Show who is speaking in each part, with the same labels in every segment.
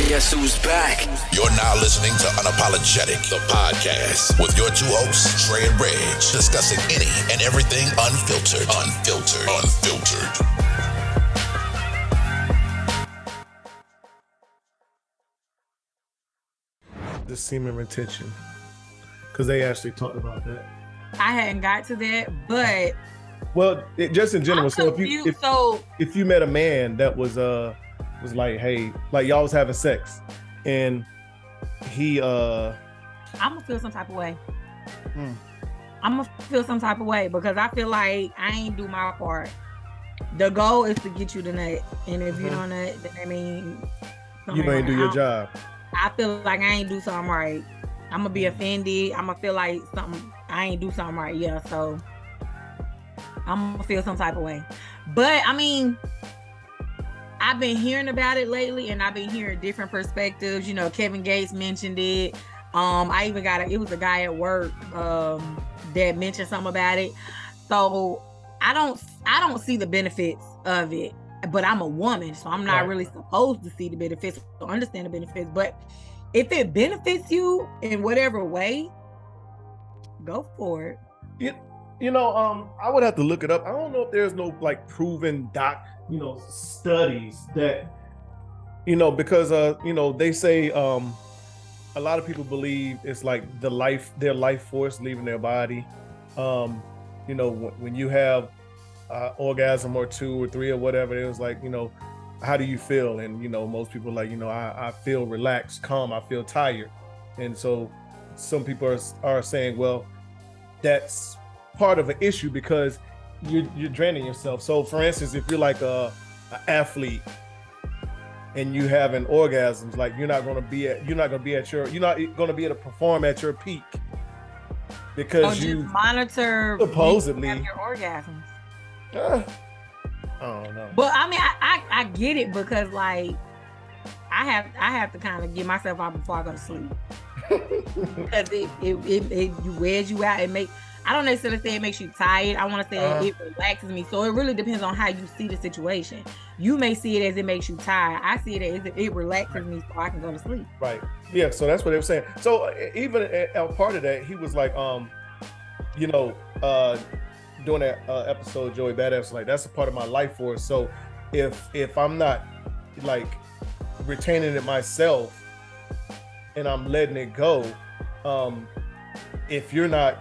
Speaker 1: Guess who's back?
Speaker 2: You're now listening to Unapologetic, the podcast, with your two hosts, Trey and Reg, discussing any and everything unfiltered.
Speaker 3: The semen retention, because they actually talked about that.
Speaker 4: I hadn't got to that, but
Speaker 3: just in general. So if you met a man that was like, hey, like y'all was having sex, and he
Speaker 4: I'm gonna feel some type of way. I'm gonna feel some type of way because I feel like I ain't do my part. The goal is to get you the nut, and if you don't nut, then I mean
Speaker 3: you ain't do your job.
Speaker 4: I feel like I ain't do something right. I'm gonna be offended. I'm gonna feel like I ain't do something right. Yeah, so I'm gonna feel some type of way. But I mean, I've been hearing about it lately, and I've been hearing different perspectives. You know, Kevin Gates mentioned it. I even it was a guy at work that mentioned something about it. So I don't see the benefits of it. But I'm a woman, so I'm not really supposed to see the benefits or understand the benefits. But if it benefits you in whatever way, go for it.
Speaker 3: I would have to look it up. I don't know if there's no like proven studies that, because they say a lot of people believe it's like their life force leaving their body. When you have orgasm or 2 or 3 or whatever, it was like, how do you feel? And most people like, I feel relaxed, calm, I feel tired. And so some people are saying, well, that's part of an issue because you're draining yourself. So for instance, if you're like an athlete and you having orgasms, like you're not going to be able to perform at your peak because you
Speaker 4: monitor
Speaker 3: supposedly
Speaker 4: have your orgasms.
Speaker 3: I don't know.
Speaker 4: But I mean, I get it because like I have to kind of get myself out before I go to sleep because it wears you out. I don't necessarily say it makes you tired. I want to say it relaxes me. So it really depends on how you see the situation. You may see it as it makes you tired. I see it as it relaxes me so I can go to sleep.
Speaker 3: Right. Yeah. So that's what they were saying. So even a part of that, he was like, doing that episode, Joey Badass was like, that's a part of my life force. So if I'm not like retaining it myself and I'm letting it go, if you're not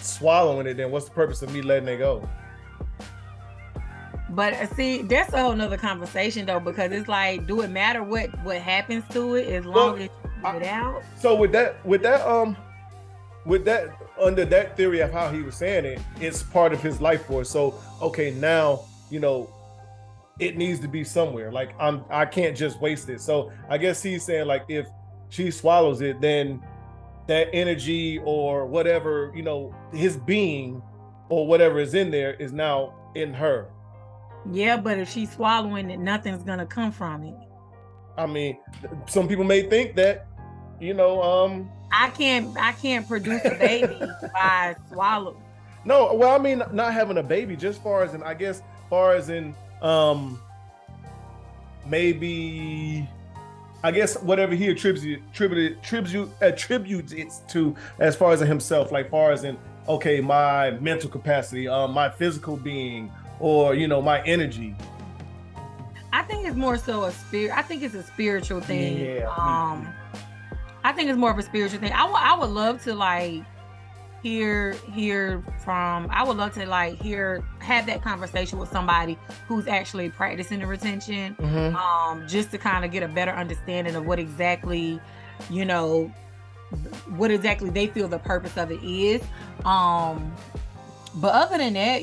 Speaker 3: swallowing it, then what's the purpose of me letting it go?
Speaker 4: But see, that's a whole nother conversation though, because it's like, do it matter what happens to it as long as you get it out? So
Speaker 3: with that under that theory of how he was saying it, it's part of his life force. So okay, now it needs to be somewhere. Like I can't just waste it. So I guess he's saying like if she swallows it, then that energy or whatever, his being or whatever is in there is now in her.
Speaker 4: Yeah, but if she's swallowing it, nothing's gonna come from it.
Speaker 3: I mean, some people may think that,
Speaker 4: I can't produce a baby by swallow.
Speaker 3: No, well, I mean, not having a baby, just maybe, I guess whatever he attributes it to as far as himself, like far as in, okay, my mental capacity, my physical being, or, my energy.
Speaker 4: I think it's more so I think it's a spiritual thing.
Speaker 3: Yeah.
Speaker 4: I think it's more of a spiritual thing. I would love to like have that conversation with somebody who's actually practicing the retention, just to kind of get a better understanding of what exactly they feel the purpose of it is. But other than that,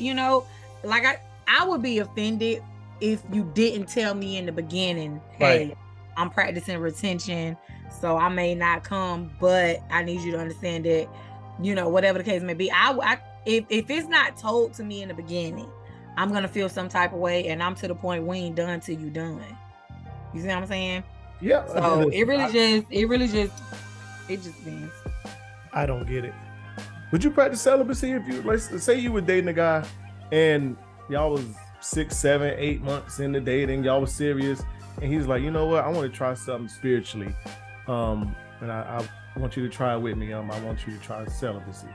Speaker 4: like I would be offended if you didn't tell me in the beginning, hey, right, I'm practicing retention, so I may not come, but I need you to understand that, whatever the case may be, if it's not told to me in the beginning, I'm gonna feel some type of way, and I'm to the point we ain't done till you done. You see what I'm saying?
Speaker 3: Yeah.
Speaker 4: So it just means.
Speaker 3: I don't get it. Would you practice celibacy if you, let's say you were dating a guy and y'all was 6, 7, 8 months into dating, y'all was serious, and he's like, you know what, I want to try something spiritually, and I want you to try it with me. I want you to try celibacy.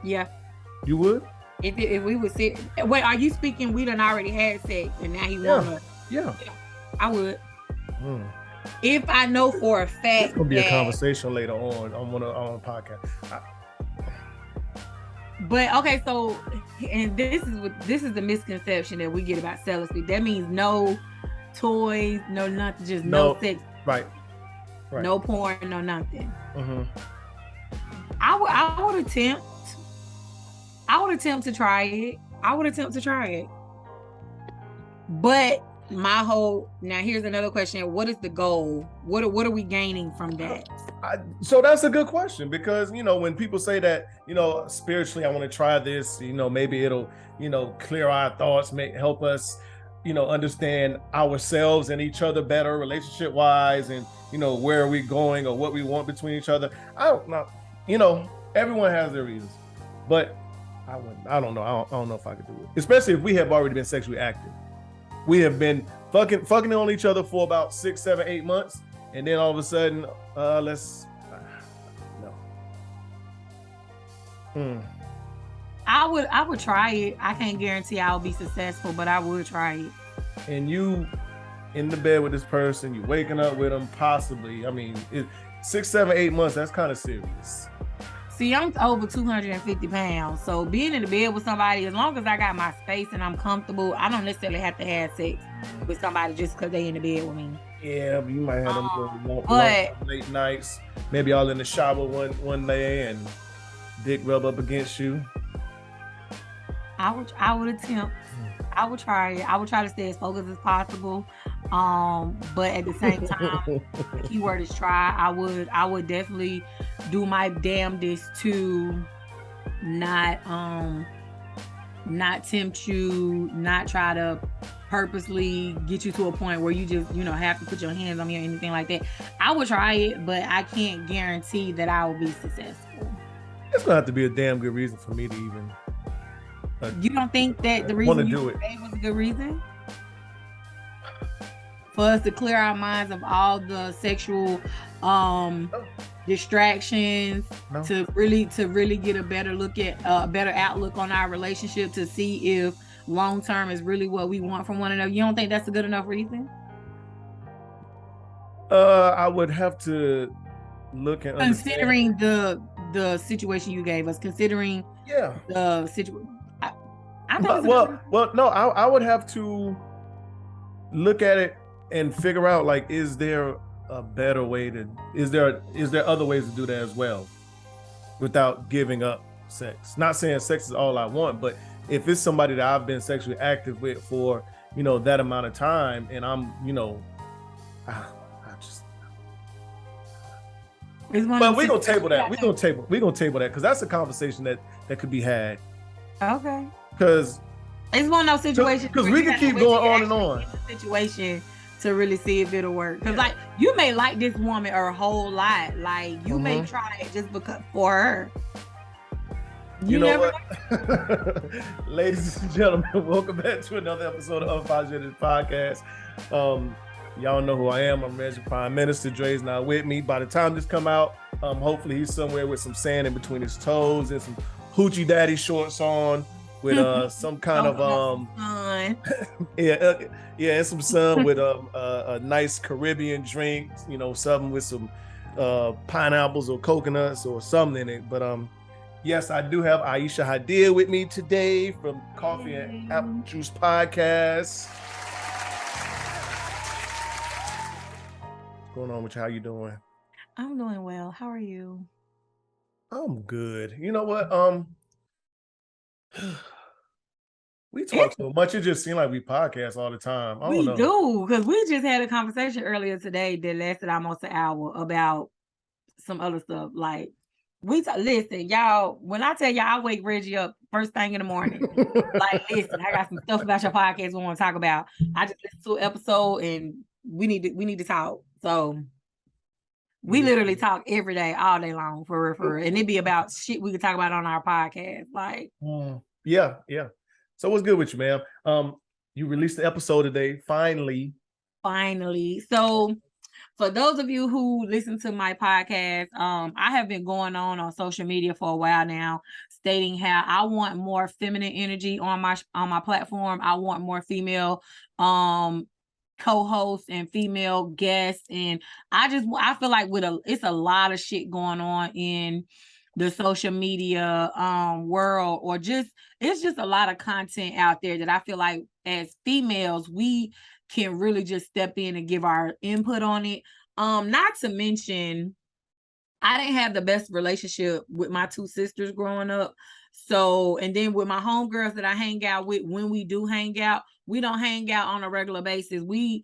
Speaker 4: Yeah.
Speaker 3: You would?
Speaker 4: If we would sit, wait, are you speaking? We done already had sex, and now he wanna?
Speaker 3: Yeah.
Speaker 4: I would. If I know for a fact,
Speaker 3: it's gonna be a conversation later on a podcast.
Speaker 4: But okay, so and this is the misconception that we get about celibacy. That means no toys, no nothing, just no sex.
Speaker 3: Right.
Speaker 4: No porn, no nothing. I would attempt to try it. But now here's another question. What is the goal? What are we gaining from that?
Speaker 3: So that's a good question, because, when people say that, spiritually, I want to try this, maybe it'll, clear our thoughts, help us, understand ourselves and each other better relationship wise, and, where are we going or what we want between each other. I don't know, everyone has their reasons, but I don't know. I don't know if I could do it, especially if we have already been sexually active. We have been fucking on each other for about 6, 7, 8 months, and then all of a sudden, no.
Speaker 4: I would try it. I can't guarantee I'll be successful, but I would try it.
Speaker 3: And you in the bed with this person, you waking up with them, possibly. 6, 7, 8 months. That's kind of serious.
Speaker 4: See, I'm over 250 pounds, so being in the bed with somebody, as long as I got my space and I'm comfortable, I don't necessarily have to have sex with somebody just because they in the bed with me.
Speaker 3: Yeah, you might have them long late nights, maybe all in the shower one day and dick rub up against you.
Speaker 4: I would attempt. I would try it. I would try to stay as focused as possible. But at the same time, the key word is try. I would definitely do my damnedest to not tempt you, not try to purposely get you to a point where you just, have to put your hands on me or anything like that. I would try it, but I can't guarantee that I will be successful.
Speaker 3: It's gonna have to be a damn good reason for me to even.
Speaker 4: You don't think that the reason you gave was a good reason for us to clear our minds of all the sexual distractions, to really get a better look at a better outlook on our relationship, to see if long term is really what we want from one another? You don't think that's a good enough reason?
Speaker 3: I would have to look and
Speaker 4: considering the situation you gave us, considering the situation.
Speaker 3: I would have to look at it and figure out, like, is there a better way is there other ways to do that as well without giving up sex? Not saying sex is all I want, but if it's somebody that I've been sexually active with for, that amount of time, and I'm, but we're gonna table that. We're gonna table that, because that's a conversation that could be had.
Speaker 4: Okay.
Speaker 3: Because
Speaker 4: it's one of those situations.
Speaker 3: Because we can keep going on and on.
Speaker 4: Situation to really see if it'll work. Because like, you may like this woman her whole lot. Like, you may try it just because for her.
Speaker 3: You know what? Ladies and gentlemen, welcome back to another episode of Unapologetic Podcast. Y'all know who I am. I'm Reggie Prime Minister. Dre's not with me. By the time this come out, hopefully he's somewhere with some sand in between his toes and some hoochie daddy shorts on, with some kind of and some sun, with a nice Caribbean drink, something with some pineapples or coconuts or something in it. But yes, I do have Aisha Hadir with me today from Coffee and Apple Juice Podcast. What's going on with you? How you doing?
Speaker 4: I'm doing well. How are you?
Speaker 3: I'm good. You know what? We talk so much, it just seems like we podcast all the time.
Speaker 4: We do, because we just had a conversation earlier today that lasted almost an hour about some other stuff. Like, listen, y'all, when I tell y'all I wake Reggie up first thing in the morning, like, listen, I got some stuff about your podcast we want to talk about. I just listened to an episode and we need to talk. So we literally talk every day, all day long, for real. And it'd be about shit we could talk about on our podcast. Like,
Speaker 3: yeah. So what's good with you, ma'am? You released the episode today, finally.
Speaker 4: Finally. So for those of you who listen to my podcast, I have been going on social media for a while now, stating how I want more feminine energy on my platform. I want more female co-hosts and female guests, and I feel like it's a lot of shit going on in the social media world, or it's just a lot of content out there that I feel like as females we can really just step in and give our input on it. Not to mention, I didn't have the best relationship with my two sisters growing up. So, and then with my homegirls that I hang out with, when we do hang out, we don't hang out on a regular basis. We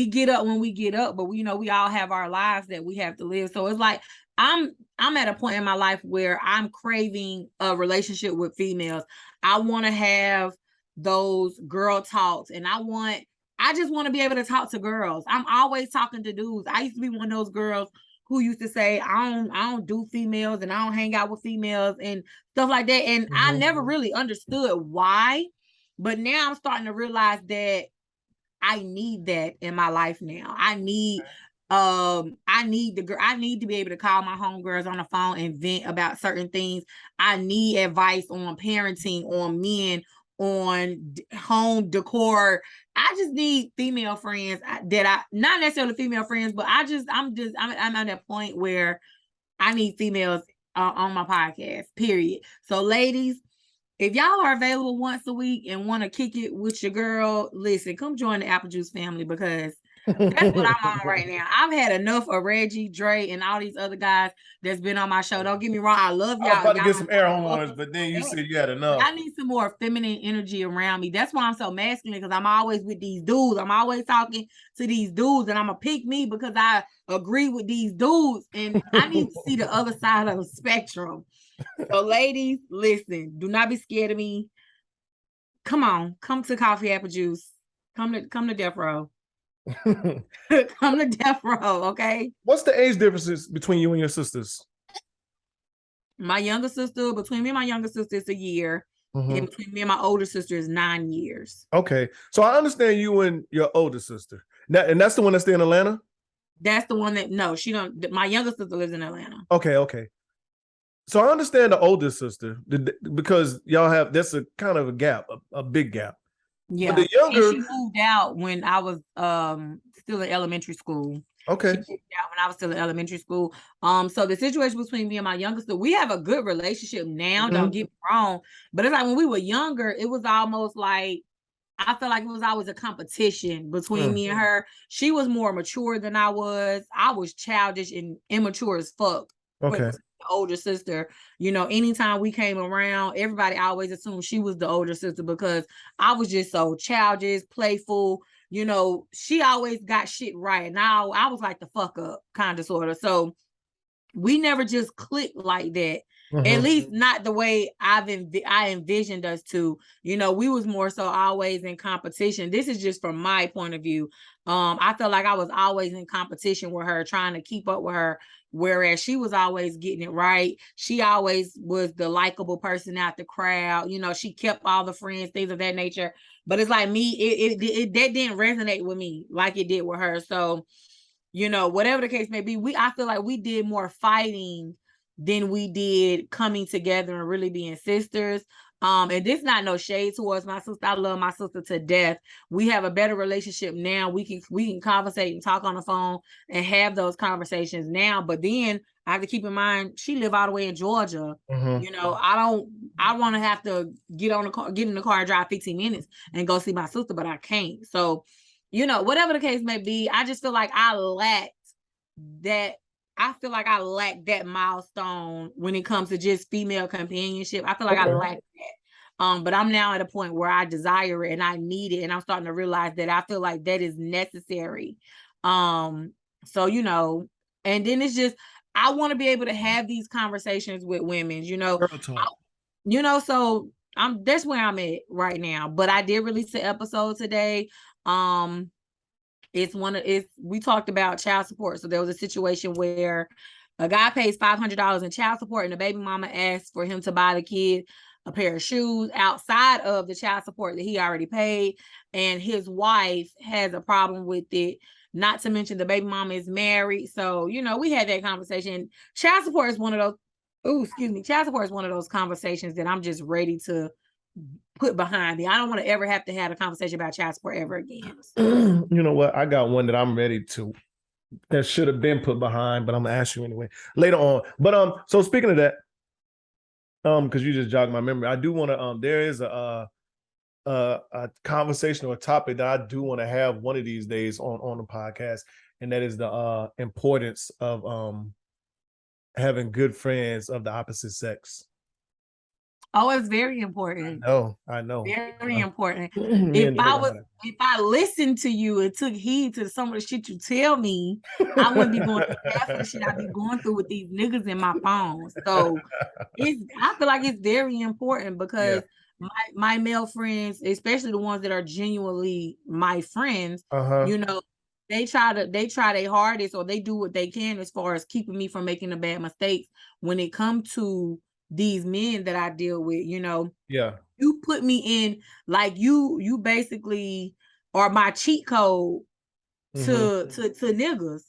Speaker 4: get up when we get up, but we all have our lives that we have to live. So it's like I'm at a point in my life where I'm craving a relationship with females. I want to have those girl talks, and I just want to be able to talk to girls. I'm always talking to dudes. I used to be one of those girls who used to say, I don't do females and I don't hang out with females and stuff like that. And I never really understood why. But now I'm starting to realize that I need that in my life now. I need to be able to call my homegirls on the phone and vent about certain things. I need advice on parenting, on men, on home decor. I just need female friends not necessarily female friends, but I'm at that point where I need females on my podcast, period. So ladies, if y'all are available once a week and want to kick it with your girl, listen, come join the Apple Juice family, because that's what I'm on right now. I've had enough of Reggie, Dre, and all these other guys that's been on my show. Don't get me wrong, I love y'all.
Speaker 3: I was about to get some air horns, but then you said you had enough.
Speaker 4: I need some more feminine energy around me. That's why I'm so masculine, because I'm always with these dudes. I'm always talking to these dudes, and I'm gonna pick me because I agree with these dudes, and I need to see the other side of the spectrum. So ladies, listen, do not be scared of me. Come to Coffee Apple Juice. Come to Death Row. Come to Death Row, okay?
Speaker 3: What's the age differences between you and your sisters?
Speaker 4: Between me and my younger sister is a year. And between me and my older sister is 9 years.
Speaker 3: Okay. So I understand you and your older sister. And that's the one that's in Atlanta?
Speaker 4: That's the one she don't. My younger sister lives in Atlanta.
Speaker 3: Okay. So I understand the older sister because that's a kind of a gap, a big gap.
Speaker 4: Yeah. But the younger, and she moved out when I was still in elementary school.
Speaker 3: Okay.
Speaker 4: She moved out when I was still in elementary school. So the situation between me and my younger sister, we have a good relationship now. Don't get me wrong, but it's like when we were younger, it was almost like I felt like it was always a competition between me and her. She was more mature than I was. I was childish and immature as fuck.
Speaker 3: Okay.
Speaker 4: Older sister, anytime we came around, everybody always assumed she was the older sister because I was just so childish, playful. She always got shit right, and I was like the fuck up, kind of, sort of. So we never just clicked like that. At least not the way I envisioned us to. We was more so always in competition. This is just from my point of view. I felt like I was always in competition with her, trying to keep up with her, whereas she was always getting it right. She always was the likable person out the crowd. She kept all the friends, things of that nature. But it's like me, that didn't resonate with me like it did with her. So, whatever the case may be, I feel like we did more fighting than we did coming together and really being sisters. And this not no shade towards my sister. I love my sister to death. We have a better relationship now. We can conversate and talk on the phone and have those conversations now. But then I have to keep in mind she live all the way in Georgia. I want to have to get in the car and drive 15 minutes and go see my sister, but I can't. So, whatever the case may be, I just feel like I lacked that. I feel like I lack that milestone when it comes to just female companionship. I feel like I lack that. But I'm now at a point where I desire it and I need it. And I'm starting to realize that I feel like that is necessary. So, and then it's just, I want to be able to have these conversations with women, so that's where I'm at right now. But I did release an episode today. We talked about child support. So there was a situation where a guy pays $500 in child support and the baby mama asked for him to buy the kid a pair of shoes outside of the child support that he already paid. and his wife has a problem with it. Not to mention the baby mama is married. So, you know, we had that conversation. Child support is one of those, child support is one of those conversations that I'm just ready to put behind me. I don't want to ever have to have a conversation about child support ever again.
Speaker 3: You know what? I got one that I'm ready to, that should have been put behind, but I'm gonna ask you anyway later on. But so speaking of that, because you just jogged my memory, I do want to there is a conversation or a topic that I do want to have one of these days on the podcast, and that is the importance of having good friends of the opposite sex.
Speaker 4: Oh, it's very important.
Speaker 3: I know.
Speaker 4: Very important. If I listened to you and took heed to some of the shit you tell me, I wouldn't be going through half of the shit I be going through with these niggas in my phone. So I feel like it's very important because my male friends, especially the ones that are genuinely my friends, you know, they try their hardest, or they do what they can as far as keeping me from making the bad mistakes when it comes to these men that I deal with. You know, you put me in, like, you basically are my cheat code to niggas.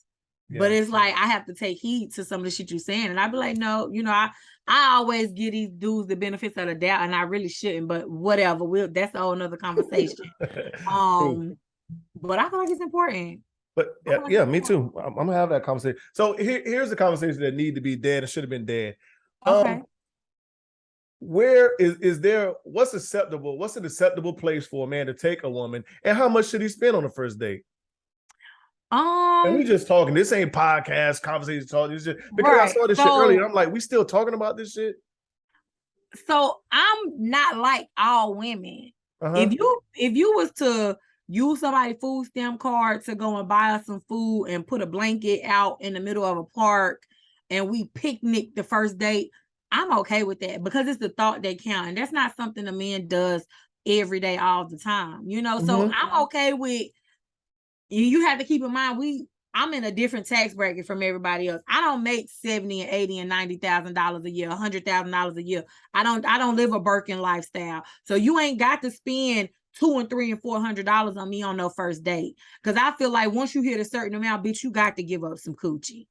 Speaker 4: But it's like I have to take heed to some of the shit you're saying, and I be like, no, you know, I always give these dudes the benefits of the doubt, and I really shouldn't. But whatever, that's a whole nother conversation. But I feel like it's important.
Speaker 3: But yeah, me too. I'm gonna have that conversation. So here's the conversation that need to be dead and should have been dead.
Speaker 4: Okay.
Speaker 3: Where is there? What's an acceptable place for a man to take a woman, and how much should he spend on the first date? And we just talking. This ain't podcast conversation talk. It's just because I saw this shit earlier. I'm like, we still talking about this shit.
Speaker 4: So I'm not like all women. If you was to use somebody's food stamp card to go and buy us some food and put a blanket out in the middle of a park and we picnic the first date, I'm okay with that because it's the thought that counts. And that's not something a man does every day, all the time, you know? So I'm okay with, you have to keep in mind, I'm in a different tax bracket from everybody else. I don't make $70 and $80 and $90,000 a year, $100,000 a year. I don't live a Birkin lifestyle. So you ain't got to spend $200 and $300 and $400 on me on no first date. Because I feel like once you hit a certain amount, bitch, you got to give up some coochie.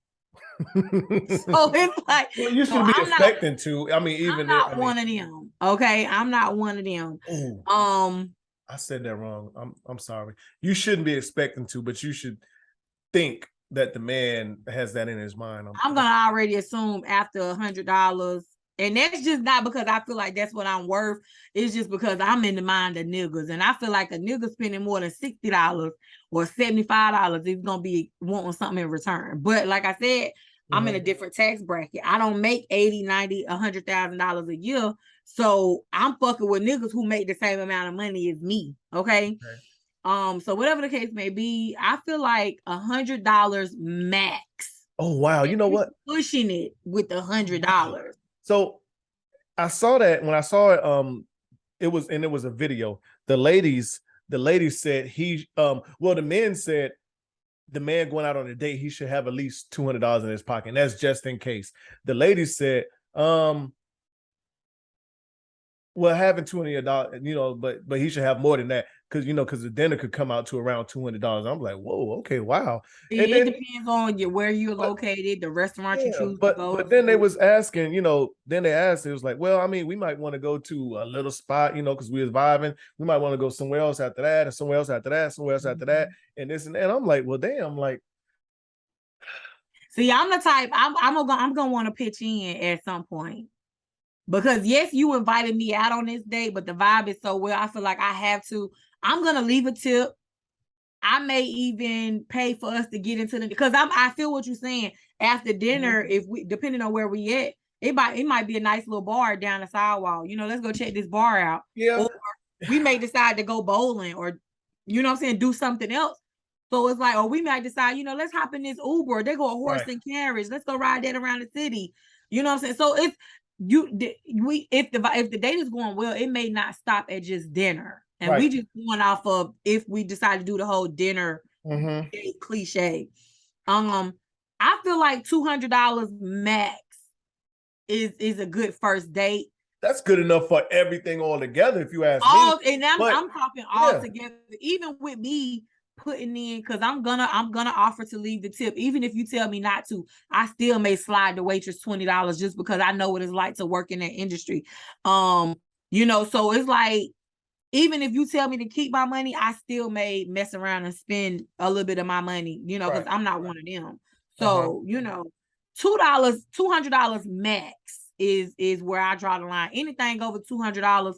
Speaker 4: So it's like,
Speaker 3: well, you should be expecting to. I mean, even
Speaker 4: I'm not one of them. Okay, I'm not one of them.
Speaker 3: I said that wrong. I'm sorry. You shouldn't be expecting to, but you should think that the man has that in his mind.
Speaker 4: I'm gonna already assume after $100, and that's just not because I feel like that's what I'm worth. It's just because I'm in the mind of niggas, and I feel like a nigga spending more than $60 or $75 is gonna be wanting something in return. But like I said, I'm in a different tax bracket. I don't make $80, $90, $100,000 a year. So I'm fucking with niggas who make the same amount of money as me. Okay. So whatever the case may be, I feel like $100 max.
Speaker 3: Oh wow. You know what?
Speaker 4: Pushing it with $100.
Speaker 3: So I saw that when I saw it, it was a video. The ladies said the men said the man going out on a date, he should have at least $200 in his pocket. And that's just in case. The ladies said, well, having $200, you know, but he should have more than that because the dinner could come out to around $200. I'm like, whoa, okay, wow.
Speaker 4: It depends on where you're located, the restaurant you choose to go.
Speaker 3: But then they was asking, then they asked, it was like, well, I mean, we might want to go to a little spot, because we was vibing. We might want to go somewhere else after that, and somewhere else after that, somewhere else after that, and this and that. And I'm like, well, damn, like.
Speaker 4: See, I'm the type, I'm gonna want to pitch in at some point. Because yes, you invited me out on this date, but the vibe is so well, I feel like I have to. I'm gonna leave a tip. I may even pay for us to get into the, because I feel what you're saying. After dinner, if we, depending on where we at, it might be a nice little bar down the sidewalk. Let's go check this bar out.
Speaker 3: Yeah.
Speaker 4: Or we may decide to go bowling, or what I'm saying, do something else. So it's like, or we might decide, let's hop in this Uber. They go a horse and carriage. Let's go ride that around the city. You know what I'm saying? So it's if the date is going well, it may not stop at just dinner. And we just going off of if we decide to do the whole dinner cliche. I feel like $200 max is a good first date.
Speaker 3: that's good enough for everything all together, if you ask me.
Speaker 4: And I'm talking all together, even with me putting in, because I'm gonna offer to leave the tip, even if you tell me not to. I still may slide the waitress $20 just because I know what it's like to work in that industry. You know, so it's like, even if you tell me to keep my money, I still may mess around and spend a little bit of my money, you know, because I'm not one of them. So, you know, $200 max is where I draw the line. Anything over $200,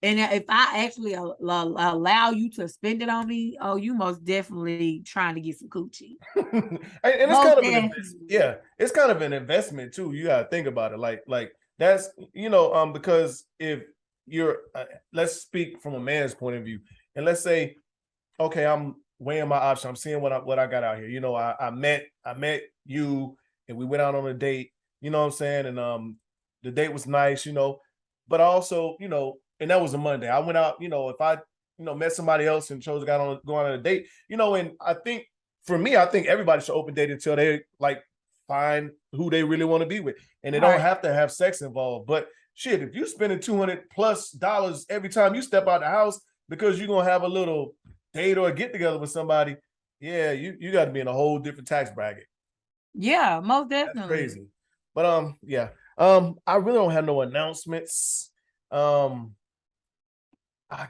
Speaker 4: and if I actually allow you to spend it on me, oh, you most definitely trying to get some coochie.
Speaker 3: And it's kind of an investment. Yeah, it's kind of an investment too. You gotta think about it, like that's, you know, because if you're, let's speak from a man's point of view, and let's say, okay, I'm weighing my options. I'm seeing what I got out here. You know, I met you, and we went out on a date. You know what I'm saying? And the date was nice. You know, but also, you know, and that was a Monday. I went out. You know, if I, you know, met somebody else and chose to go on a date. You know, and I think for me, I think everybody should open date until they like find who they really want to be with, and they don't have to have sex involved. But shit, if you're spending $200+ every time you step out the house because you're gonna have a little date or get together with somebody, yeah, you got to be in a whole different tax bracket.
Speaker 4: Yeah, most definitely.
Speaker 3: That's crazy. But yeah, I really don't have no announcements. I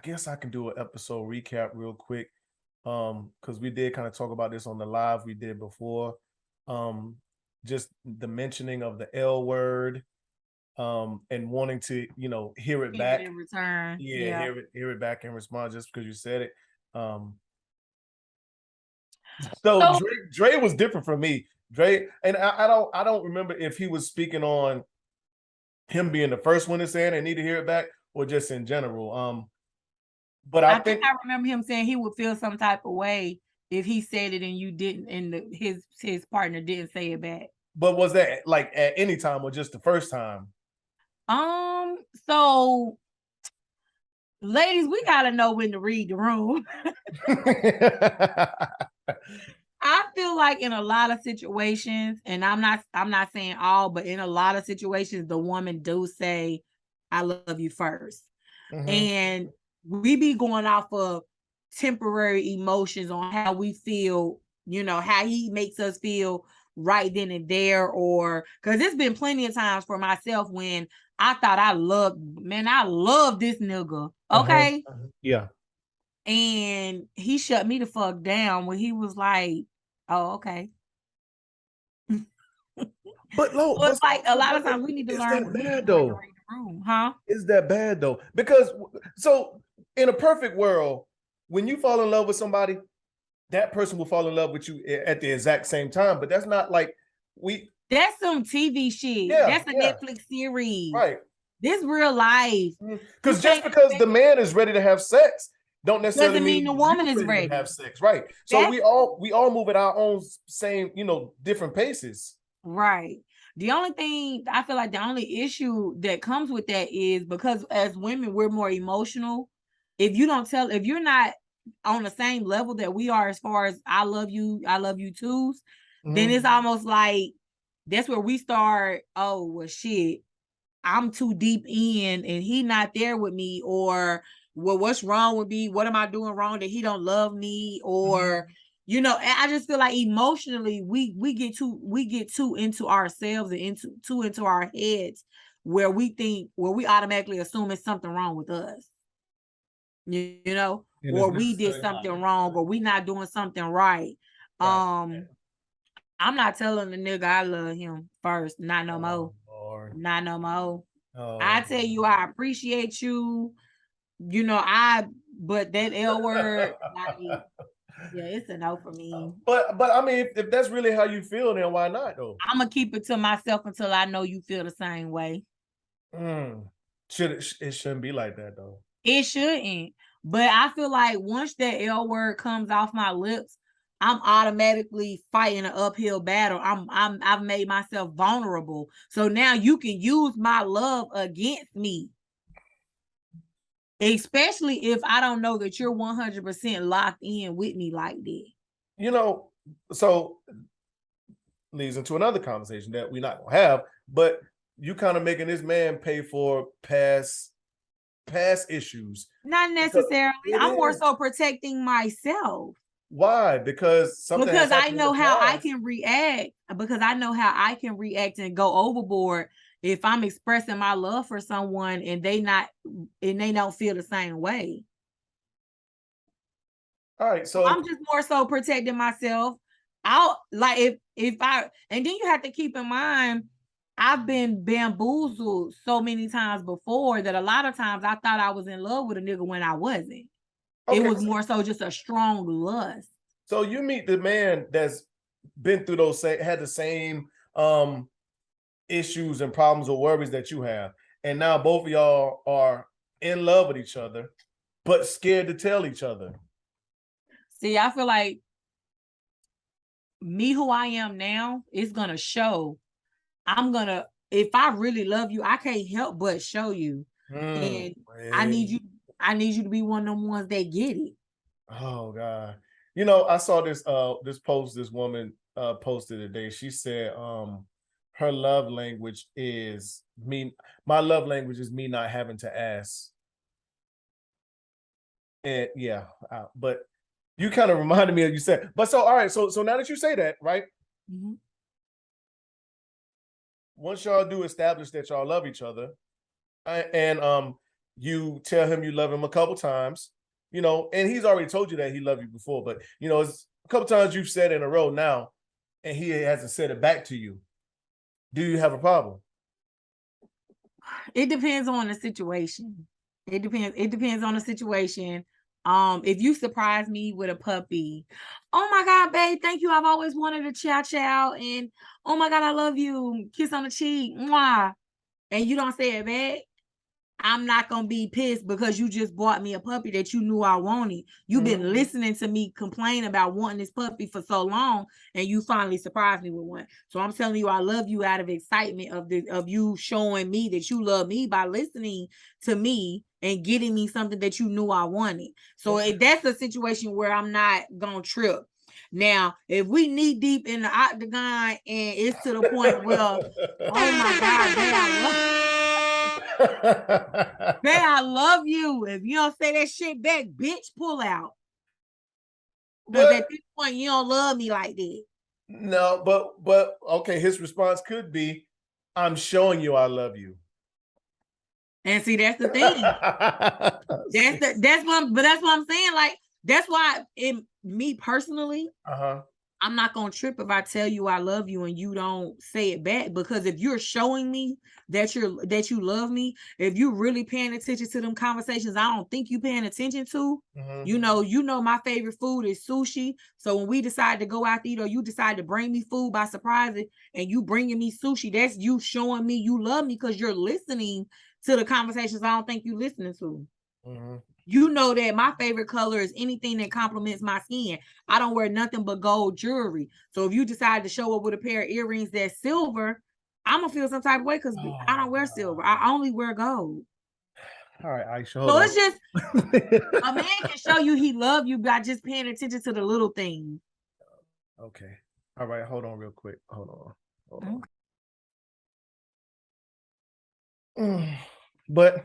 Speaker 3: guess I can do an episode recap real quick, because we did kind of talk about this on the live we did before. Just the mentioning of the L word, and wanting to, you know, hear it back
Speaker 4: in return.
Speaker 3: Yeah, hear it back in response just because you said it. So Dre was different from me. Dre, and I don't remember if he was speaking on him being the first one to say it and need to hear it back, or just in general. But I think
Speaker 4: I remember him saying he would feel some type of way if he said it and you didn't, and his partner didn't say it back.
Speaker 3: But was that like at any time or just the first time?
Speaker 4: So ladies, we gotta know when to read the room. I feel like in a lot of situations, and I'm not saying all, but in a lot of situations, the woman do say, "I love you first." And we be going off of temporary emotions on how we feel, you know, how he makes us feel right then and there, or because it's been plenty of times for myself when I thought I love this nigga. Okay.
Speaker 3: Yeah.
Speaker 4: And he shut me the fuck down when he was like, "Oh, okay."
Speaker 3: But no,
Speaker 4: so it's like a lot of times we need to learn.
Speaker 3: Is that bad though?
Speaker 4: Huh?
Speaker 3: Is that bad though? Because so in a perfect world, when you fall in love with somebody, that person will fall in love with you at the exact same time. But that's not like
Speaker 4: that's some TV shit. Yeah, that's a Netflix series.
Speaker 3: Right.
Speaker 4: This real life.
Speaker 3: Because just because the man is ready to have sex, don't necessarily
Speaker 4: doesn't mean the woman is ready
Speaker 3: to have sex. Right. So we all move at our own same, you know, different paces.
Speaker 4: Right. The only thing I feel like the only issue that comes with that is because as women, we're more emotional. If you're not on the same level that we are as far as I love you too, then it's almost like that's where we start, oh well shit, I'm too deep in and he not there with me, or well, what's wrong with me? What am I doing wrong that he don't love me? Or you know, I just feel like emotionally we get too into ourselves and into our heads where we automatically assume it's something wrong with us. You know, or we did something wrong, or we not doing something right. I'm not telling the nigga I love him first. Not no more. Not no more. I tell you, I appreciate you. You know, but that L word, yeah, it's a no for me.
Speaker 3: But I mean, if that's really how you feel, then why not though?
Speaker 4: I'm gonna keep it to myself until I know you feel the same way.
Speaker 3: It shouldn't be like that though.
Speaker 4: It shouldn't. But I feel like once that L word comes off my lips, I'm automatically fighting an uphill battle. I've made myself vulnerable. So now you can use my love against me. Especially if I don't know that you're 100% locked in with me like that.
Speaker 3: You know, so leads into another conversation that we're not gonna have, but you kind of making this man pay for past issues.
Speaker 4: Not necessarily. I'm more
Speaker 3: is.
Speaker 4: so protecting myself.
Speaker 3: Why? Because something has
Speaker 4: Because I
Speaker 3: happened in
Speaker 4: know
Speaker 3: the
Speaker 4: how I
Speaker 3: past.
Speaker 4: can react. Because I know how I can react and go overboard if I'm expressing my love for someone and they don't feel the same way.
Speaker 3: All right, so
Speaker 4: I'm just more so protecting myself. I'll like if I, and then you have to keep in mind, I've been bamboozled so many times before that a lot of times I thought I was in love with a nigga when I wasn't. It was more so just a strong lust.
Speaker 3: So you meet the man that's been through had the same issues and problems or worries that you have, and now both of y'all are in love with each other, but scared to tell each other.
Speaker 4: See, I feel like me who I am now is gonna show. If I really love you, I can't help but show you. And I need you to be one of them ones that get it.
Speaker 3: Oh God. I saw this post this woman posted today. She said her love language is my love language is me not having to ask. And yeah, but you kind of reminded me of you said, but so all right, so now that you say that, right?
Speaker 4: Mm-hmm.
Speaker 3: Once y'all do establish that y'all love each other, and you tell him you love him a couple times, and he's already told you that he loved you before, but it's a couple times you've said in a row now, and he hasn't said it back to you. Do you have a problem?
Speaker 4: It depends on the situation. It depends on the situation. If you surprise me with a puppy, oh my God, babe, thank you. I've always wanted a chow chow, and oh my God, I love you. Kiss on the cheek, mwah. And you don't say it back, I'm not gonna be pissed because you just bought me a puppy that you knew I wanted. You've been listening to me complain about wanting this puppy for so long, and you finally surprised me with one. So I'm telling you, I love you out of excitement of you showing me that you love me by listening to me and getting me something that you knew I wanted. So if that's a situation where I'm not gonna trip. Now, if we knee deep in the octagon and it's to the point where, oh my God, man, I love you. If you don't say that shit back, bitch, pull out. Because at this point, you don't love me like that.
Speaker 3: No, but okay, his response could be, I'm showing you I love you.
Speaker 4: And see, that's the thing. That's what I'm saying. Like, that's why me personally, I'm not gonna trip if I tell you I love you and you don't say it back, because if you're showing me that you love me, if you're really paying attention to them conversations I don't think you paying attention to, you know my favorite food is sushi. So when we decide to go out to eat, or you decide to bring me food by surprise and you bringing me sushi, that's you showing me you love me because you're listening to the conversations I don't think you listening to. You know that my favorite color is anything that complements my skin. I don't wear nothing but gold jewelry. So if you decide to show up with a pair of earrings that's silver, I'm gonna feel some type of way because I don't wear silver. I only wear gold.
Speaker 3: All right, Aisha.
Speaker 4: So it's just a man can show you he love you by just paying attention to the little things.
Speaker 3: Okay. All right, hold on real quick. Hold on. But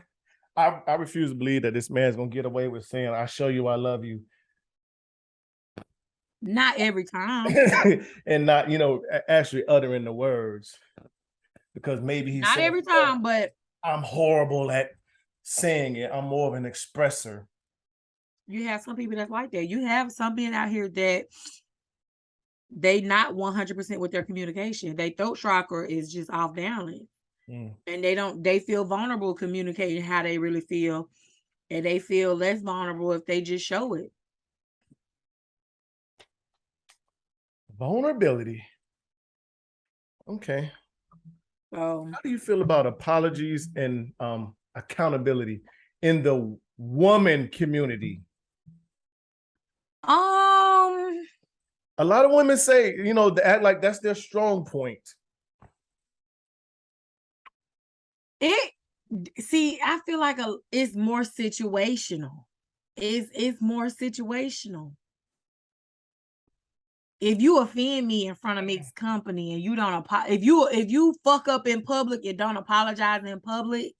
Speaker 3: I refuse to believe that this man's gonna get away with saying, I show you I love you.
Speaker 4: Not every time.
Speaker 3: And not, actually uttering the words. Because maybe he's
Speaker 4: not every time, but
Speaker 3: I'm horrible at saying it. I'm more of an expresser.
Speaker 4: You have some people that's like that. You have some men out here that they not 100% with their communication. Their throat chakra is just off balance. And they feel vulnerable communicating how they really feel, and they feel less vulnerable if they just show it.
Speaker 3: Vulnerability. Okay. How do you feel about apologies and accountability in the woman community? A lot of women say, they act like that's their strong point.
Speaker 4: I feel like it's more situational. It's more situational. if you offend me in front of mixed company and you don't if you fuck up in public and don't apologize in public,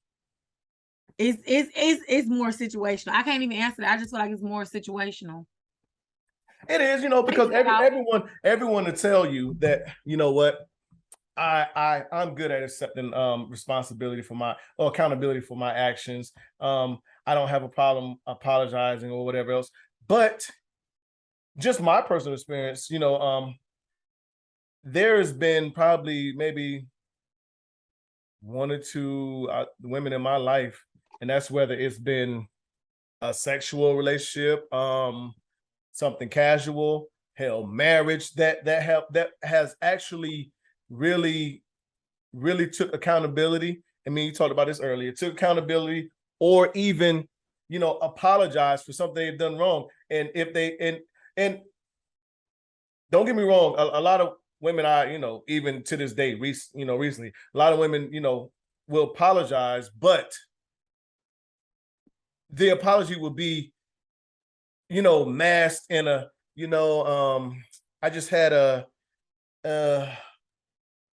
Speaker 4: it's more situational. I can't even answer that. I just feel like it's more situational.
Speaker 3: It is, because everyone will tell you that, you know what, I'm good at accepting responsibility for accountability for my actions. I don't have a problem apologizing or whatever else. But just my personal experience, there's been probably maybe one or two women in my life, and that's whether it's been a sexual relationship, something casual, hell, marriage that has actually really took accountability. I mean, you talked about this earlier, took accountability, or even, apologize for something they've done wrong. And if they, and don't get me wrong, a lot of women, even to this day, recently, a lot of women, will apologize, but the apology will be, masked in a, I just had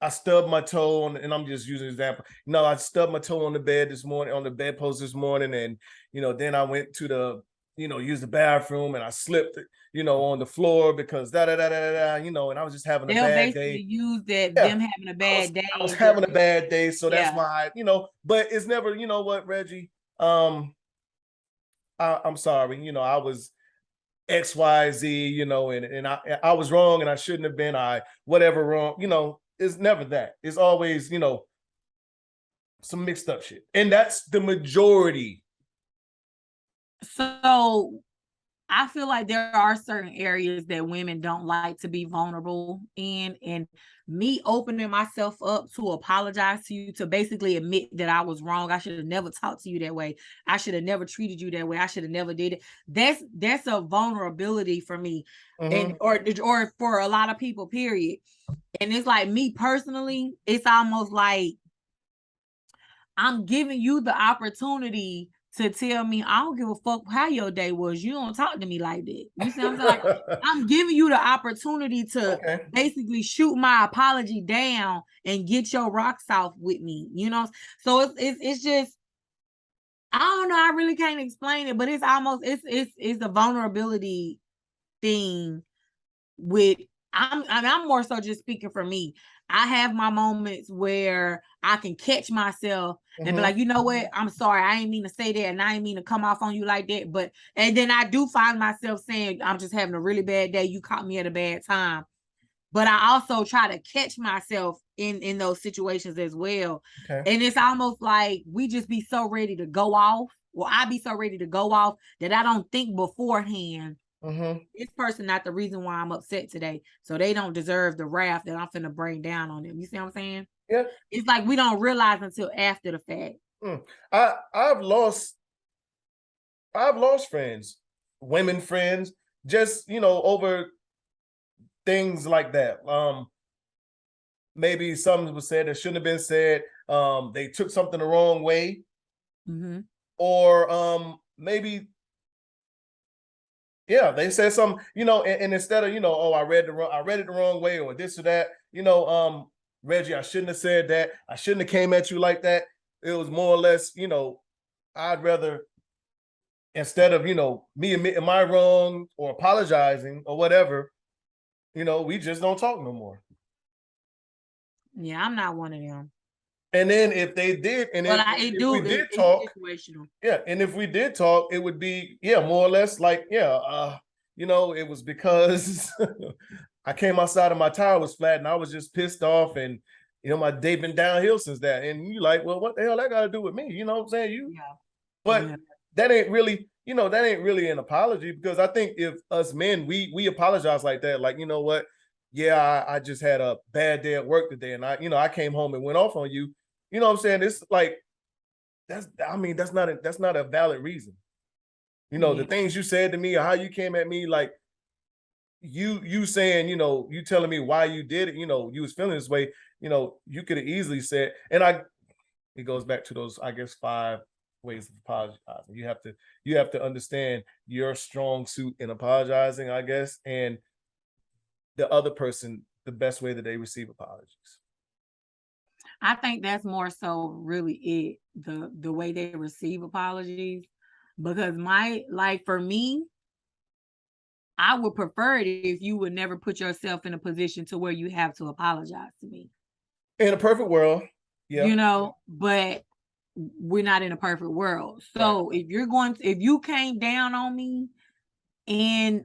Speaker 3: I stubbed my toe on, and I'm just using an example. I stubbed my toe on the bed this morning, on the bedpost this morning, and then I went to use the bathroom, and I slipped, on the floor because and I was just having a bad day.
Speaker 4: Use that them having a bad day.
Speaker 3: I was having a bad day, so that's why But it's never, what, Reggie? I'm sorry. I was XYZ, and I was wrong, and I shouldn't have been. Whatever wrong, it's never that. It's always, some mixed up shit. And that's the majority.
Speaker 4: So I feel like there are certain areas that women don't like to be vulnerable in, and me opening myself up to apologize to you, to basically admit that I was wrong. I should have never talked to you that way. I should have never treated you that way. I should have never did it. That's a vulnerability for me, and or for a lot of people, period. And it's like, me personally, it's almost like I'm giving you the opportunity to tell me, I don't give a fuck how your day was. You don't talk to me like that. You see what I'm saying? Like, I'm giving you the opportunity to basically shoot my apology down and get your rocks off with me. So it's just, I don't know. I really can't explain it, but it's almost it's a vulnerability thing with. I'm more so just speaking for me. I have my moments where I can catch myself and be like, you know what? I'm sorry. I ain't mean to say that, and I ain't mean to come off on you like that. And then I do find myself saying, I'm just having a really bad day. You caught me at a bad time. But I also try to catch myself in those situations as well. Okay. And it's almost like we just be so ready to go off. Well, I be so ready to go off that I don't think beforehand. This person not the reason why I'm upset today, so they don't deserve the wrath that I'm finna bring down on them. You see what I'm saying?
Speaker 3: Yeah.
Speaker 4: It's like we don't realize until after the fact.
Speaker 3: I've lost friends, women friends, just over things like that. Maybe something was said that shouldn't have been said. They took something the wrong way, or maybe. Yeah, they said something, and instead of, I read it the wrong way, or this or that, Reggie, I shouldn't have said that. I shouldn't have came at you like that. It was more or less, I'd rather, instead of, me admitting my wrong or apologizing or whatever, we just don't talk no more.
Speaker 4: Yeah, I'm not one of them.
Speaker 3: And then if they did, and if we did talk, and if we did talk, it would be, more or less like, it was because I came outside and my tire was flat and I was just pissed off, and my day been downhill since that. And you like, well, what the hell that got to do with me? You know what I'm saying? But that ain't really, that ain't really an apology, because I think if us men, we apologize like that, like, you know what? Yeah, I just had a bad day at work today, and I came home and went off on you. You know what I'm saying? It's like, that's not a valid reason. The things you said to me, or how you came at me, like you saying, you telling me why you did it, you was feeling this way, you could have easily said, and it goes back to those, I guess, 5 ways of apologizing. You have to understand your strong suit in apologizing, I guess, and the other person the best way that they receive apologies?
Speaker 4: I think that's more so really it, the way they receive apologies. Because for me, I would prefer it if you would never put yourself in a position to where you have to apologize to me.
Speaker 3: In a perfect world, yeah.
Speaker 4: But we're not in a perfect world. So
Speaker 3: Right.
Speaker 4: if you came down on me and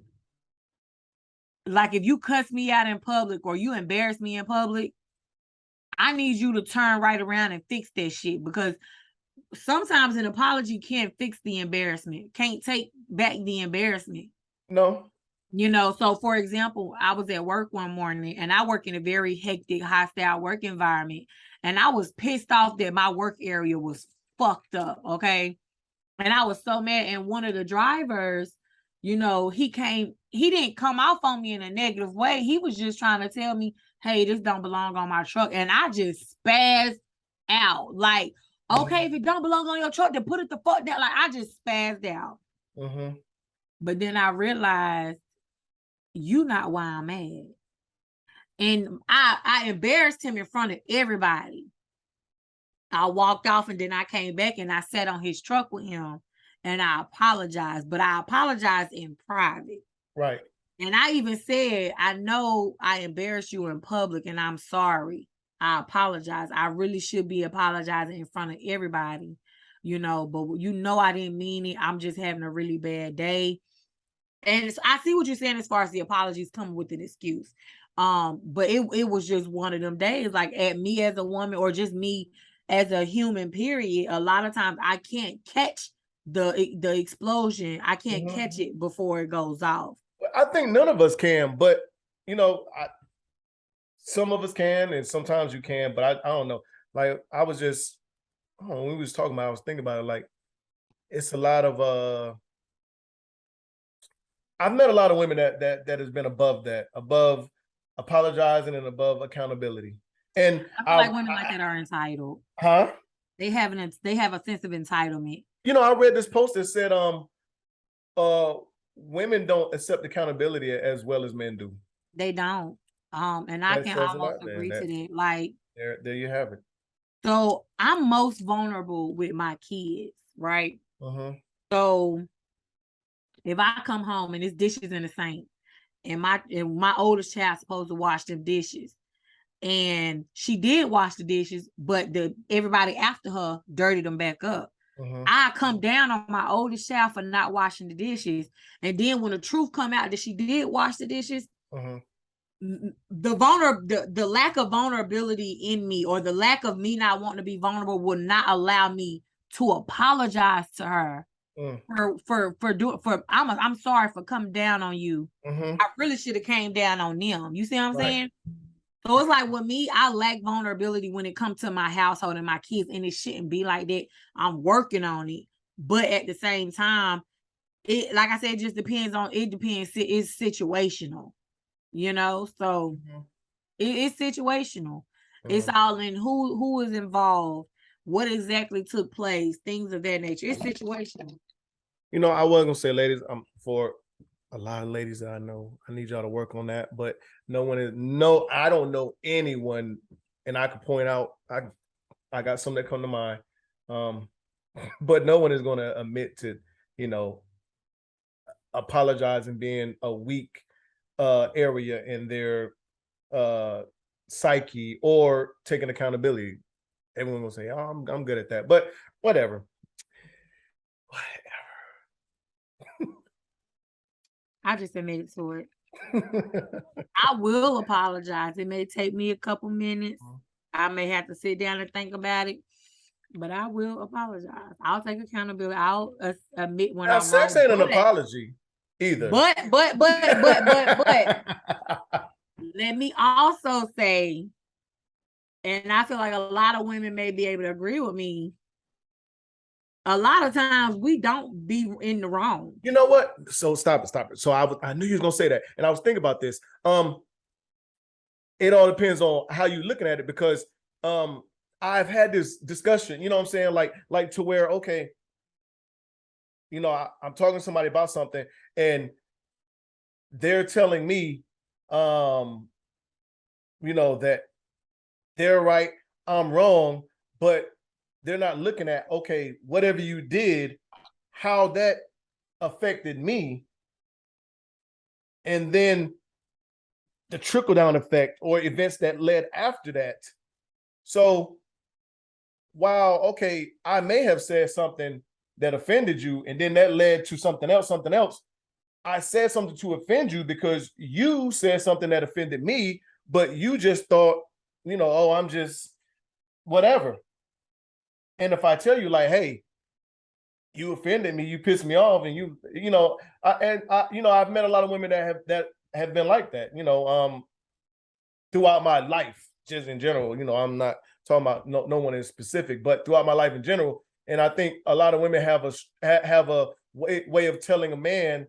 Speaker 4: like if you cuss me out in public or you embarrass me in public, I need you to turn right around and fix that shit, because sometimes an apology can't fix the embarrassment, can't take back the embarrassment.
Speaker 3: No.
Speaker 4: So for example, I was at work one morning and I work in a very hectic, hostile work environment. And I was pissed off that my work area was fucked up. Okay. And I was so mad. And one of the drivers, he didn't come off on me in a negative way. He was just trying to tell me, hey, this don't belong on my truck. And I just spazzed out. Like, okay, if it don't belong on your truck, then put it the fuck down. Like, I just spazzed out.
Speaker 3: Mm-hmm.
Speaker 4: But then I realized, you not why I'm mad. And I embarrassed him in front of everybody. I walked off and then I came back and I sat on his truck with him and I apologized, but I apologized in private.
Speaker 3: Right.
Speaker 4: And I even said, I know I embarrassed you in public and I'm sorry. I apologize. I really should be apologizing in front of everybody, but I didn't mean it. I'm just having a really bad day. And I see what you're saying as far as the apologies coming with an excuse. But it was just one of them days, like at me as a woman or just me as a human, period. A lot of times I can't catch the explosion. I can't catch it before it goes off.
Speaker 3: I think none of us can, but some of us can, and sometimes you can, but I don't know. Like I was just, when we was talking about it, I was thinking about it. Like it's a lot of I've met a lot of women that has been above apologizing and above accountability. And
Speaker 4: I feel like women like that are entitled.
Speaker 3: Huh?
Speaker 4: They have a sense of entitlement.
Speaker 3: I read this post that said women don't accept accountability as well as men do.
Speaker 4: They don't. And I can almost agree to that. Like
Speaker 3: there you have it.
Speaker 4: So I'm most vulnerable with my kids, right? So if I come home and there's dishes in the sink, and my oldest child's supposed to wash them dishes, and she did wash the dishes, but everybody after her dirtied them back up. I come down on my oldest child for not washing the dishes, and then when the truth come out that she did wash the dishes, the lack of vulnerability in me, or the lack of me not wanting to be vulnerable, will not allow me to apologize to her I'm sorry for coming down on you. I really should have came down on them. You see what I'm saying? So it's like with me, I lack vulnerability when it comes to my household and my kids, and it shouldn't be like that. I'm working on it, but at the same time, like I said, it depends. It's situational, so it's situational. It's all in who is involved, what exactly took place, things of that nature. It's situational.
Speaker 3: I was gonna say, ladies, for a lot of ladies that I know, I need y'all to work on that. But I don't know anyone, and I could point out, I got some that come to mind, but no one is gonna admit to, apologizing being a weak area in their psyche or taking accountability. Everyone will say, "Oh, I'm good at that," but whatever.
Speaker 4: I just admitted to it. I will apologize. It may take me a couple minutes. I may have to sit down and think about it, but I will apologize. I'll take accountability. I'll admit when I'm wrong.
Speaker 3: Sex ain't an apology either.
Speaker 4: But let me also say, and I feel like a lot of women may be able to agree with me, a lot of times we don't be in the wrong.
Speaker 3: You know what? So stop it. So I knew you was gonna say that, and I was thinking about this. It all depends on how you're looking at it, because I've had this discussion. You know what I'm saying? Like to where, okay, I'm talking to somebody about something, and they're telling me, that they're right, I'm wrong, but they're not looking at, okay, whatever you did, how that affected me, and then the trickle down effect or events that led after that. So while, okay, I may have said something that offended you, and then that led to something else, I said something to offend you because you said something that offended me, but you just thought, oh, I'm just whatever. And if I tell you like, hey, you offended me, you pissed me off, and I've met a lot of women that have been like that, throughout my life, just in general. I'm not talking about no one in specific, but throughout my life in general. And I think a lot of women have a way of telling a man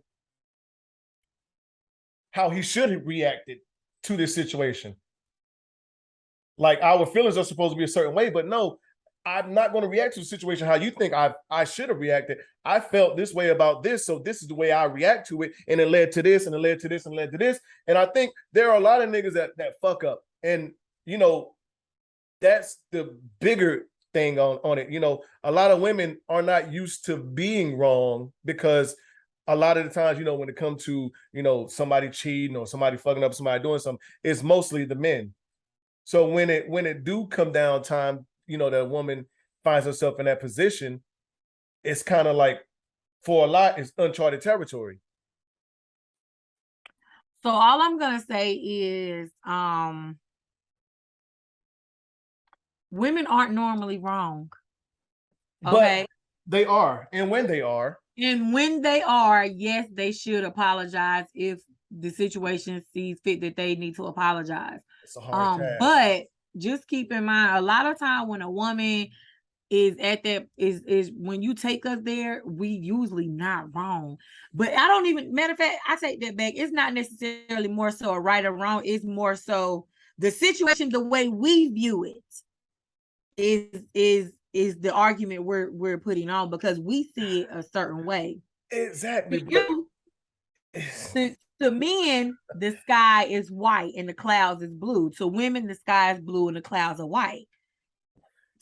Speaker 3: how he should have reacted to this situation. Like, our feelings are supposed to be a certain way, but no, I'm not going to react to the situation how you think I should have reacted. I felt this way about this, so this is the way I react to it, and it led to this, and it led to this, and it led to this. And I think there are a lot of niggas that fuck up, and that's the bigger thing on it. A lot of women are not used to being wrong, because a lot of the times, when it comes to somebody cheating or somebody fucking up, somebody doing something, it's mostly the men. So when it do come down time, that a woman finds herself in that position, it's kind of like, for a lot, it's uncharted territory.
Speaker 4: So all I'm gonna say is, women aren't normally wrong. Okay.
Speaker 3: But they are, and when they are,
Speaker 4: yes, they should apologize if the situation sees fit that they need to apologize.
Speaker 3: it's a hard task.
Speaker 4: But just keep in mind, a lot of time when a woman is at that is when you take us there, we usually not wrong. But I don't even, matter of fact, I take that back. It's not necessarily more so a right or wrong. It's more so the situation, the way we view it is the argument we're putting on, because we see it a certain way.
Speaker 3: Exactly.
Speaker 4: To men, the sky is white and the clouds is blue. To women, the sky is blue and the clouds are white.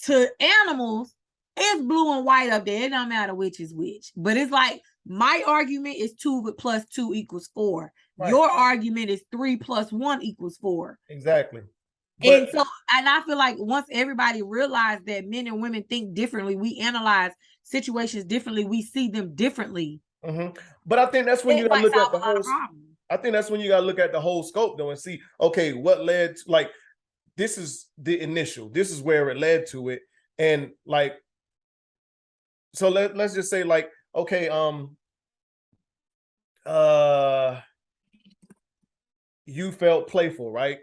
Speaker 4: To animals, it's blue and white up there. It don't matter which is which. But it's like, my argument is 2 plus 2 equals 4. Right. Your argument is 3 plus 1 equals 4.
Speaker 3: Exactly.
Speaker 4: And I feel like once everybody realized that men and women think differently, we analyze situations differently, we see them differently.
Speaker 3: Mm-hmm. But I think that's when you gotta look at the whole. I think that's when you gotta look at the whole scope, though, and see, okay, what led to, like, this is the initial. This is where it led to it, and like, so let's just say, like, okay, you felt playful, right?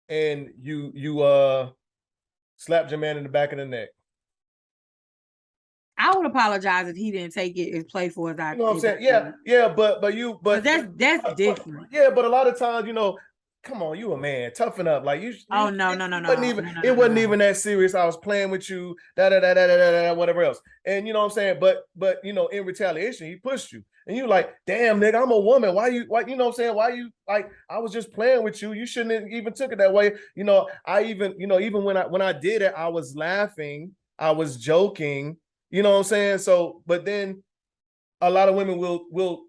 Speaker 3: And you slapped your man in the back of the neck.
Speaker 4: I would apologize if he didn't take it as playful as I.
Speaker 3: You know what I'm saying? Yeah, but
Speaker 4: that's different.
Speaker 3: Yeah, but a lot of times, come on, you a man, toughen up. Like, you.
Speaker 4: Oh no.
Speaker 3: It wasn't even that serious. I was playing with you, whatever else. And you know what I'm saying? But in retaliation, he pushed you. And you like, damn, nigga, I'm a woman. Why you know what I'm saying? Why you, like, I was just playing with you. You shouldn't have even took it that way. I even, even when I did it, I was laughing, I was joking. You know what I'm saying? So, but then a lot of women will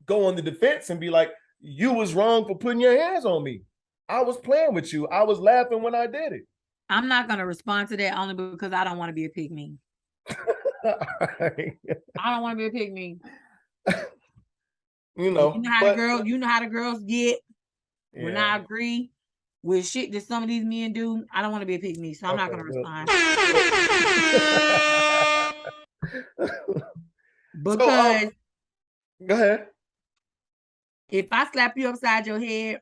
Speaker 3: go on the defense and be like, you was wrong for putting your hands on me. I was playing with you. I was laughing when I did it.
Speaker 4: I'm not going to respond to that, only because I don't want to be a pygmy.
Speaker 3: Right.
Speaker 4: I don't want to be a pygmy.
Speaker 3: You know
Speaker 4: how the girls get. Yeah. When I agree with shit that some of these men do, I don't want to be a pygmy, so I'm not going to respond. Because
Speaker 3: so, go ahead.
Speaker 4: If I slap you upside your head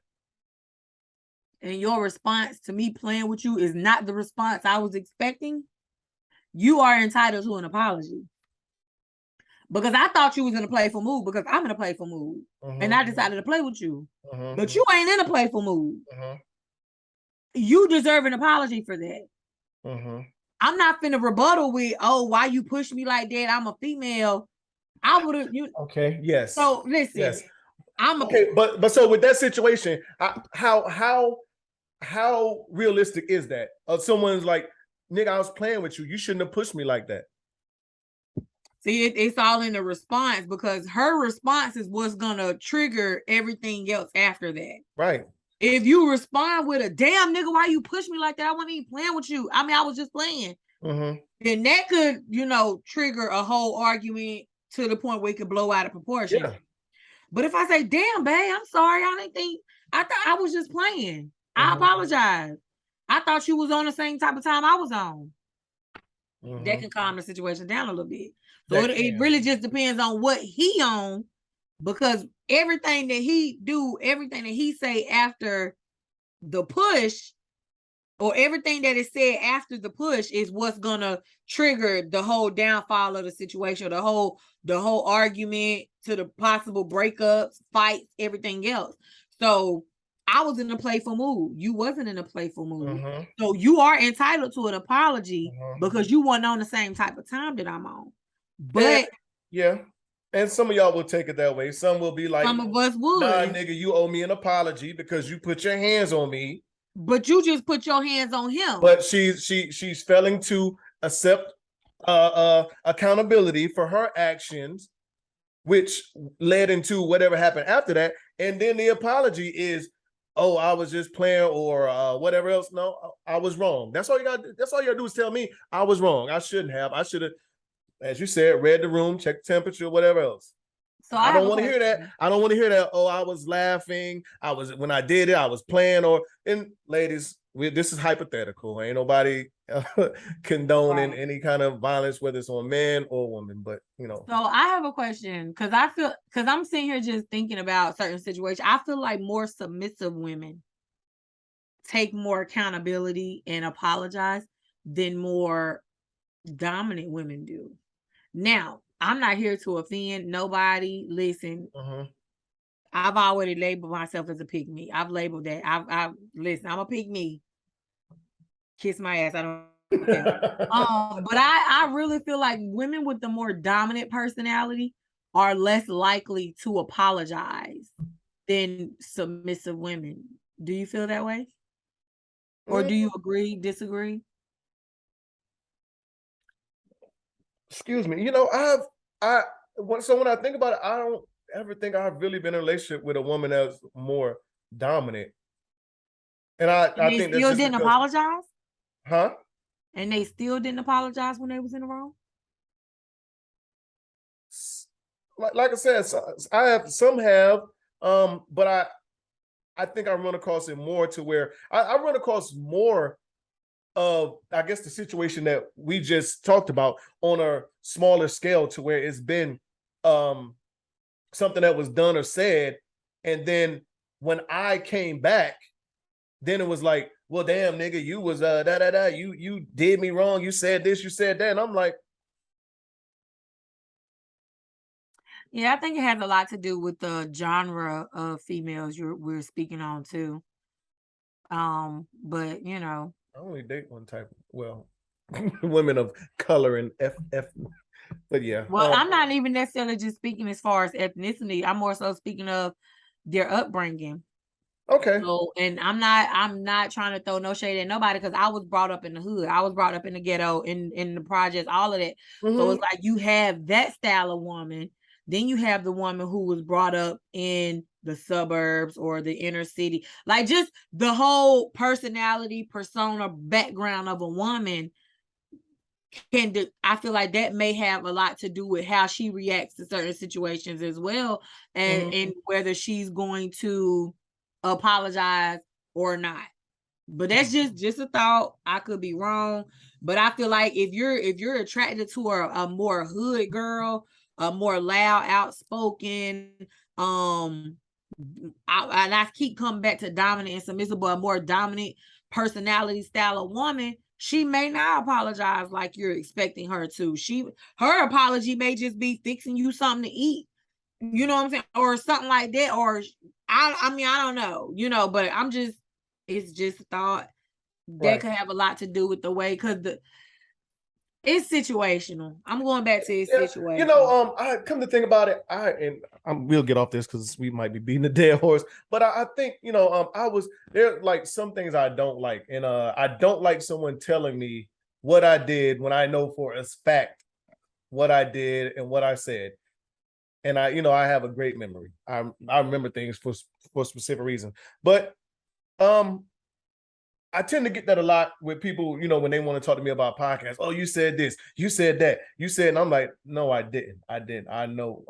Speaker 4: and your response to me playing with you is not the response I was expecting, you are entitled to an apology. Because I thought you was in a playful mood, because I'm in a playful mood. And I decided to play with you. But you ain't in a playful mood. You deserve an apology for that. I'm not finna rebuttal with, oh, why you push me like that? I'm a female. I would have.
Speaker 3: Okay, yes.
Speaker 4: So listen.
Speaker 3: Yes. Okay, but so with that situation, how realistic is that? Someone's like, nigga, I was playing with you. You shouldn't have pushed me like that.
Speaker 4: See, it's all in the response, because her response is what's gonna trigger everything else after that.
Speaker 3: Right.
Speaker 4: If you respond with a damn nigga, why you push me like that? I wasn't even playing with you. I mean, I was just playing. Then that could, trigger a whole argument to the point where it could blow out of proportion. Yeah. But if I say, damn, babe, I'm sorry. I thought I was just playing. I apologize. I thought you was on the same type of time I was on. That can calm the situation down a little bit. So it really just depends on what he on, because everything that he do, everything that he say after the push, or everything that is said after the push, is what's gonna trigger the whole downfall of the situation, the whole argument, to the possible breakups, fights, everything else. So I was in a playful mood. You wasn't in a playful mood. So you are entitled to an apology because you weren't on the same type of time that I'm on. But
Speaker 3: and some of y'all will take it that way. Some will be like,
Speaker 4: some of us would.
Speaker 3: Nah, nigga, you owe me an apology because you put your hands on me.
Speaker 4: But you just put your hands on him.
Speaker 3: But she's failing to accept accountability for her actions, which led into whatever happened after that. And then the apology is, oh, I was just playing, or whatever else. No, I was wrong. That's all you got to do is tell me I was wrong. I shouldn't have. I should have, as you said, read the room, check the temperature, whatever else. So I don't want to hear that. I don't want to hear that. Oh, I was laughing. When I did it, I was playing. And ladies, this is hypothetical. Ain't nobody condoning any kind of violence, whether it's on men or women. But
Speaker 4: So I have a question, because I'm sitting here just thinking about certain situations. I feel like more submissive women take more accountability and apologize than more dominant women do. Now, I'm not here to offend nobody. Listen, I've already labeled myself as a pick-me. I've labeled that. Listen, I'm a pick-me. Kiss my ass. I don't care. But I really feel like women with the more dominant personality are less likely to apologize than submissive women. Do you feel that way? Or do you agree, disagree?
Speaker 3: Excuse me. So when I think about it, I don't ever think I've really been in a relationship with a woman that's more dominant. And I think
Speaker 4: they still didn't apologize?
Speaker 3: Huh?
Speaker 4: And they still didn't apologize when they was in the wrong?
Speaker 3: Like I said, some have, but I think I run across it more to where I run across more of, I guess, the situation that we just talked about on a smaller scale, to where it's been something that was done or said, and then when I came back, then it was like, well, damn, nigga, you was you did me wrong, you said this, you said that, and I'm like,
Speaker 4: yeah, I think it has a lot to do with the genre of females we're speaking on too. But
Speaker 3: I only date one type. Well, women of color and FF. But yeah.
Speaker 4: Well, I'm not even necessarily just speaking as far as ethnicity. I'm more so speaking of their upbringing.
Speaker 3: Okay.
Speaker 4: So, and I'm not trying to throw no shade at nobody, because I was brought up in the hood. I was brought up in the ghetto, in the projects, all of that. So it's like you have that style of woman. Then you have the woman who was brought up in the suburbs or the inner city. Like, just the whole personality, persona, background of a woman I feel like that may have a lot to do with how she reacts to certain situations as well, and whether she's going to apologize or not. But that's just a thought. I could be wrong, but I feel like if you're attracted to a more hood girl, a more loud, outspoken, and I keep coming back to dominant and submissive, but a more dominant personality style of woman, she may not apologize like you're expecting her to. Her apology may just be fixing you something to eat. You know what I'm saying? Or something like that. Or I don't know, but it's just a thought that could have a lot to do with the way, because It's situational. I'm going back to it's situational.
Speaker 3: You know, I come to think about it, we'll get off this because we might be beating a dead horse. But I think, you know, I was there like some things I don't like, and I don't like someone telling me what I did when I know for a fact what I did and what I said. And I, you know, I have a great memory. I remember things for specific reasons. But I tend to get that a lot with people, you know, when they want to talk to me about podcasts. Oh, you said this, you said that, you said, and I'm like, no, I didn't. I know,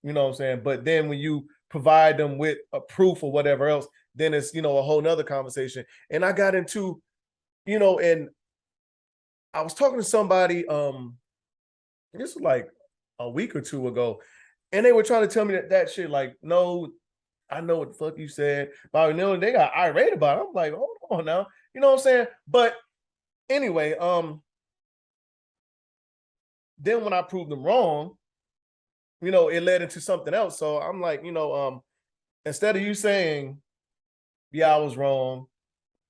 Speaker 3: you know what I'm saying? But then when you provide them with a proof or whatever else, then it's, you know, a whole nother conversation. And I got into, you know, and I was talking to somebody, this was like a week or two ago, and they were trying to tell me that shit, like, no, I know what the fuck you said. But you know, they got irate about it. I'm like, hold on now. You know what I'm saying? But anyway, then when I proved them wrong, you know, it led into something else. So I'm like, you know, instead of you saying, yeah, I was wrong,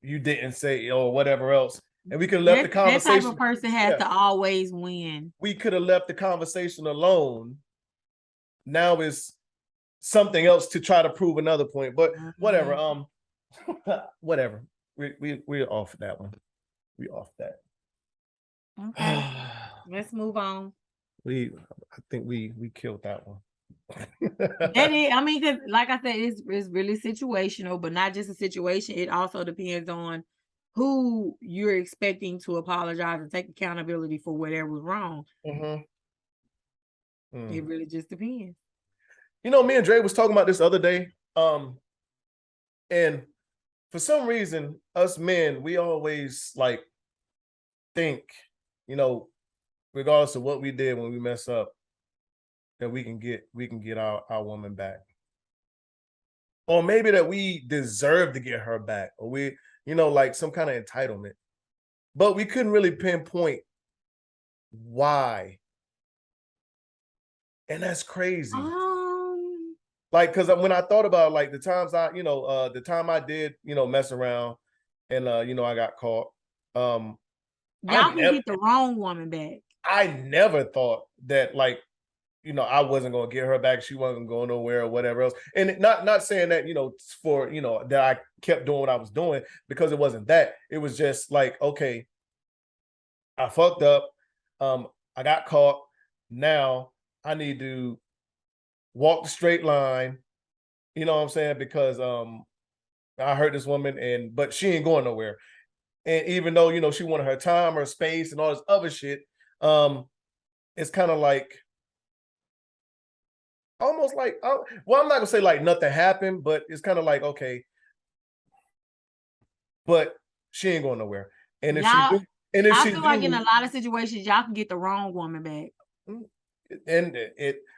Speaker 3: you didn't say or whatever else, and we could have left the conversation.
Speaker 4: That type of person has to always win.
Speaker 3: We could have left the conversation alone. Now it's something else to try to prove another point, but whatever. Whatever. We're off that one. We off that.
Speaker 4: Okay. Let's move on.
Speaker 3: I think we killed that one.
Speaker 4: That is, I mean, because like I said, it's really situational, but not just a situation. It also depends on who you're expecting to apologize and take accountability for whatever was wrong. It really just depends.
Speaker 3: You know, me and Dre was talking about this the other day. And for some reason, us men, we always like think, you know, regardless of what we did when we mess up, that we can get our woman back. Or maybe that we deserve to get her back, or we, you know, like some kind of entitlement. But we couldn't really pinpoint why. And that's crazy. Like, because when I thought about like the times the time I did, you know, mess around and you know, I got caught.
Speaker 4: Y'all can get the wrong woman back.
Speaker 3: I never thought that, like, you know, I wasn't gonna get her back. She wasn't going nowhere or whatever else. And not saying that, you know, for, you know, that I kept doing what I was doing, because it wasn't that. It was just like, okay, I fucked up. I got caught. Now I need to walk the straight line. You know what I'm saying? Because I hurt this woman, but she ain't going nowhere. And even though, you know, she wanted her time, her space, and all this other shit, it's kind of like almost like, well, I'm not gonna say like nothing happened, but it's kind of like, okay, but she ain't going nowhere. And if she do,
Speaker 4: I feel like in a lot of situations, y'all can get the wrong woman back.
Speaker 3: And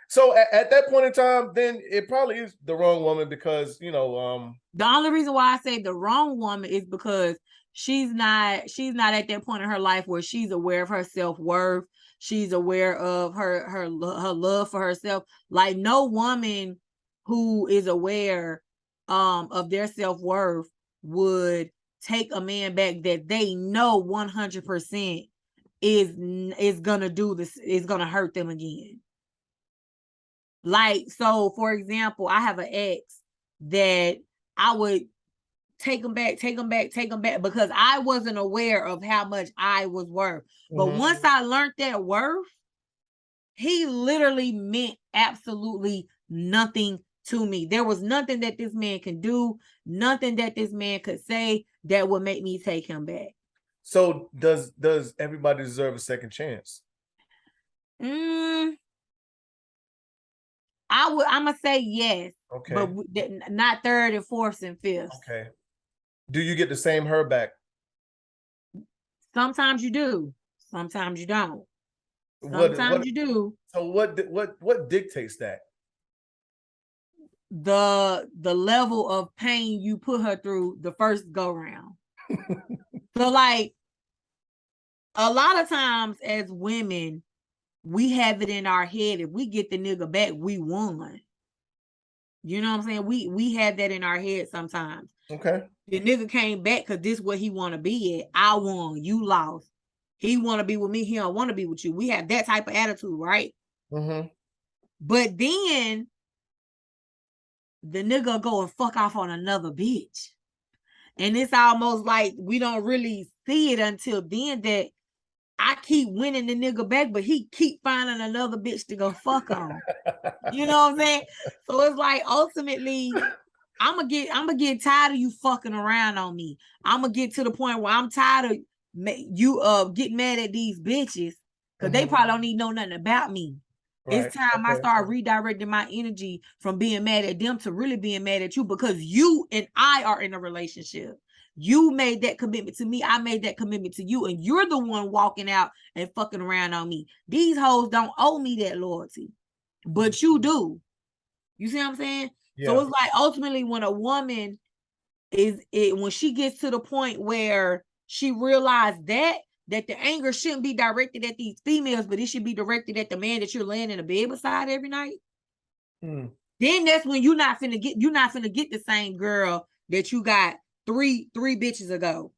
Speaker 3: so at that point in time, then it probably is the wrong woman, because, you know,
Speaker 4: the only reason why I say the wrong woman is because she's not at that point in her life where she's aware of her self-worth. She's aware of her love for herself. Like, no woman who is aware of their self-worth would take a man back that they know 100% is gonna do this, is gonna hurt them again. Like, so for example, I have an ex that I would take him back because I wasn't aware of how much I was worth. But once I learned that worth, he literally meant absolutely nothing to me. There was nothing that this man can do, nothing that this man could say that would make me take him back.
Speaker 3: So does everybody deserve a second chance?
Speaker 4: I'm gonna say yes. Okay. But not third and fourth and fifth.
Speaker 3: Okay. Do you get the same her back?
Speaker 4: Sometimes you do. Sometimes you don't. Sometimes you do.
Speaker 3: So what dictates that?
Speaker 4: The level of pain you put her through the first go round. So like, a lot of times as women, we have it in our head, if we get the nigga back, we won. You know what I'm saying? We have that in our head sometimes.
Speaker 3: Okay.
Speaker 4: The nigga came back because this is what he want to be at. I won, you lost. He want to be with me. He don't want to be with you. We have that type of attitude, right?
Speaker 3: Mm-hmm.
Speaker 4: But then the nigga go and fuck off on another bitch. And it's almost like we don't really see it until then that I keep winning the nigga back, but he keep finding another bitch to go fuck on. You know what I'm saying? So it's like ultimately, I'm gonna get tired of you fucking around on me. I'm gonna get to the point where I'm tired of you getting mad at these bitches because they probably don't need know nothing about me. Right. It's time I start redirecting my energy from being mad at them to really being mad at you, because you and I are in a relationship. You made that commitment to me. I made that commitment to you. And you're the one walking out and fucking around on me. These hoes don't owe me that loyalty, but you do. You see what I'm saying? Yeah. So it's like ultimately when a woman when she gets to the point where she realized that the anger shouldn't be directed at these females, but it should be directed at the man that you're laying in the bed beside every night. Then that's when you're not finna get the same girl that you got three bitches ago.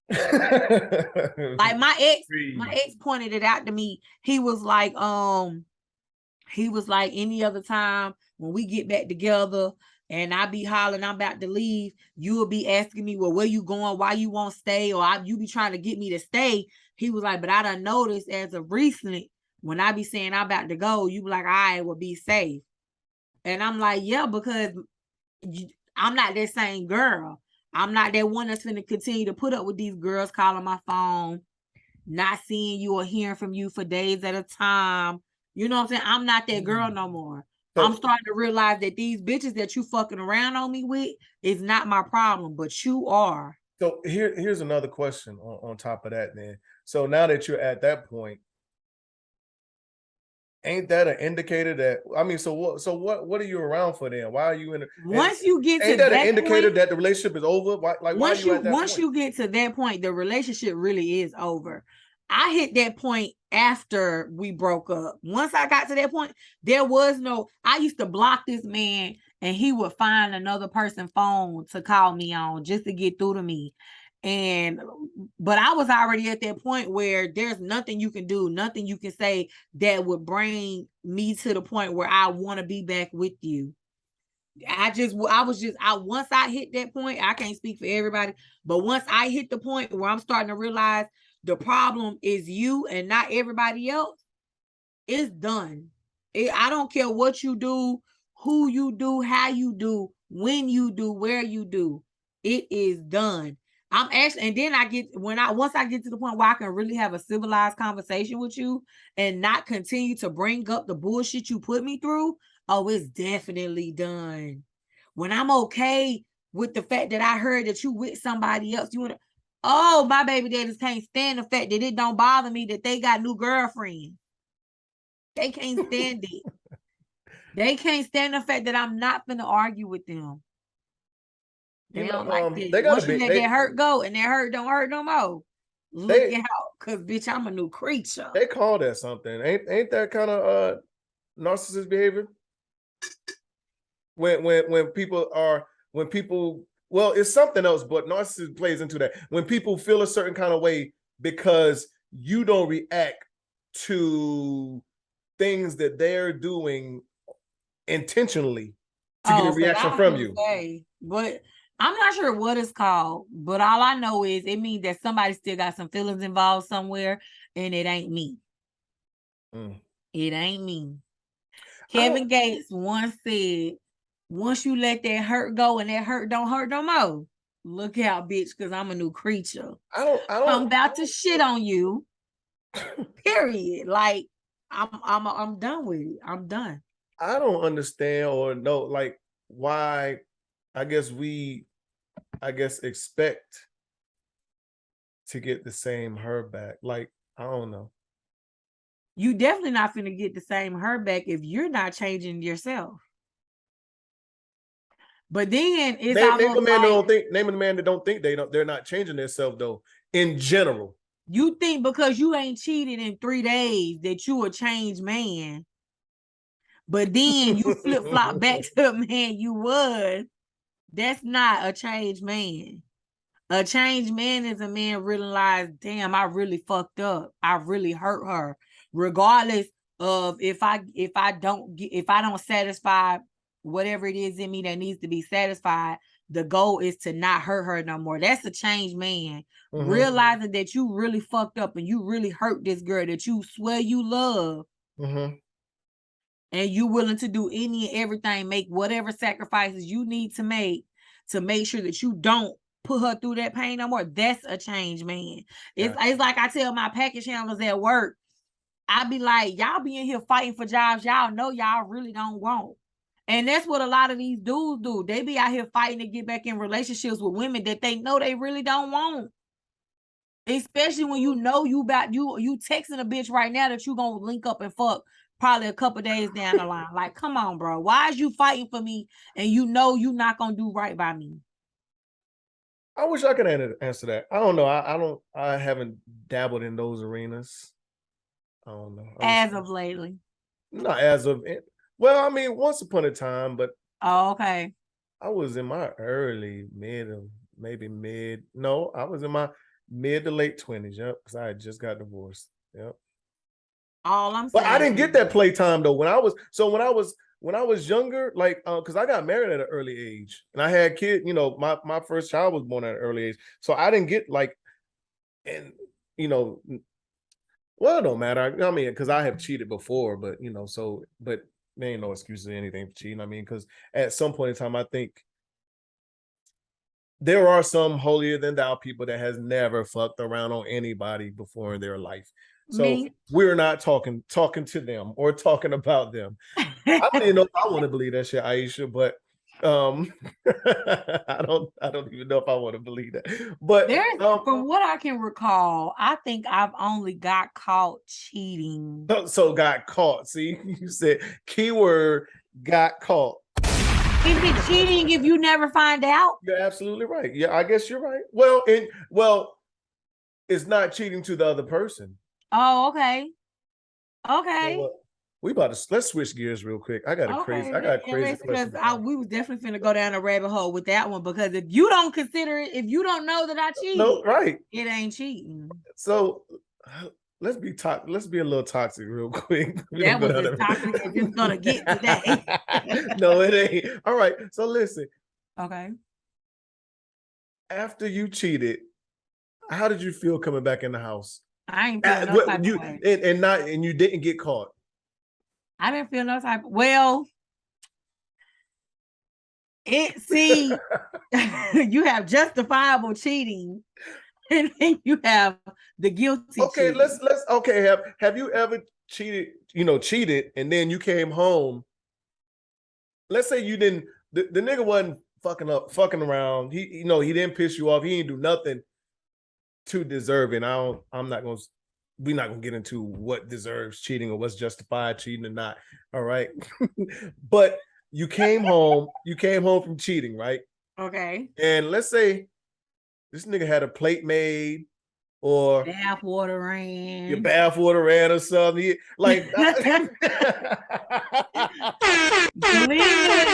Speaker 4: Like my ex pointed it out to me. He was like any other time when we get back together and I be hollering, I'm about to leave, you will be asking me, well, where you going? Why you won't stay? Or you be trying to get me to stay. He was like, but I done noticed as of recently, when I be saying I'm about to go, you be like, I will be safe. And I'm like, yeah, because I'm not that same girl. I'm not that one that's going to continue to put up with these girls calling my phone, not seeing you or hearing from you for days at a time. You know what I'm saying? I'm not that girl no more. So, I'm starting to realize that these bitches that you fucking around on me with is not my problem, but you are.
Speaker 3: So here's another question on top of that then. So now that you're at that point, ain't that an indicator that, I mean, so what are you around for then? Why are you in
Speaker 4: once you get
Speaker 3: to that an indicator point, that the relationship is over? Why are you at that
Speaker 4: once
Speaker 3: point?
Speaker 4: you get to that point, the relationship really is over. I hit that point after we broke up. Once I got to that point, I used to block this man and he would find another person's phone to call me on just to get through to me. But I was already at that point where there's nothing you can do, nothing you can say that would bring me to the point where I want to be back with you. Once I hit that point, I can't speak for everybody, but once I hit the point where I'm starting to realize the problem is you and not everybody else, it's done. I don't care what you do, who you do, how you do, when you do, where you do. It is done. Once I get to the point where I can really have a civilized conversation with you and not continue to bring up the bullshit you put me through, oh, it's definitely done. When I'm okay with the fact that I heard that you with somebody else, my baby daddies can't stand the fact that it don't bother me that they got new girlfriends. They can't stand it. They can't stand the fact that I'm not gonna argue with them. They don't like that. Once you let that hurt go and that hurt don't hurt no more, look out, cause bitch, I'm a new creature.
Speaker 3: They call that something. Ain't that kind of narcissist behavior? When people well, it's something else, but narcissism plays into that. When people feel a certain kind of way because you don't react to things that they're doing intentionally to get a reaction from you.
Speaker 4: But I'm not sure what it's called, but all I know is it means that somebody still got some feelings involved somewhere, and it ain't me. It ain't me. Kevin Gates once said, once you let that hurt go and that hurt don't hurt no more, look out, bitch, because I'm a new creature. I'm about to shit on you. Period. Like I'm done with it. I'm done.
Speaker 3: I don't understand or know like why I guess expect to get the same her back. Like, I don't know.
Speaker 4: You definitely not finna get the same her back if you're not changing yourself. But then it's
Speaker 3: name a man that don't think they're not changing themselves though. In general,
Speaker 4: you think because you ain't cheated in 3 days that you a changed man, but then you flip flop back to the man you was. That's not a changed man. A changed man is a man realized, damn, I really fucked up. I really hurt her. Regardless of if I don't satisfy whatever it is in me that needs to be satisfied, the goal is to not hurt her no more. That's a changed man.
Speaker 3: Mm-hmm.
Speaker 4: Realizing that you really fucked up and you really hurt this girl that you swear you love.
Speaker 3: Mm-hmm.
Speaker 4: And you willing to do any and everything, make whatever sacrifices you need to make sure that you don't put her through that pain no more. That's a changed man. It's like I tell my package handlers at work, I be like, y'all be in here fighting for jobs y'all know y'all really don't want. And that's what a lot of these dudes do. They be out here fighting to get back in relationships with women that they know they really don't want. Especially when you know you texting a bitch right now that you gonna link up and fuck probably a couple days down the line. Like, come on, bro. Why is you fighting for me and you know you not gonna do right by me?
Speaker 3: I wish I could answer that. I don't know. I haven't dabbled in those arenas. I don't know.
Speaker 4: As of lately.
Speaker 3: Not as of well, I mean, once upon a time, but
Speaker 4: okay.
Speaker 3: I was in my early I was in my mid to late 20s, because I had just got divorced. Yep.
Speaker 4: All I'm saying.
Speaker 3: But I didn't get that playtime though. When I was younger, like because I got married at an early age and I had kids, my first child was born at an early age. So I didn't get well, it don't matter. I mean, because I have cheated before, but but there ain't no excuses or anything for cheating. I mean, because at some point in time, I think there are some holier than thou people that has never fucked around on anybody before in their life. So we're not talking to them or talking about them. I don't even know if I want to believe that shit, Aisha, but I don't even know if I want to believe that. But
Speaker 4: from what I can recall, I think I've only got caught cheating.
Speaker 3: So got caught. See, you said keyword got caught.
Speaker 4: Is it cheating if you never find out?
Speaker 3: You're absolutely right. Yeah, I guess you're right. Well, it's not cheating to the other person.
Speaker 4: Oh, okay. Okay.
Speaker 3: Let's switch gears real quick. I got a crazy question.
Speaker 4: We was definitely finna go down a rabbit hole with that one, because if you don't consider it, if you don't know that I cheated,
Speaker 3: no, right,
Speaker 4: it ain't cheating.
Speaker 3: So let's be a little toxic real quick.
Speaker 4: That was as toxic as it's gonna get today.
Speaker 3: No, it ain't. All right. So listen.
Speaker 4: Okay.
Speaker 3: After you cheated, how did you feel coming back in the house?
Speaker 4: I ain't feel no type of way.
Speaker 3: And you didn't get caught.
Speaker 4: I didn't feel no type of, you have justifiable cheating and then you have the guilty
Speaker 3: Okay,
Speaker 4: cheating.
Speaker 3: have you ever cheated and then you came home? Let's say you didn't, the nigga wasn't fucking around. He didn't piss you off. He didn't do nothing to deserve it. We're not gonna get into what deserves cheating or what's justified cheating or not. All right. But you came home from cheating, right?
Speaker 4: Okay.
Speaker 3: And let's say this nigga had a plate made or
Speaker 4: bathwater ran.
Speaker 3: Your bathwater ran or something. Believe
Speaker 4: it or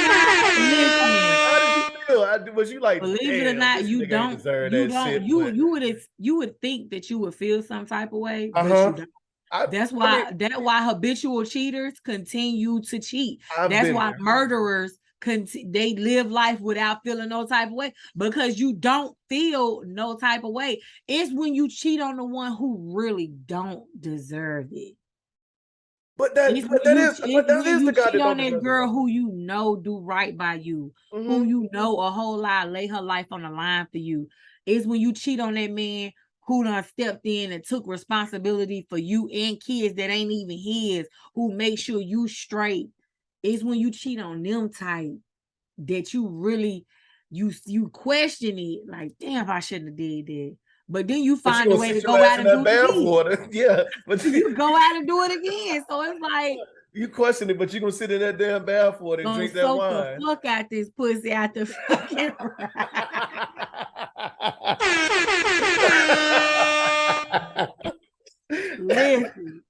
Speaker 4: not,
Speaker 3: how did you feel? Was you like,
Speaker 4: believe it or not, you would think that you would feel some type of way, but you don't. That's why habitual cheaters continue to cheat. That's why murderers they live life without feeling no type of way, because you don't feel no type of way. It's when you cheat on the one who really don't deserve it.
Speaker 3: But that is the guy that
Speaker 4: on that girl who you know do right by you, who you know a whole lot lay her life on the line for you. It's when you cheat on that man who done stepped in and took responsibility for you and kids that ain't even his, who make sure you straight. It's when you cheat on them type that you really you question it, like, damn, I shouldn't have did that. But then you find a way to go out and do it again.
Speaker 3: Yeah, but
Speaker 4: you go out and do it again. So it's like
Speaker 3: you question it, but you're gonna sit in that damn bathwater and drink that wine.
Speaker 4: The fuck out this pussy out the fucking listen.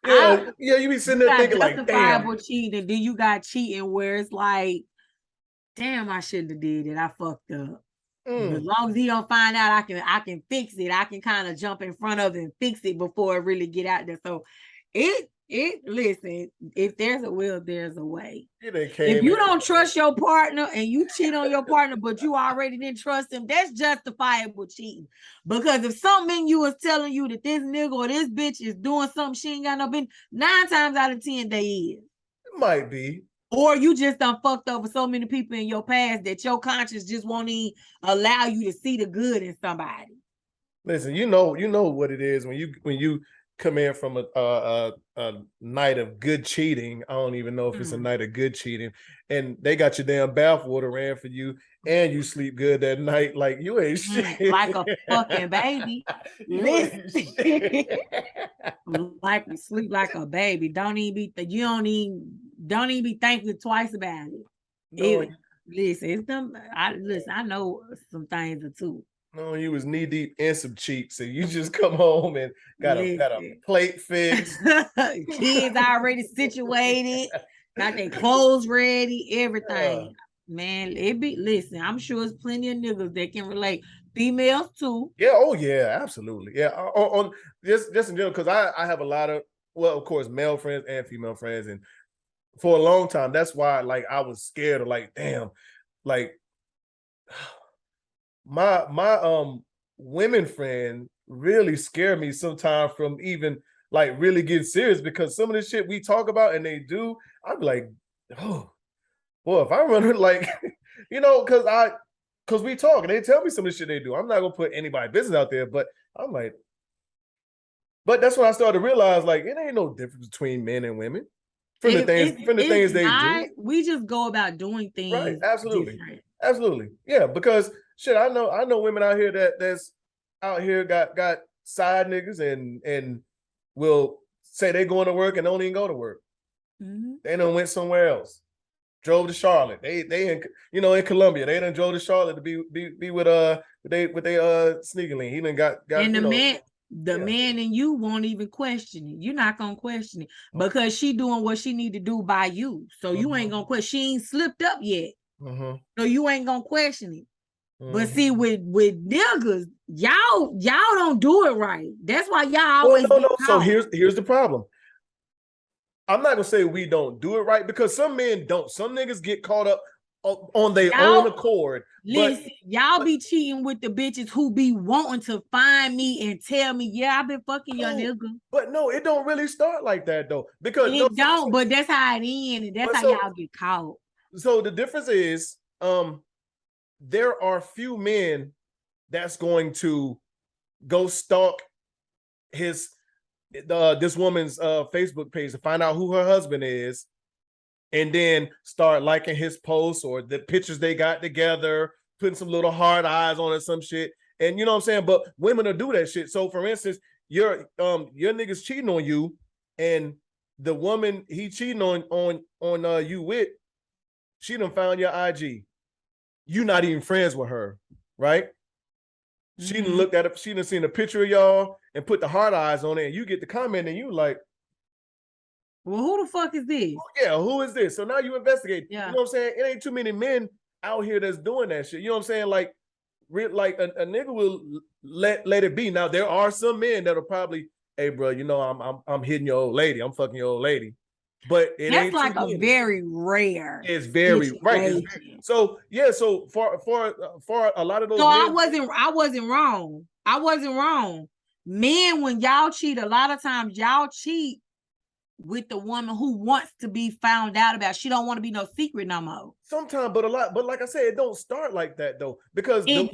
Speaker 3: Yeah, you be sitting there thinking like, damn.
Speaker 4: Cheating, then you got cheating where it's like, damn, I shouldn't have did it. I fucked up. As long as he don't find out, I can fix it. I can kind of jump in front of it and fix it before it really get out there. So listen, if there's a will, there's a way. If you don't trust your partner and you cheat on your partner, but you already didn't trust him, that's justifiable cheating. Because if something in you is telling you that this nigga or this bitch is doing something she ain't got no business, 9 times out of 10 they is.
Speaker 3: It might be.
Speaker 4: Or you just done fucked over so many people in your past that your conscience just won't even allow you to see the good in somebody.
Speaker 3: Listen, you know what it is when you come in from a night of good cheating. I don't even know if it's a night of good cheating, and they got your damn bathwater ran for you, and you sleep good that night. Like you ain't shit.
Speaker 4: Like a fucking baby. Like you sleep like a baby. Don't even be thankful twice about it.
Speaker 3: No,
Speaker 4: listen, it's them. I know some things or two.
Speaker 3: No, you was knee deep in some cheeks, so you just come home and got a plate fixed.
Speaker 4: Kids already situated, got their clothes ready, everything. Man, listen, I'm sure there's plenty of niggas that can relate. Females too.
Speaker 3: Yeah, oh yeah, absolutely. Yeah, on just in general, because I have a lot of, well, of course, male friends and female friends, and for a long time, that's why like I was scared of like, damn, like my women friend really scare me sometimes from even like really getting serious, because some of the shit we talk about and they do, I'm like, oh boy, if I run it like, because we talk and they tell me some of the shit they do. I'm not gonna put anybody's business out there, but I'm like, but that's when I started to realize like it ain't no difference between men and women from the things they do.
Speaker 4: We just go about doing things
Speaker 3: right. Absolutely
Speaker 4: different.
Speaker 3: Absolutely. Yeah, because shit, I know women out here that's out here got side niggas and will say they going to work and don't even go to work. They done went somewhere else. Drove to Charlotte. They in Colombia. They done drove to Charlotte to be with they sneaker link. He done got
Speaker 4: and the man and you won't even question it. You're not gonna question it because she doing what she need to do by you. So you ain't gonna question. She ain't slipped up yet. So you ain't gonna question it. But see, with niggas, y'all don't do it right. That's why y'all always
Speaker 3: no. So here's the problem. I'm not gonna say we don't do it right, because some men don't. Some niggas get caught up on their own accord.
Speaker 4: Listen, y'all be cheating with the bitches who be wanting to find me and tell me, yeah, I've been fucking your nigga.
Speaker 3: But no, it don't really start like that though. Because
Speaker 4: but that's how it ends, and that's how y'all get caught.
Speaker 3: So the difference is, there are few men that's going to go stalk this woman's Facebook page to find out who her husband is, and then start liking his posts or the pictures they got together, putting some little hard eyes on it, some shit. And you know what I'm saying? But women will do that shit. So for instance, your nigga's cheating on you, and the woman he cheating on you with, she done found your IG. You not even friends with her, right? She done looked at it, she done seen a picture of y'all and put the hard eyes on it, and you get the comment and you like,
Speaker 4: well, who the fuck is this?
Speaker 3: Oh, yeah, who is this? So now you investigate.
Speaker 4: Yeah.
Speaker 3: You know what I'm saying? It ain't too many men out here that's doing that shit. You know what I'm saying? Like a nigga will let it be. Now there are some men that'll probably, hey bro, I'm hitting your old lady, I'm fucking your old lady. But
Speaker 4: that's ain't like a very rare.
Speaker 3: It's very right. So yeah, so for a lot of those.
Speaker 4: So men, I wasn't wrong. I wasn't wrong. Men, when y'all cheat, a lot of times y'all cheat with the woman who wants to be found out about. She don't want to be no secret no more.
Speaker 3: Sometimes, but like I said, it don't start like that though, because the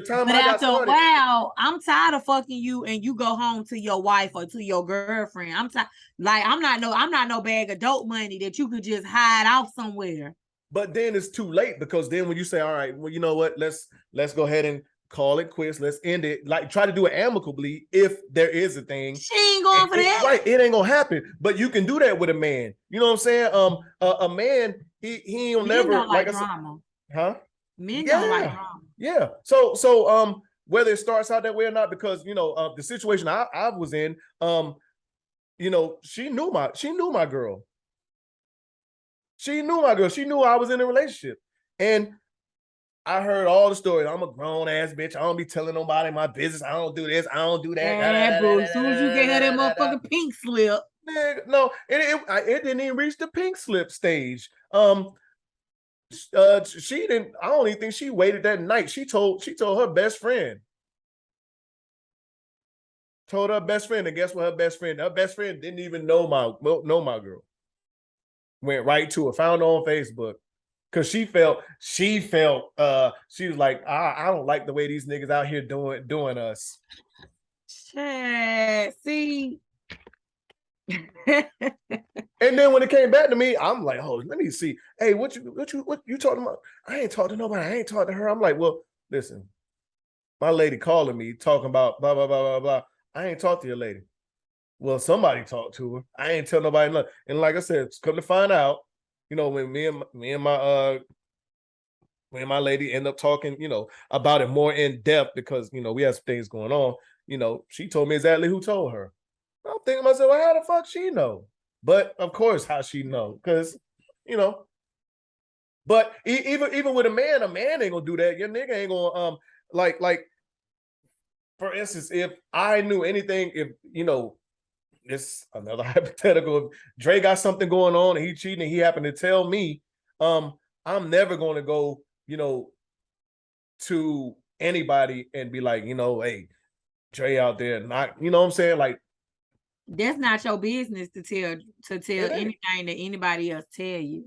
Speaker 3: time
Speaker 4: but I got started, after a while, I'm tired of fucking you, and you go home to your wife or to your girlfriend. I'm tired. Like I'm not no bag of dope money that you could just hide off somewhere.
Speaker 3: But then it's too late, because then when you say, all right, well, you know what, let's go ahead and call it quits. Let's end it. Like try to do it amicably if there is a thing.
Speaker 4: She ain't going for that.
Speaker 3: Right. It ain't gonna happen. But you can do that with a man. You know what I'm saying? A man, he don't never
Speaker 4: like drama.
Speaker 3: Huh?
Speaker 4: Men don't like drama.
Speaker 3: Yeah. So whether it starts out that way or not, because the situation I was in, she knew my girl. She knew I was in a relationship. And I heard all the stories. I'm a grown ass bitch. I don't be telling nobody my business. I don't do this. I don't do that.
Speaker 4: Yeah, boo. As soon as you get her that motherfucking pink slip.
Speaker 3: No, it didn't even reach the pink slip stage. She didn't. I don't even think she waited that night. She told her best friend. Told her best friend, and guess what? Her best friend didn't even know my girl. Went right to her, found her on Facebook. Cause she felt she was like, I don't like the way these niggas out here doing us.
Speaker 4: Shit, see.
Speaker 3: And then when it came back to me, I'm like, oh, let me see. Hey, what you talking about? I ain't talking to nobody. I ain't talking to her. I'm like, well, listen, my lady calling me talking about blah blah blah blah blah. I ain't talked to your lady. Well, somebody talked to her. I ain't tell nobody nothing. And like I said, come to find out, when me and my lady end up talking, about it more in depth because we have some things going on. She told me exactly who told her. I'm thinking to myself, well, how the fuck she know? But of course, how she know? Because But even with a man ain't gonna do that. Your nigga ain't gonna like for instance, if I knew anything, if it's another hypothetical. If Dre got something going on and he cheating and he happened to tell me, I'm never going to go, to anybody and be like, hey, Dre out there, not, what I'm saying? Like,
Speaker 4: that's not your business to tell anything that anybody else tell you.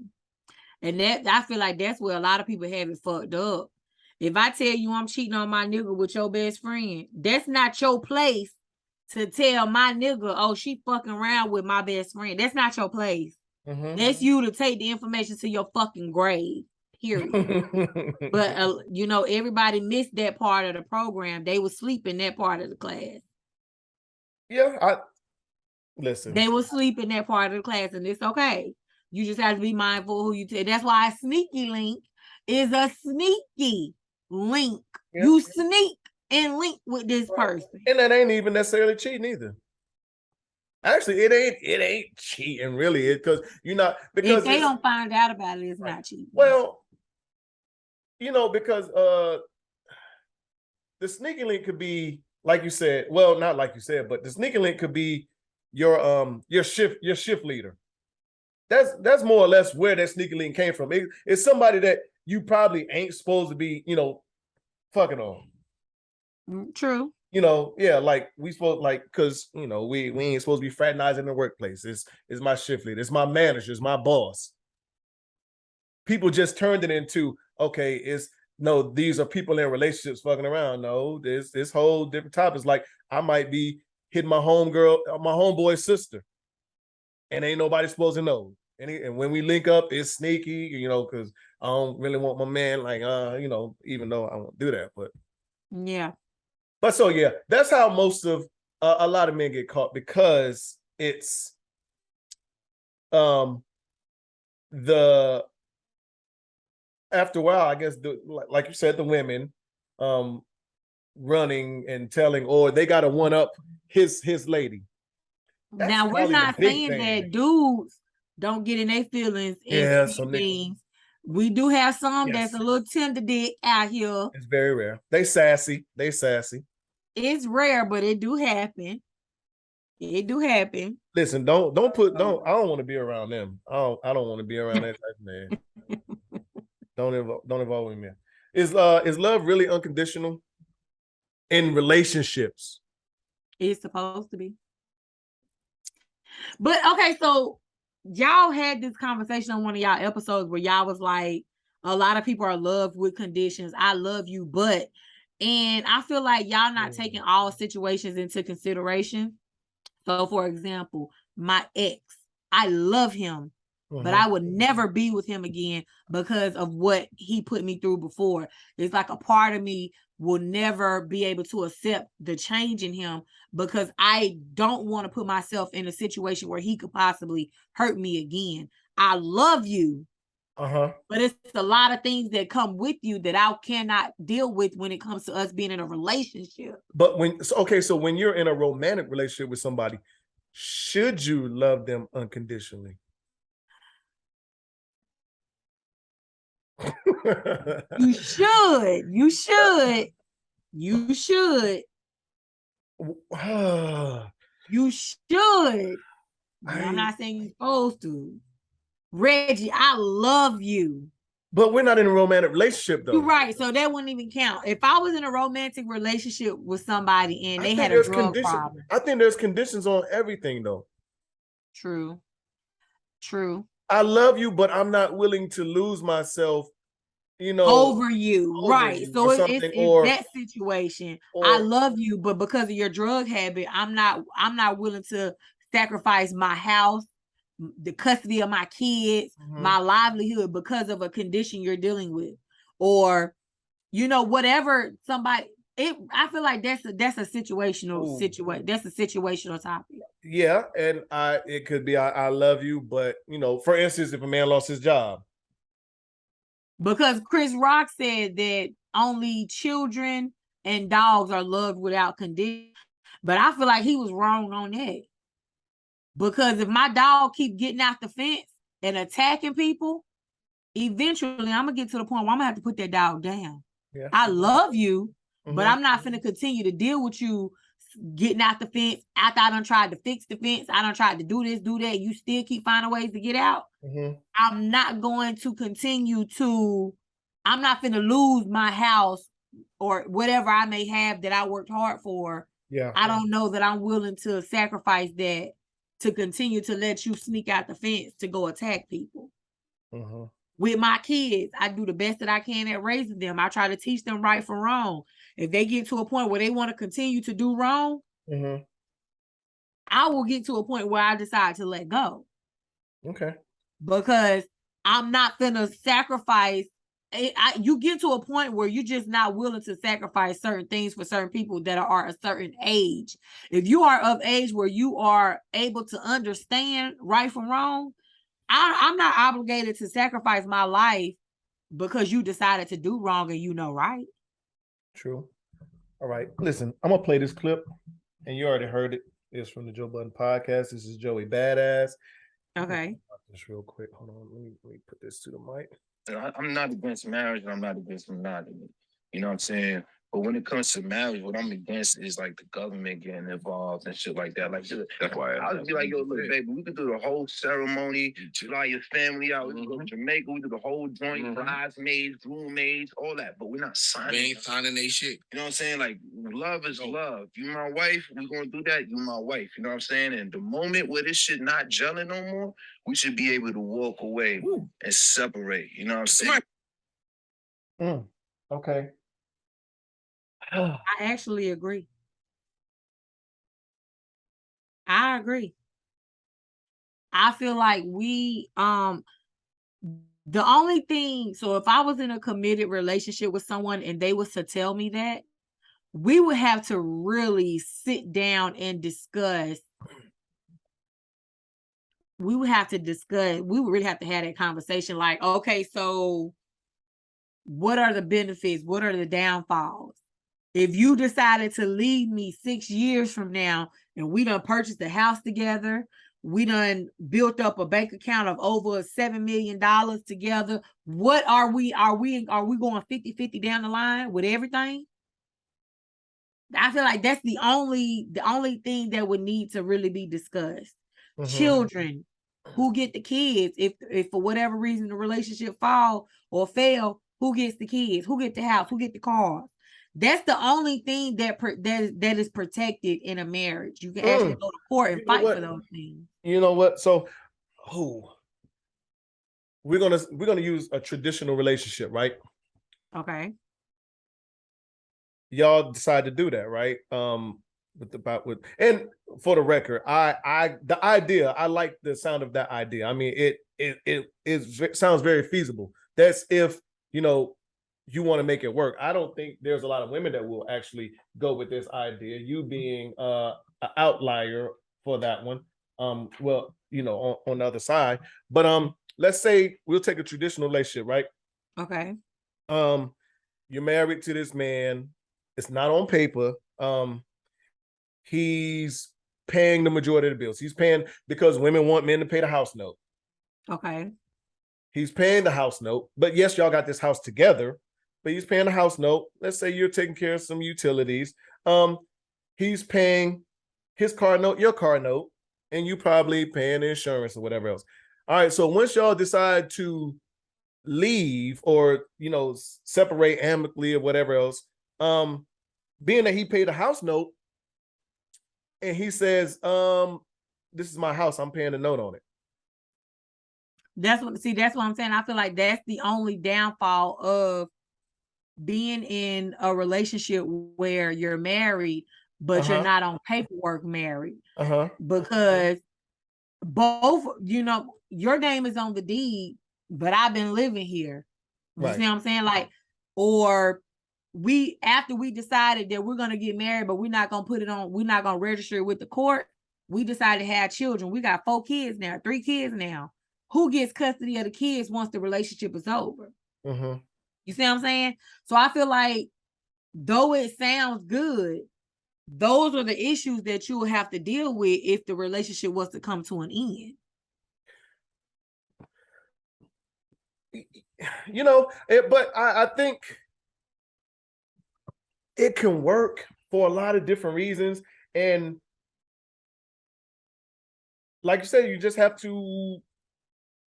Speaker 4: And that I feel like that's where a lot of people have it fucked up. If I tell you I'm cheating on my nigga with your best friend, that's not your place to tell my nigga, oh, she fucking around with my best friend. That's not your place. Mm-hmm. That's you to take the information to your fucking grave. Period. But everybody missed that part of the program. They were sleeping that part of the class.
Speaker 3: Yeah, listen.
Speaker 4: They were sleeping that part of the class, and it's okay. You just have to be mindful who you tell. That's why a sneaky link is a sneaky link. Yeah. You sneak and link with this person.
Speaker 3: And that ain't even necessarily cheating either. Actually, it ain't cheating really. Because
Speaker 4: if they don't find out about it, it's not cheating.
Speaker 3: Well, because the sneaky link could be like you said. Well, not like you said, but the sneaky link could be your shift leader. That's more or less where that sneaky link came from. It's somebody that you probably ain't supposed to be, fucking on.
Speaker 4: True.
Speaker 3: Like we supposed because we ain't supposed to be fraternizing in the workplace. It's my shift leader, it's my manager, it's my boss. People just turned it into these are people in relationships fucking around. No, this whole different topic is like I might be hitting my homeboy's sister, and ain't nobody supposed to know. And when we link up, it's sneaky, because I don't really want my man even though I won't do that, but
Speaker 4: yeah.
Speaker 3: But so yeah, that's how most of a lot of men get caught, because it's after a while, I guess like you said, the women running and telling, or they got to one up his lady.
Speaker 4: That's now we're not saying that dudes don't get in their feelings.
Speaker 3: Yeah, some
Speaker 4: things. We do have some that's a little tender dick out here.
Speaker 3: It's very rare. They sassy.
Speaker 4: It's rare, but it do happen. It do happen.
Speaker 3: Listen, I don't want to be around them. I don't want to be around that type of man. Don't involve me. Is love really unconditional in relationships?
Speaker 4: It's supposed to be. But okay, so y'all had this conversation on one of y'all episodes where y'all was like, a lot of people are loved with conditions. I love you, but, and I feel like y'all not taking all situations into consideration. So for example, my ex, I love him, but I would never be with him again because of what he put me through before. It's like a part of me will never be able to accept the change in him because I don't want to put myself in a situation where he could possibly hurt me again. I love you, but it's a lot of things that come with you that I cannot deal with when it comes to us being in a relationship.
Speaker 3: But so when you're in a romantic relationship with somebody, should you love them unconditionally?
Speaker 4: You should. You should. You should. You should. I'm not saying you're supposed to. Reggie, I love you.
Speaker 3: But we're not in a romantic relationship, though.
Speaker 4: You're right. So that wouldn't even count. If I was in a romantic relationship with somebody and they had a drug problem.
Speaker 3: I think there's conditions on everything, though.
Speaker 4: True. True.
Speaker 3: I love you, but I'm not willing to lose myself,
Speaker 4: over you. Right. So it's that situation. I love you, but because of your drug habit, I'm not willing to sacrifice my house, the custody of my kids, my livelihood because of a condition you're dealing with, or whatever somebody. I feel like that's a situational situation. That's a situational topic.
Speaker 3: Yeah, and it could be I love you, but for instance, if a man lost his job.
Speaker 4: Because Chris Rock said that only children and dogs are loved without condition, but I feel like he was wrong on that. Because if my dog keep getting out the fence and attacking people, eventually I'm gonna get to the point where I'm gonna have to put that dog down. Yeah. I love you, but I'm not gonna continue to deal with you getting out the fence after I done tried to fix the fence. I done tried to do this, do that. You still keep finding ways to get out. I'm not going to continue to. I'm not gonna lose my house or whatever I may have that I worked hard for. Yeah, I don't know that I'm willing to sacrifice that to continue to let you sneak out the fence to go attack people. With my kids, I do the best that I can at raising them. I try to teach them right from wrong. If they get to a point where they want to continue to do wrong, I will get to a point where I decide to let go. Okay. Because I'm not going to sacrifice. You get to a point where you're just not willing to sacrifice certain things for certain people that are a certain age. If you are of age where you are able to understand right from wrong, I'm not obligated to sacrifice my life because you decided to do wrong and right. True. All right. Listen, I'm going to play this clip, and you already heard it. It's from the Joe Budden podcast. This is Joey Badass. Okay. Just real quick. Hold on. Let me put this to the mic.
Speaker 1: I'm not against marriage, and I'm not against monogamy. You know what I'm saying? But when it comes to marriage, what I'm against is like the government getting involved and shit like that. Like, that's why I'll just be like, yo, look, baby, we could do the whole ceremony, fly your family out, we can go to Jamaica, we do the whole joint, bridesmaids, roommaids, all that. But we're not signing. We ain't signing they shit. You know what I'm saying? Like, love is love. You my wife, we gonna do that. You my wife. You know what I'm saying? And the moment where this shit not gelling no more, we should be able to walk away and separate. You know what I'm saying?
Speaker 3: Okay.
Speaker 4: I actually agree. I agree. I feel like we the only thing, so if I was in a committed relationship with someone and they was to tell me that, we would have to really sit down and discuss. We would really have to have that conversation like, okay, so what are the benefits? What are the downfalls? If you decided to leave me 6 years from now and we done purchased a house together, we done built up a bank account of over $7 million together, what are we going 50-50 down the line with everything? I feel like that's the only thing that would need to really be discussed. Children, who get the kids? If for whatever reason the relationship fall or fail, who gets the kids? Who get the house? Who get the cars? That's the only thing that is protected in a marriage. You can actually go to court and fight for those things.
Speaker 3: You know what? So, we're gonna use a traditional relationship, right? Okay. Y'all decide to do that, right? And for the record, I like the sound of that idea. I mean, it sounds very feasible. That's if you want to make it work. I don't think there's a lot of women that will actually go with this idea. You being an outlier for that one. Well, on the other side. But let's say we'll take a traditional relationship, right? Okay. You're married to this man. It's not on paper. He's paying the majority of the bills. He's paying because women want men to pay the house note. Okay. He's paying the house note, but yes, y'all got this house together, but he's paying the house note. Let's say you're taking care of some utilities. He's paying his car note, your car note, and you probably paying insurance or whatever else. All right, so once y'all decide to leave or, you know, separate amicably or whatever else, being that he paid a house note and he says, this is my house, I'm paying a note on it.
Speaker 4: That's what I'm saying. I feel like that's the only downfall of being in a relationship where you're married, but you're not on paperwork married. Because both, you know, your name is on the deed, but I've been living here. You see what I'm saying? Like, or after we decided that we're gonna get married, but we're not gonna register it with the court. We decided to have children. We got 3 kids now. Who gets custody of the kids once the relationship is over? You see what I'm saying? So I feel like, though it sounds good, those are the issues that you will have to deal with if the relationship was to come to an end.
Speaker 3: You know, but I think it can work for a lot of different reasons. And like you said, you just have to...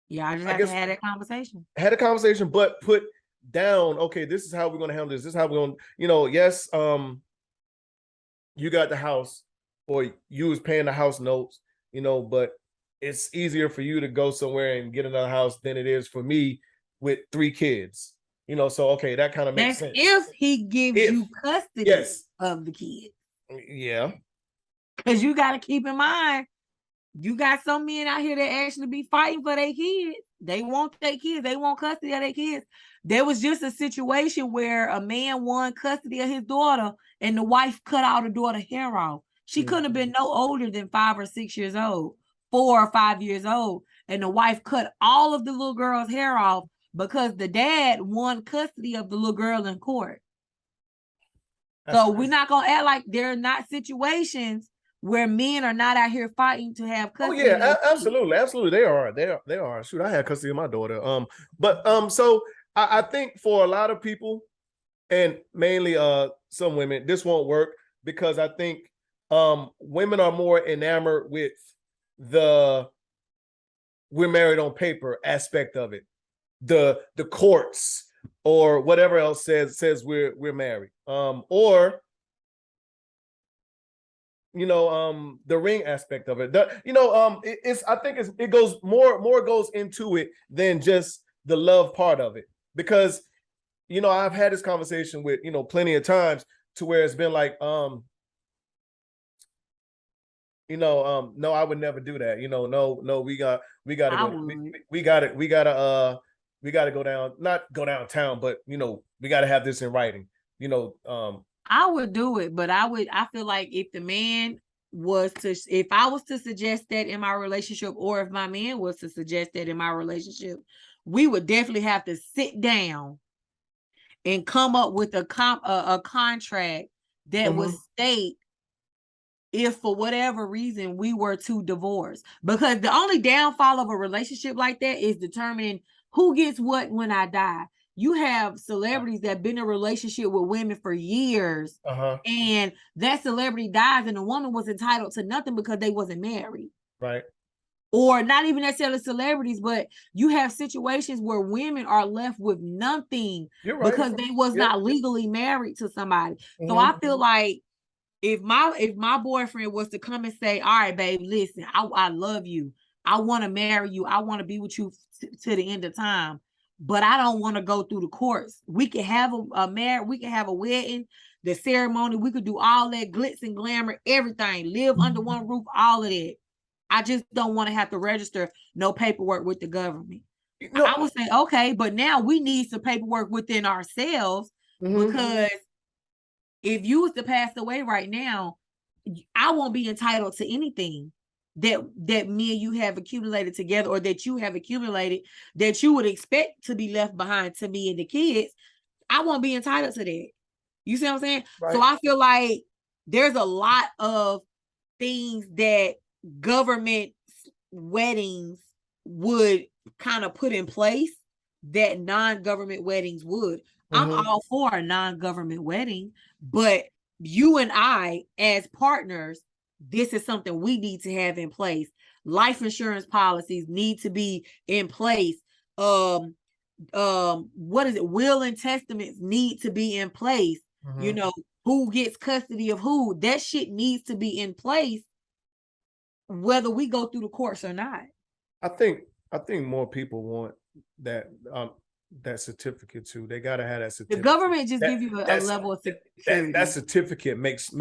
Speaker 4: Yeah, I have to have that conversation.
Speaker 3: Had a conversation, but put down, okay, this is how we're going to handle this. This is how we're going to, you know, yes, you got the house, or you was paying the house notes, you know, but it's easier for you to go somewhere and get another house than it is for me with 3 kids, you know. So, okay, that kind of makes sense.
Speaker 4: If he gives you custody of the kids.
Speaker 3: Yeah.
Speaker 4: Because you got to keep in mind, you got some men out here that actually be fighting for their kids. They want their kids. They want custody of their kids. There was just a situation where a man won custody of his daughter and the wife cut all the daughter's hair off. She couldn't have been no older than 5 or 6 years old, 4 or 5 years old. And the wife cut all of the little girl's hair off because the dad won custody of the little girl in court. So we're not going to act like there are not situations where men are not out here fighting to have custody.
Speaker 3: Oh yeah, absolutely. They are. Shoot, I had custody of my daughter. So I think for a lot of people, and mainly some women, this won't work because I think women are more enamored with the we're married on paper aspect of it, the courts or whatever else says we're married, or you know, the ring aspect of it. I think it goes more goes into it than just the love part of it, because you know, I've had this conversation with, you know, plenty of times to where it's been like, no, I would never do that. You know, no, we gotta go down, not go downtown, but you know, we gotta have this in writing. You know,
Speaker 4: I would do it, but I feel like if I was to suggest that in my relationship, or if my man was to suggest that in my relationship, we would definitely have to sit down and come up with a contract that would state if for whatever reason we were to divorce. Because the only downfall of a relationship like that is determining who gets what when I die. You have celebrities that have been in a relationship with women for years, and that celebrity dies and the woman was entitled to nothing because they wasn't married.
Speaker 3: Right.
Speaker 4: Or not even necessarily celebrities, but you have situations where women are left with nothing because they was not legally married to somebody. So I feel like if my boyfriend was to come and say, all right, babe, listen, I love you. I want to marry you. I want to be with you to the end of time, but I don't want to go through the courts. We can have we can have a wedding, the ceremony. We could do all that glitz and glamour, everything, live under one roof, all of that. I just don't want to have to register no paperwork with the government. No. I would say, okay, but now we need some paperwork within ourselves, because if you was to pass away right now, I won't be entitled to anything that me and you have accumulated together, or that you have accumulated that you would expect to be left behind to me and the kids. I won't be entitled to that. You see what I'm saying? Right. So I feel like there's a lot of things that government weddings would kind of put in place that non-government weddings would. I'm all for a non-government wedding, but you and I, as partners, this is something we need to have in place. Life insurance policies need to be in place. What is it? Will and testaments need to be in place. You know, who gets custody of who? That shit needs to be in place, whether we go through the courts or not.
Speaker 3: I think more people want that that certificate too. They gotta have that certificate.
Speaker 4: The government just give you a level of security.
Speaker 3: That certificate makes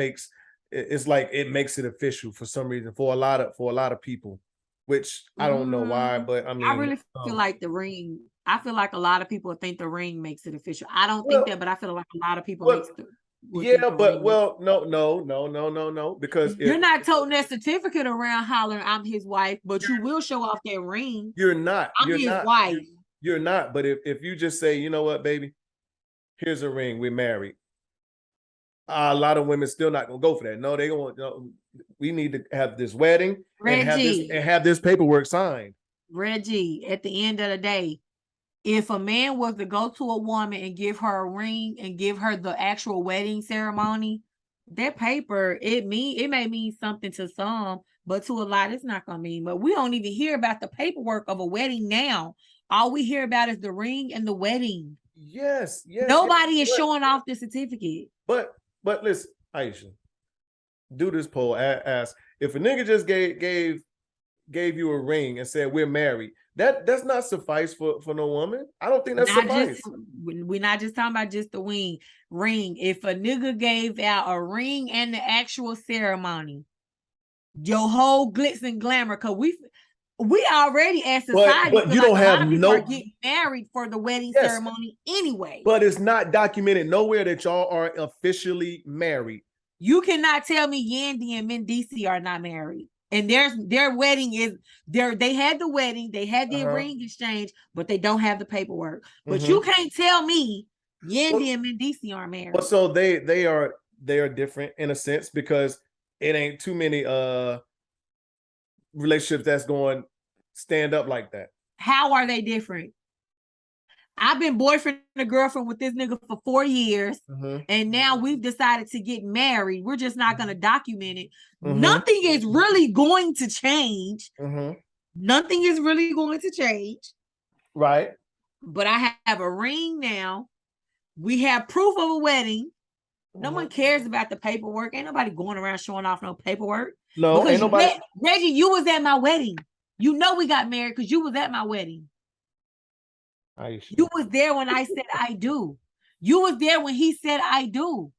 Speaker 3: it's like it makes it official for some reason for a lot of people, which I don't know why, but I mean,
Speaker 4: I really feel like the ring. I feel like a lot of people think the ring makes it official. I don't think that, but I feel like a lot of people makes it.
Speaker 3: No, because
Speaker 4: you're not toting that certificate around hollering I'm his wife, but you will show off that ring.
Speaker 3: You're not.
Speaker 4: I'm his wife.
Speaker 3: You're not. But if you just say, you know what, baby, here's a ring, we're married. A lot of women still not gonna go for that. No, they gonna. No, we need to have this wedding
Speaker 4: Reggie,
Speaker 3: and have this paperwork signed.
Speaker 4: Reggie, at the end of the day, if a man was to go to a woman and give her a ring and give her the actual wedding ceremony, that paper, it may mean something to some, but to a lot, it's not gonna mean. But we don't even hear about the paperwork of a wedding now. All we hear about is the ring and the wedding.
Speaker 3: Yes.
Speaker 4: Nobody is showing off the certificate.
Speaker 3: But listen, Aisha, do this poll. Ask if a nigga just gave you a ring and said we're married. That's not suffice for no woman. I don't think that's suffice.
Speaker 4: We're not just talking about just the ring. If a nigga gave out a ring and the actual ceremony, your whole glitz and glamour, because we already as society,
Speaker 3: but you don't have no
Speaker 4: getting married for the wedding ceremony anyway.
Speaker 3: But it's not documented nowhere that y'all are officially married.
Speaker 4: You cannot tell me Yandy and Mendici are not married. And their wedding is there. They had the wedding, they had the ring exchange, but they don't have the paperwork. But you can't tell me Yandy and Mendici aren't married.
Speaker 3: But so they are different in a sense because it ain't too many relationships that's going stand up like that.
Speaker 4: How are they different? I've been boyfriend and girlfriend with this nigga for 4 years, and now we've decided to get married. We're just not going to document it. Nothing is really going to change. Nothing is really going to change.
Speaker 3: Right.
Speaker 4: But I have a ring now. We have proof of a wedding. No one cares about the paperwork. Ain't nobody going around showing off no paperwork.
Speaker 3: No,
Speaker 4: because
Speaker 3: ain't nobody.
Speaker 4: Reggie, you was at my wedding. You know we got married because you was at my wedding.
Speaker 3: Aisha.
Speaker 4: You was there when I said I do. You was there when he said I do.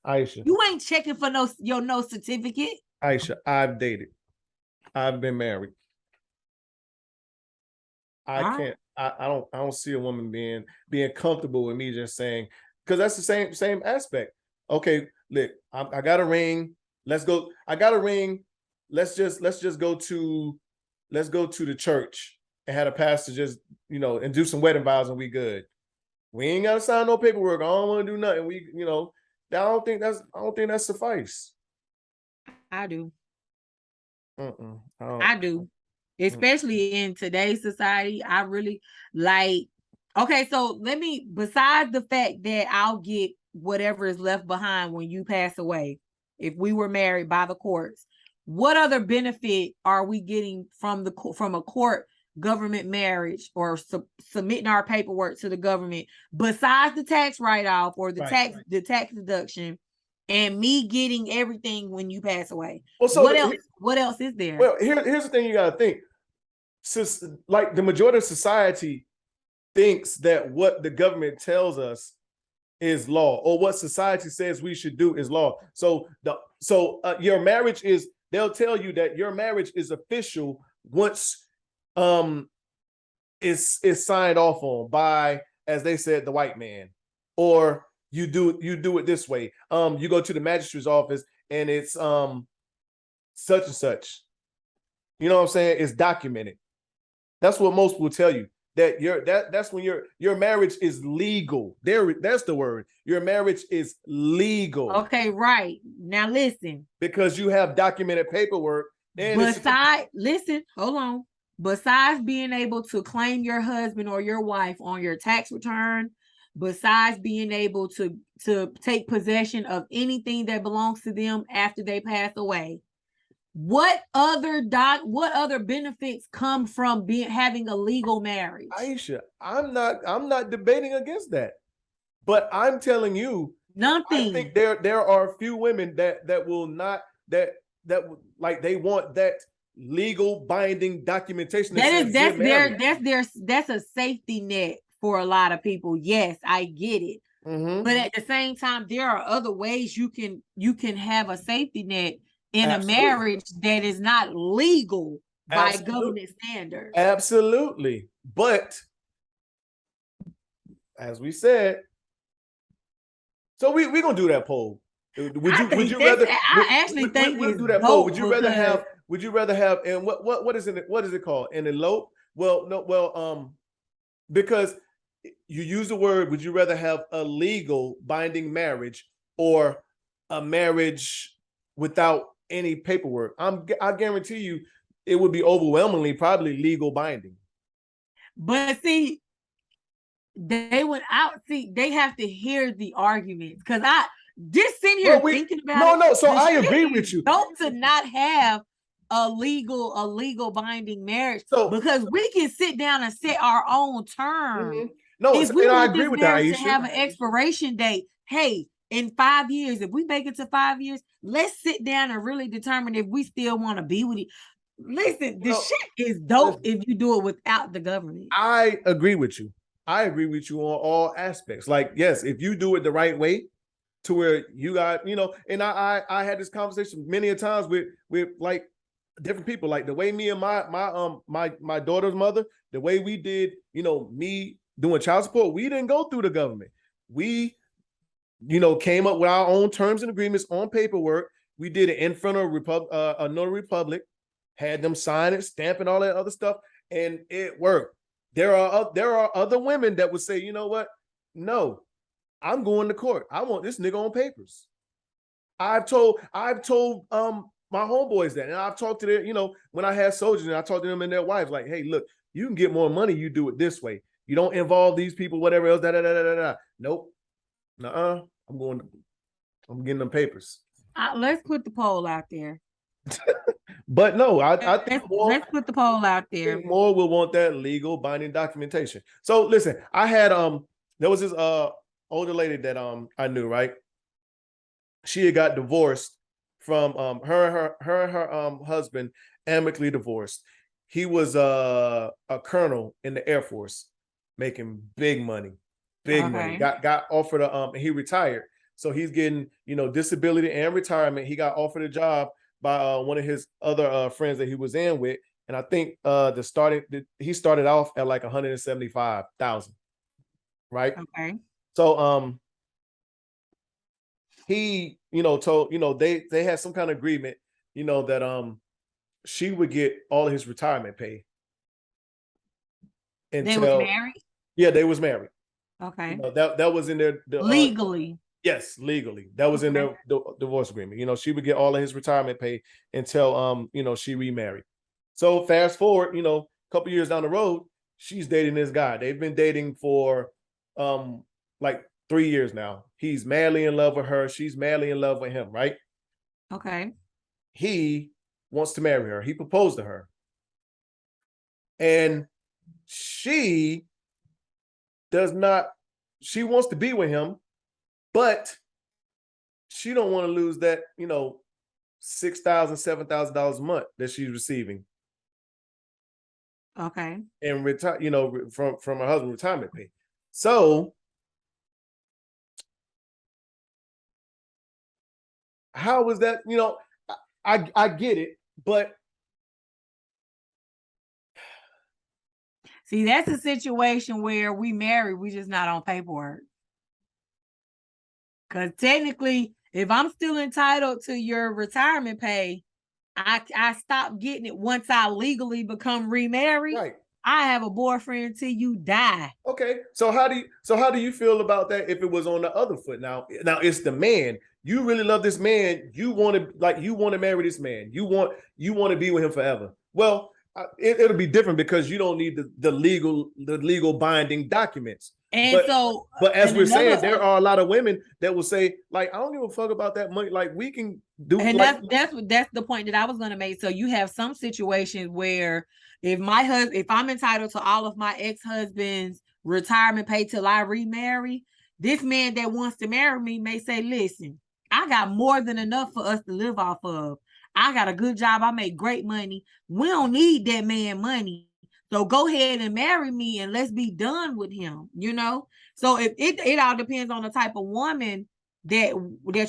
Speaker 3: Aisha.
Speaker 4: You ain't checking for no certificate.
Speaker 3: Aisha, I've dated. I've been married. I don't see a woman being comfortable with me just saying, because that's the same aspect. Okay, look, I got a ring. Let's go. I got a ring. Let's just go to the church and have a pastor just, and do some wedding vows and we good. We ain't gotta sign no paperwork. I don't want to do nothing. I don't think that's suffice.
Speaker 4: I do.
Speaker 3: I
Speaker 4: do. Especially in today's society, I really like. Okay, so besides the fact that I'll get whatever is left behind when you pass away, if we were married by the courts, what other benefit are we getting from a court government marriage or submitting our paperwork to the government besides the tax write-off or the tax deduction and me getting everything when you pass away? Well, so what else is there?
Speaker 3: Well, here's the thing you got to think. Like the majority of society thinks that what the government tells us is law, or what society says we should do is law. So your marriage is, they'll tell you that your marriage is official once is signed off on by, as they said, the white man, or you do it this way. You go to the magistrate's office and it's such and such. You know what I'm saying? It's documented. That's what most will tell you. That's when your marriage is legal. That's the word. Your marriage is legal.
Speaker 4: Okay, right. Now listen.
Speaker 3: Because you have documented paperwork.
Speaker 4: Hold on. besides being able to claim your husband or your wife on your tax return, besides being able to take possession of anything that belongs to them after they pass away, what other benefits come from having a legal marriage?
Speaker 3: Aisha, I'm not debating against that, but I'm telling you,
Speaker 4: nothing.
Speaker 3: I think there are a few women that will not that like they want that legal binding documentation.
Speaker 4: That's a safety net for a lot of people. Yes, I get it.
Speaker 3: Mm-hmm.
Speaker 4: But at the same time, there are other ways you can have a safety net in
Speaker 3: Absolutely.
Speaker 4: a marriage that is not legal by
Speaker 3: Absolutely.
Speaker 4: government standards.
Speaker 3: Absolutely. But as we said, so we're gonna do that poll. Would you rather?
Speaker 4: I actually think
Speaker 3: we'll do that poll. Would you rather have? Would you rather have? And what is it? What is it called? An elope? Well, no. Well, because you use the word. Would you rather have a legal binding marriage or a marriage without any paperwork? I guarantee you, it would be overwhelmingly probably legal binding.
Speaker 4: But see, they have to hear the arguments, because I just sitting here thinking about
Speaker 3: it. So I agree with you.
Speaker 4: Don't to not have a legal binding marriage, because we can sit down and set our own terms.
Speaker 3: Mm-hmm. No,
Speaker 4: if we
Speaker 3: and I
Speaker 4: want
Speaker 3: agree
Speaker 4: this
Speaker 3: with that,
Speaker 4: marriage
Speaker 3: Aisha.
Speaker 4: to have an expiration date, hey, in 5 years, if we make it to 5 years, let's sit down and really determine if we still want to be with it. Listen, shit is dope if you do it without the government.
Speaker 3: I agree with you. I agree with you on all aspects. Like, yes, if you do it the right way, to where you got, and I had this conversation many a times with like different people, like the way me and my daughter's mother, the way we did, me doing child support, we didn't go through the government. We, came up with our own terms and agreements on paperwork. We did it in front of a notary public, had them sign it, stamp and all that other stuff, and it worked. There are other women that would say, you know what? No, I'm going to court. I want this nigga on papers. I've told my homeboys that, and I've talked to their, when I had soldiers, and I talked to them and their wives, like, hey, look, you can get more money, you do it this way. You don't involve these people, whatever else. Nope. I'm getting them papers.
Speaker 4: Let's put the poll out there.
Speaker 3: But no, I think
Speaker 4: let's put the poll out there.
Speaker 3: More will want that legal binding documentation. So listen, I had there was this older lady that I knew, right? She had got divorced from her and her husband, amicably divorced. He was a colonel in the Air Force, making big money. Money. Got offered he retired. So he's getting, disability and retirement. He got offered a job by one of his other friends that he was in with. And I think he started off at like 175,000. Right?
Speaker 4: Okay.
Speaker 3: So he, told, they had some kind of agreement, that she would get all of his retirement pay.
Speaker 4: They was married?
Speaker 3: Yeah, they was married.
Speaker 4: Okay.
Speaker 3: That was in their
Speaker 4: legally.
Speaker 3: Yes, legally. That was in their divorce agreement. She would get all of his retirement pay until she remarried. So fast forward, a couple years down the road, she's dating this guy. They've been dating for like 3 years now. He's madly in love with her. She's madly in love with him, right?
Speaker 4: Okay.
Speaker 3: He wants to marry her. He proposed to her. And she wants to be with him, but she don't want to lose that, $6,000, $7,000 a month that she's receiving.
Speaker 4: Okay.
Speaker 3: And retire, from her husband's retirement pay. So how was that? I get it, but
Speaker 4: see, that's a situation where we married, we just not on paperwork. Because technically, if I'm still entitled to your retirement pay, I stop getting it once I legally become remarried.
Speaker 3: Right.
Speaker 4: I have a boyfriend till you die.
Speaker 3: Okay. So how do you feel about that if it was on the other foot? Now it's the man. You really love this man. You want to marry this man. You want to be with him forever. Well, it'll be different because you don't need the legal binding documents.
Speaker 4: And
Speaker 3: But as we're saying, there are a lot of women that will say, like, I don't give a fuck about that money. Like, we can do.
Speaker 4: And
Speaker 3: like,
Speaker 4: that's the point that I was going to make. So you have some situations where if I'm entitled to all of my ex-husband's retirement pay till I remarry, this man that wants to marry me may say, listen, I got more than enough for us to live off of. I got a good job. I make great money. We don't need that man money. So go ahead and marry me and let's be done with him, you know? So if it all depends on the type of woman that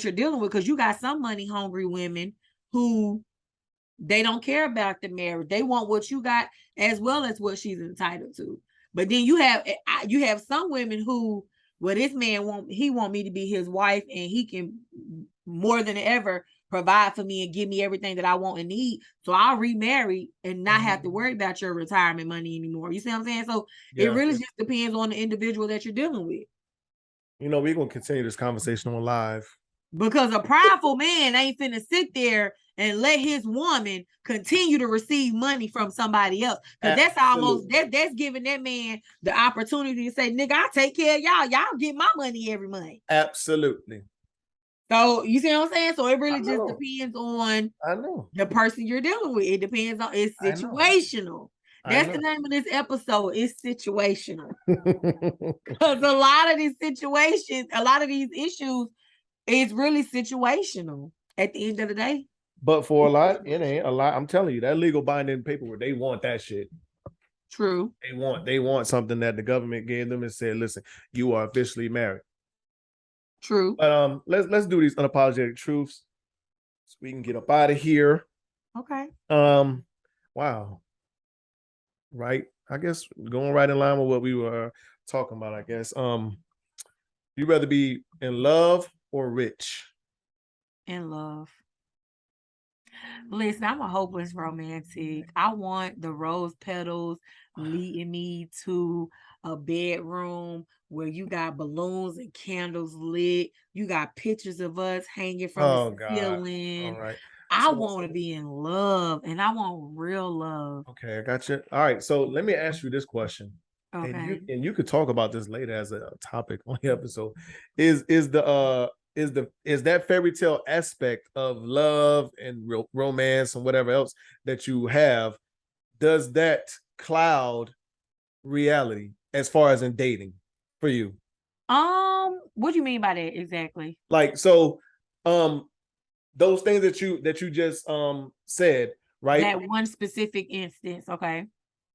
Speaker 4: you're dealing with, because you got some money hungry women who they don't care about the marriage. They want what you got as well as what she's entitled to. But then you have some women who, well, this man want me to be his wife and he can more than ever provide for me and give me everything that I want and need. So I'll remarry and not have to worry about your retirement money anymore. You see what I'm saying? So it really just depends on the individual that you're dealing with.
Speaker 3: You know, we're going to continue this conversation on live.
Speaker 4: Because a prideful man ain't finna sit there and let his woman continue to receive money from somebody else. Because that's almost, that's giving that man the opportunity to say, nigga, I'll take care of y'all. Y'all get my money every month.
Speaker 3: Absolutely.
Speaker 4: So you see what I'm saying? So it really just depends on the person you're dealing with. It depends on, it's situational. That's the name of this episode. It's situational. Because a lot of these situations, a lot of these issues, it's really situational at the end of the day.
Speaker 3: But for a lot, it ain't a lot. I'm telling you, that legal binding paperwork, they want that shit.
Speaker 4: True.
Speaker 3: They want something that the government gave them and said, listen, you are officially married.
Speaker 4: True.
Speaker 3: But let's do these unapologetic truths so we can get up out of here.
Speaker 4: Okay.
Speaker 3: Wow. Right. I guess going right in line with what we were talking about, I guess. You rather be in love or rich?
Speaker 4: In love. Listen, I'm a hopeless romantic. I want the rose petals leading me to a bedroom where you got balloons and candles lit. You got pictures of us hanging from the ceiling. All right. I want to be in love, and I want real love.
Speaker 3: Okay, I got you. All right, so let me ask you this question.
Speaker 4: Okay.
Speaker 3: And you could talk about this later as a topic on the episode. Is that fairy tale aspect of love and romance and whatever else that you have, does that cloud reality as far as in dating for you?
Speaker 4: What do you mean by that exactly?
Speaker 3: Like, so those things that you just said, right?
Speaker 4: That one specific instance, okay.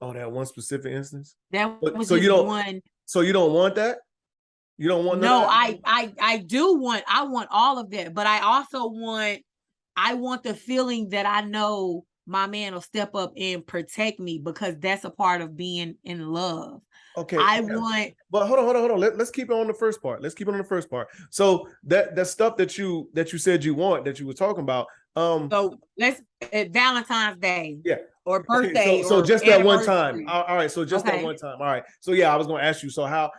Speaker 3: Oh, that one specific instance?
Speaker 4: That was
Speaker 3: so
Speaker 4: just
Speaker 3: you don't
Speaker 4: one.
Speaker 3: So you don't want that? You don't want
Speaker 4: no, I want all of that, but I also want the feeling that I know my man will step up and protect me, because that's a part of being in love.
Speaker 3: Okay.
Speaker 4: But
Speaker 3: hold on. Let's keep it on the first part. So that stuff that you said you want, that you were talking about.
Speaker 4: So let's at Valentine's Day.
Speaker 3: Yeah.
Speaker 4: Or birthday.
Speaker 3: Okay, so
Speaker 4: or
Speaker 3: just that one time. All right. So just that one time. All right. So yeah, I was going to ask you. So how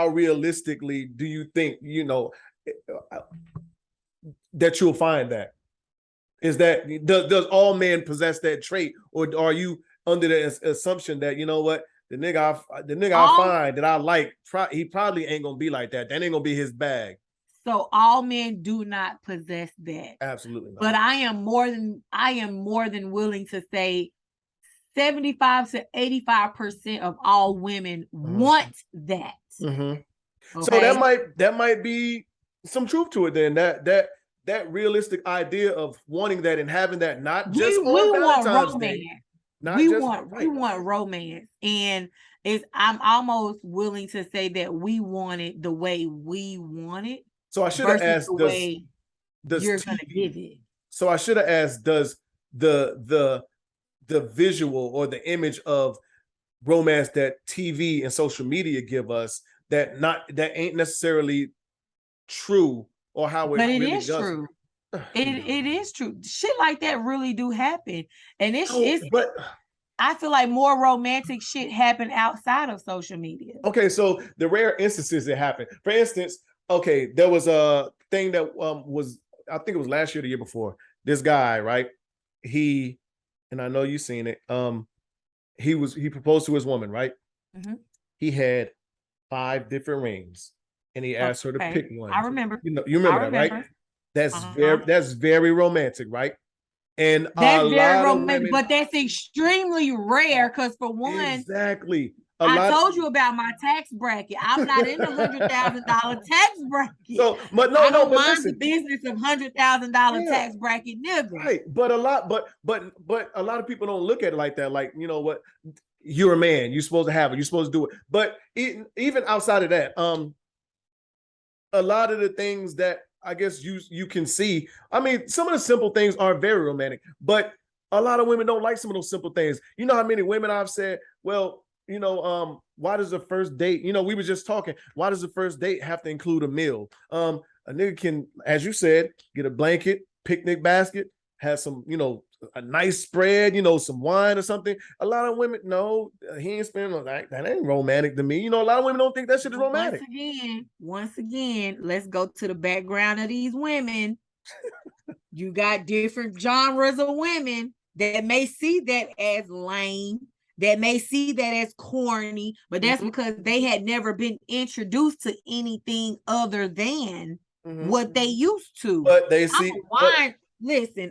Speaker 3: realistically do you think, that you'll find that? Is that does all men possess that trait, or are you under the assumption that, you know what, the nigga I find that I like, he probably ain't gonna be like that. That ain't gonna be his bag.
Speaker 4: So all men do not possess that.
Speaker 3: Absolutely not.
Speaker 4: But I am more than willing to say 75 to 85% of all women want that.
Speaker 3: Okay? So that might be some truth to it then. That realistic idea of wanting that and having that, not just on Valentine's Day. We want
Speaker 4: romance, and I'm almost willing to say that we want it the way we want it.
Speaker 3: So I should have asked, does
Speaker 4: you're gonna give it.
Speaker 3: So I should have asked, does the visual or the image of romance that TV and social media give us, that ain't necessarily true, or how it really is
Speaker 4: true. It is true. Shit like that really do happen, and but I feel like more romantic shit happen outside of social media.
Speaker 3: Okay, so the rare instances that happen. For instance, okay, there was a thing that was, I think it was last year, the year before. This guy, right? And I know you've seen it. he proposed to his woman, right?
Speaker 4: Mhm.
Speaker 3: He had 5 different rings, and he asked her to
Speaker 4: Okay.
Speaker 3: pick one.
Speaker 4: I remember.
Speaker 3: You remember
Speaker 4: I
Speaker 3: that, right?
Speaker 4: remember.
Speaker 3: That's
Speaker 4: Uh-huh.
Speaker 3: very romantic, right? And a
Speaker 4: That's very
Speaker 3: lot of
Speaker 4: romantic,
Speaker 3: women,
Speaker 4: but that's extremely rare because for one,
Speaker 3: exactly. A
Speaker 4: I
Speaker 3: lot.
Speaker 4: told you about my tax bracket. I'm not in the $100,000 tax bracket.
Speaker 3: So, but
Speaker 4: I
Speaker 3: no,
Speaker 4: don't
Speaker 3: but
Speaker 4: mind the
Speaker 3: listen,
Speaker 4: business of $100,000
Speaker 3: yeah,
Speaker 4: tax bracket nigga.
Speaker 3: right. But a lot, but a lot of people don't look at it like that. Like, you know what? You're a man. You're supposed to have it. You're supposed to do it. But even outside of that, a lot of the things that I guess you can see. I mean, some of the simple things are very romantic, but a lot of women don't like some of those simple things. You know how many women I've said, well, why does the first date, we were just talking, why does the first date have to include a meal? A nigga can, as you said, get a blanket, picnic basket, have some, a nice spread, some wine or something. A lot of women, no, he ain't spending that ain't romantic to me. A lot of women don't think that shit is romantic.
Speaker 4: Once again, let's go to the background of these women. You got different genres of women that may see that as lame, that may see that as corny, but that's because they had never been introduced to anything other than what they used to.
Speaker 3: But they see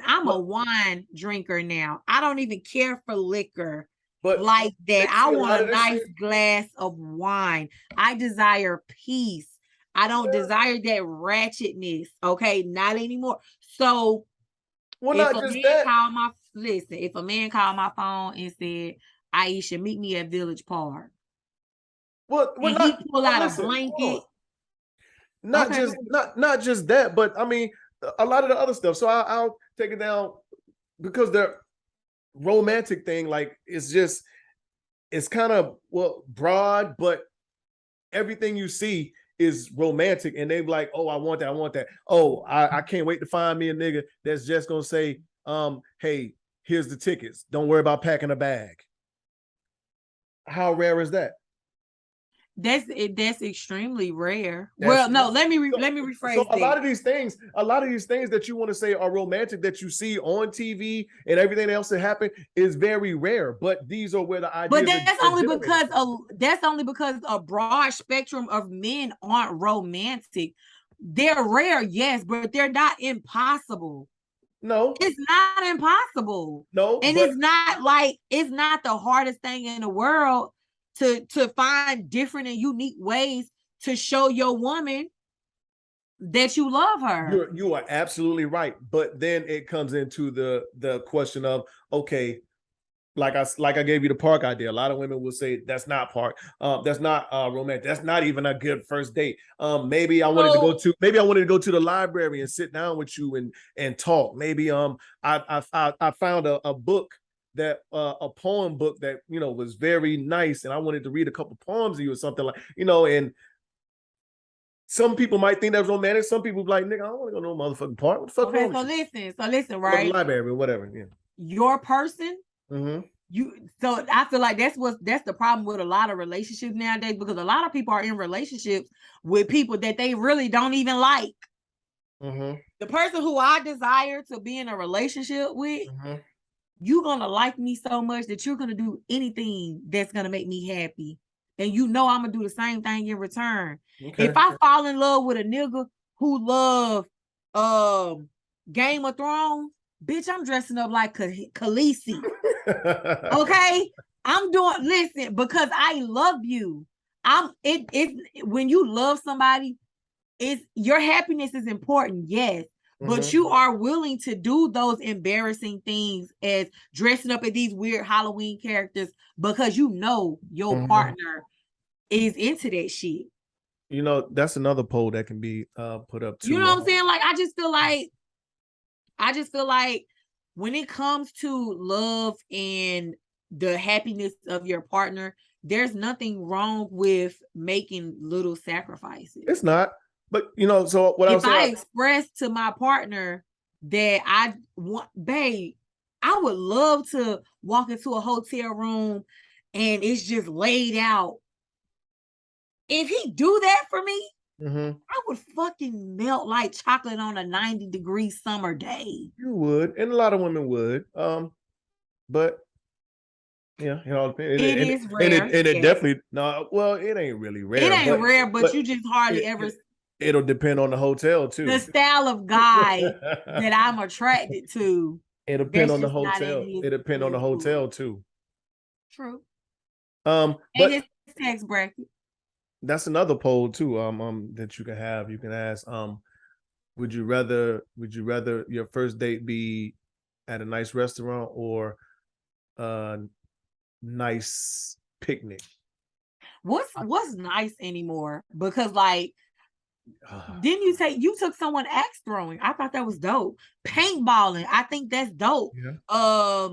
Speaker 4: I'm a wine drinker now. I don't even care for liquor
Speaker 3: but
Speaker 4: like that. I want a nice
Speaker 3: shit.
Speaker 4: glass of wine. I desire peace. I don't desire that ratchetness. Okay, not anymore. So
Speaker 3: Well,
Speaker 4: if
Speaker 3: not
Speaker 4: a
Speaker 3: just
Speaker 4: man
Speaker 3: that.
Speaker 4: if a man called my phone and said, Aisha, meet me at Village Park.
Speaker 3: Well,
Speaker 4: And he pull out a blanket.
Speaker 3: Not just that, but I mean a lot of the other stuff. So I'll take it down because the romantic thing, like it's kind of broad, but everything you see is romantic, and they're like, oh, I want that. Oh, I can't wait to find me a nigga that's just gonna say, hey, here's the tickets. Don't worry about packing a bag. How rare is that?
Speaker 4: That's extremely rare. Let me rephrase.
Speaker 3: So a lot of these things that you want to say are romantic that you see on TV and everything else that happened is very rare. But these are where the ideas.
Speaker 4: But that's only because a broad spectrum of men aren't romantic. They're rare, yes, but they're not impossible.
Speaker 3: No,
Speaker 4: it's not impossible.
Speaker 3: No,
Speaker 4: and it's not the hardest thing in the world to find different and unique ways to show your woman that you love her.
Speaker 3: You are absolutely right. But then it comes into the question of, okay, like I gave you the park idea. A lot of women will say that's not park. That's not romantic. That's not even a good first date. Maybe I wanted to go to the library and sit down with you and talk. Maybe I found a book that a poem book that was very nice, and I wanted to read a couple poems to you or something like and some people might think that's romantic. Some people be like, nigga, I don't want to go to no motherfucking park. What the fuck?
Speaker 4: Okay, so listen, right?
Speaker 3: Or the library or whatever. Yeah.
Speaker 4: Your person.
Speaker 3: Mm-hmm.
Speaker 4: So I feel like that's the problem with a lot of relationships nowadays, because a lot of people are in relationships with people that they really don't even like.
Speaker 3: Mm-hmm.
Speaker 4: The person who I desire to be in a relationship with, you're gonna like me so much that you're gonna do anything that's gonna make me happy, and I'm gonna do the same thing in return. Okay. If I fall in love with a nigga who love Game of Thrones, bitch, I'm dressing up like Khaleesi. Okay, listen, because I love you. When you love somebody, your happiness is important, yes. But you are willing to do those embarrassing things as dressing up as these weird Halloween characters because your partner is into that shit.
Speaker 3: That's another poll that can be put up too.
Speaker 4: You know what I'm saying? Like, I just feel like when it comes to love and the happiness of your partner, there's nothing wrong with making little sacrifices.
Speaker 3: It's not. But so what
Speaker 4: if I express to my partner that I want, babe, I would love to walk into a hotel room and it's just laid out. If he do that for me, I would fucking melt like chocolate on a 90-degree summer day.
Speaker 3: You would, and a lot of women would. But Yeah, it all depends.
Speaker 4: It is rare.
Speaker 3: And it
Speaker 4: yes.
Speaker 3: definitely no. Well, it ain't really rare.
Speaker 4: It ain't rare, but you just hardly ever.
Speaker 3: It'll depend on the hotel too.
Speaker 4: The style of guy that I'm attracted to.
Speaker 3: It'll depend on the hotel. It depend on the hotel too.
Speaker 4: True.
Speaker 3: But
Speaker 4: his tax bracket.
Speaker 3: That's another poll too. That you can have. You can ask. Would you rather your first date be at a nice restaurant or a nice picnic?
Speaker 4: What's nice anymore? Because like, didn't you took someone axe throwing? I thought that was dope. Paintballing, I think that's dope.
Speaker 3: Yeah.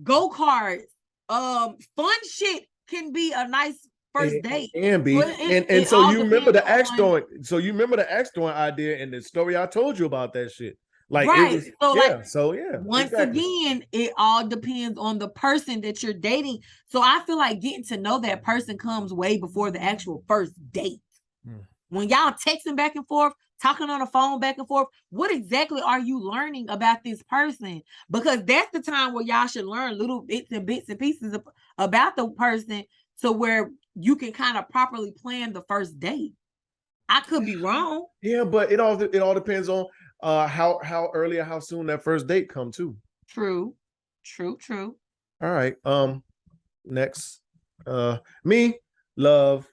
Speaker 4: Go-karts, fun shit can be a nice first date.
Speaker 3: And be and so you remember the axe throwing. So you remember the axe throwing idea and the story I told you about that shit. Like
Speaker 4: right.
Speaker 3: It was, so yeah.
Speaker 4: Once again, it all depends on the person that you're dating. So I feel like getting to know that person comes way before the actual first date. When y'all texting back and forth, talking on the phone back and forth, what exactly are you learning about this person? Because that's the time where y'all should learn little bits and pieces about the person, to where you can kind of properly plan the first date. I could be wrong.
Speaker 3: Yeah, but it all depends on how early or how soon that first date come too.
Speaker 4: True.
Speaker 3: All right. Next. Me, love.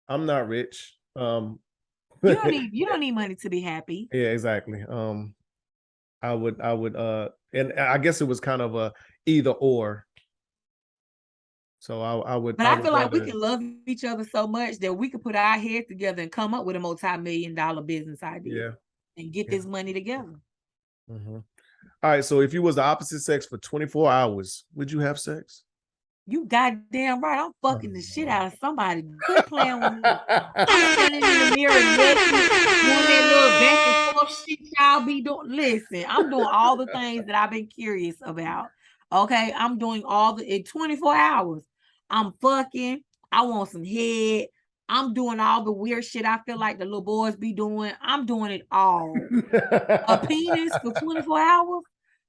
Speaker 3: I'm not rich.
Speaker 4: You don't need money to be happy.
Speaker 3: Yeah, exactly. I would and I guess it was kind of a either or. So I would.
Speaker 4: But I feel like we can love each other so much that we could put our heads together and come up with a multi-million-dollar business idea. And get this money together.
Speaker 3: Mm-hmm. All right. So if you was the opposite sex for 24 hours, would you have sex?
Speaker 4: You goddamn right. I'm fucking the shit out of somebody. Quit playing with me. I'm standing in the mirror naked, doing that little back and forth shit y'all be doing. Listen, I'm doing all the things that I've been curious about. Okay, I'm doing in 24 hours. I'm fucking. I want some head. I'm doing all the weird shit I feel like the little boys be doing. I'm doing it all. A penis for 24 hours?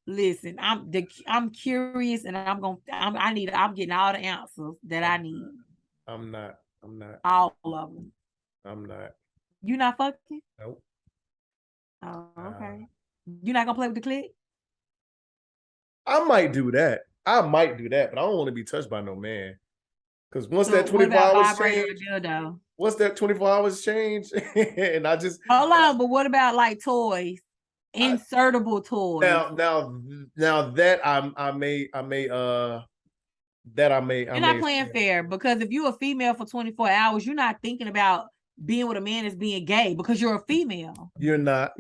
Speaker 4: Listen, I'm curious, and I'm getting all the answers that I need.
Speaker 3: I'm not.
Speaker 4: All of them.
Speaker 3: I'm not.
Speaker 4: You not fucking?
Speaker 3: Nope.
Speaker 4: Oh, okay. You not gonna play with the click?
Speaker 3: I might do that, but I don't want to be touched by no man. Because once that 24 hours change, once that 24 hours change, and I just
Speaker 4: hold on, but what about like toys? Insertable toys.
Speaker 3: Now that I may
Speaker 4: You're not playing fair, because if you're a female for 24 hours, you're not thinking about being with a man as being gay because you're a female.
Speaker 3: You're not.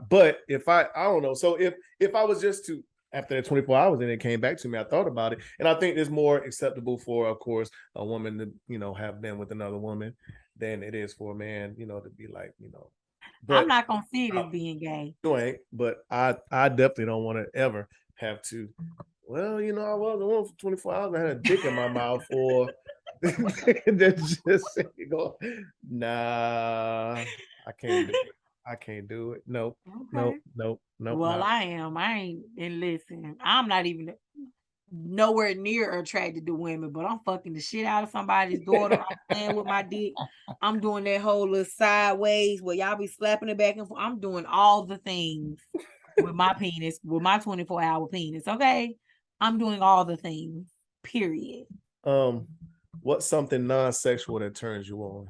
Speaker 3: But if I don't know. So if I was just to, after that 24 hours and it came back to me, I thought about it. And I think it's more acceptable for, of course, a woman to, have been with another woman than it is for a man, to be like, But
Speaker 4: I'm not gonna see it as being gay.
Speaker 3: You ain't, but I definitely don't want to ever have to. Well, I was a woman for 24 hours. I had a dick in my mouth, or just nah, I can't do it. I can't do it. Nope. Okay. Nope.
Speaker 4: Well, I am. I ain't. And listen, I'm not even nowhere near attracted to women, but I'm fucking the shit out of somebody's daughter. I'm playing with my dick. I'm doing that whole little sideways where y'all be slapping it back and forth. I'm doing all the things with my penis, with my 24-hour penis. Okay, I'm doing all the things. Period.
Speaker 3: What's something non-sexual that turns you on?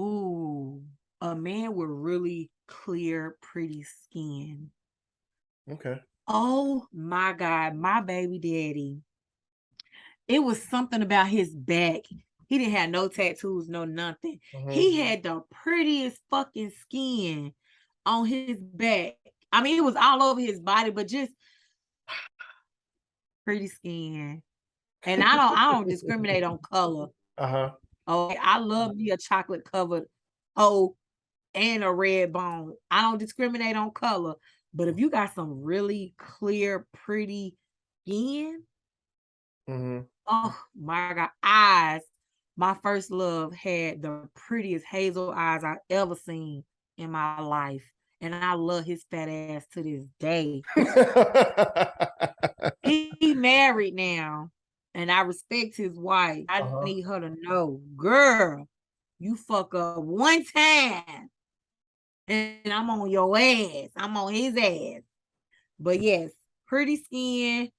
Speaker 4: Ooh, a man with really clear, pretty skin.
Speaker 3: Okay.
Speaker 4: Oh my God, my baby daddy. It was something about his back. He didn't have no tattoos, no nothing. Mm-hmm. He had the prettiest fucking skin on his back. I mean, it was all over his body, but just pretty skin. And I don't discriminate on color.
Speaker 3: Uh-huh.
Speaker 4: Okay, I love me a chocolate covered hoe and a red bone. I don't discriminate on color. But if you got some really clear, pretty skin,
Speaker 3: mm-hmm.
Speaker 4: Oh my God, eyes. My first love had the prettiest hazel eyes I've ever seen in my life. And I love his fat ass to this day. He married now. and I respect his wife. I
Speaker 3: Uh-huh.
Speaker 4: need her to know, girl, you fuck up one time and I'm on your ass. I'm on his ass. But yes, pretty skin,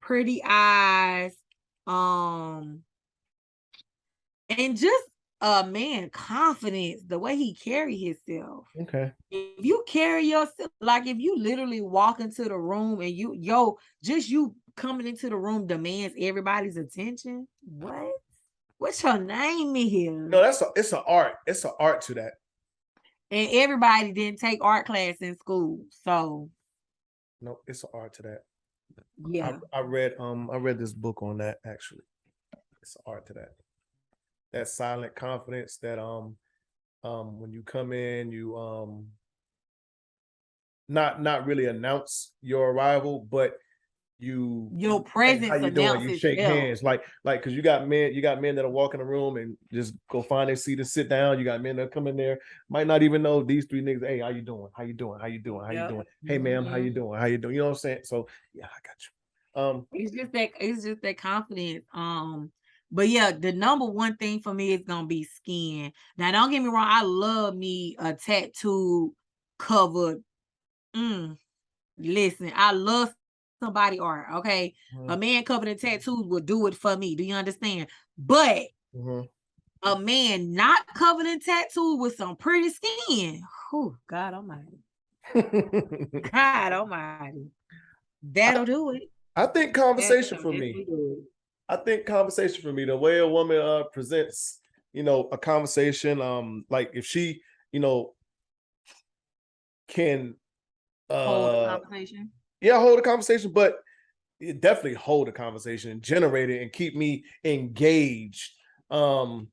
Speaker 4: pretty eyes, and just a man confidence, the way he carry himself.
Speaker 3: Okay.
Speaker 4: If you carry yourself, like if you literally walk into the room and just you coming into the room demands everybody's attention. What's your name in here?
Speaker 3: No, it's an art. It's an art to that.
Speaker 4: And everybody didn't take art class in school. So
Speaker 3: no, it's an art to that.
Speaker 4: Yeah.
Speaker 3: I read this book on that actually. It's an art to that. That silent confidence that when you come in, you not really announce your arrival, but
Speaker 4: your presence,
Speaker 3: how you doing? You shake
Speaker 4: itself.
Speaker 3: hands, like because you got men that walk in the room and just go find their seat and sit down. You got men that come in there, might not even know these three niggas. Hey, how you doing? How you doing? How you doing? How you doing? Hey, ma'am, how you doing? How you doing? You know what I'm saying? So yeah, I got you.
Speaker 4: It's just that confidence. But yeah, the number one thing for me is gonna be skin. Now, don't get me wrong, I love me a tattoo covered. Listen, I love somebody art. Okay, a man covered in tattoos will do it for me. Do you understand? But a man not covered in tattoos with some pretty skin, oh God Almighty, God Almighty, that'll do it.
Speaker 3: I think conversation for me. I think conversation for me, the way a woman presents, a conversation, like if she, can
Speaker 4: hold a conversation.
Speaker 3: Yeah, hold a conversation, but definitely hold a conversation and generate it and keep me engaged. And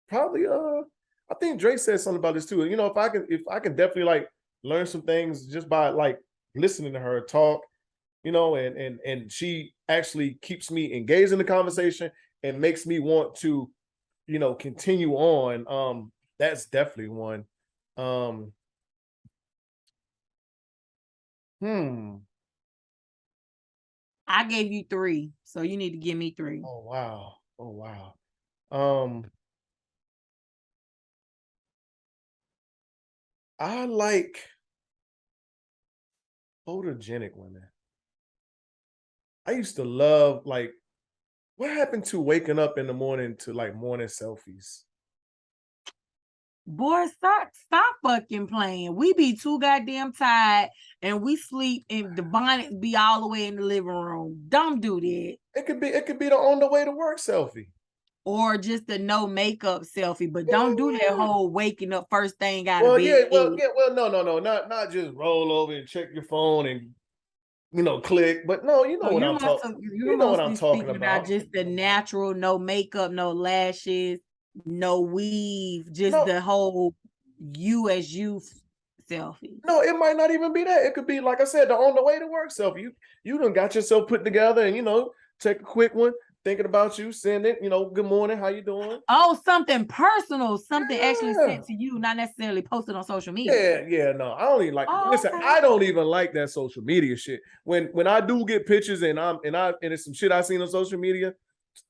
Speaker 3: probably I think Drake said something about this too. If I can definitely like learn some things just by like listening to her talk, and she actually keeps me engaged in the conversation and makes me want to, continue on. That's definitely one.
Speaker 4: I gave you 3, so you need to give me 3.
Speaker 3: Oh wow. I like photogenic women. I used to love, like, what happened to waking up in the morning to like morning selfies?
Speaker 4: Boy, stop fucking playing. We be too goddamn tired and we sleep and the bonnets be all the way in the living room. Don't do that.
Speaker 3: It could be the on the way to work selfie.
Speaker 4: Or just the no makeup selfie, but don't do that whole waking up first thing out
Speaker 3: of
Speaker 4: bed.
Speaker 3: No, not just roll over and check your phone and click. But no, you know what I'm talking about.
Speaker 4: Just the natural, no makeup, no lashes, no weave, just the whole you as you selfie.
Speaker 3: No, it might not even be that. It could be, like I said, the on the way to work selfie. You done got yourself put together and take a quick one, thinking about you, send it, good morning, how you doing?
Speaker 4: Oh, something personal, something actually sent to you, not necessarily posted on social media.
Speaker 3: Yeah, no. I don't even like listen, okay. I don't even like that social media shit. When I do get pictures and it's some shit I seen on social media,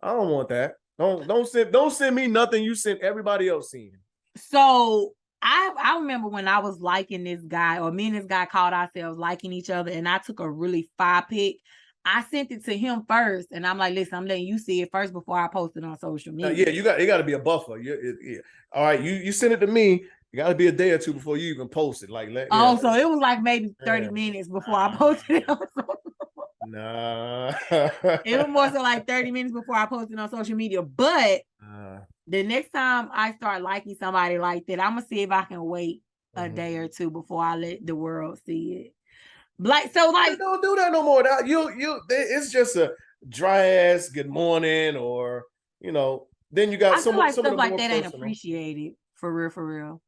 Speaker 3: I don't want that. Don't send me nothing you sent everybody else seeing.
Speaker 4: So I remember when I was liking this guy, or me and this guy called ourselves liking each other, and I took a really fire pic. I sent it to him first, and I'm like, listen, I'm letting you see it first before I post it on social media.
Speaker 3: Yeah, it got to be a buffer. All right, you send it to me. You got to be a day or two before you even post it. So
Speaker 4: it was like maybe 30 minutes before I posted it on social media.
Speaker 3: Nah.
Speaker 4: It was more so like 30 minutes before I posted on social media. But the next time I start liking somebody like that, I'm gonna see if I can wait a day or two before I let the world see it. Like
Speaker 3: don't do that no more. It's just a dry ass good morning, or then you got
Speaker 4: I feel like stuff like that ain't appreciated for real.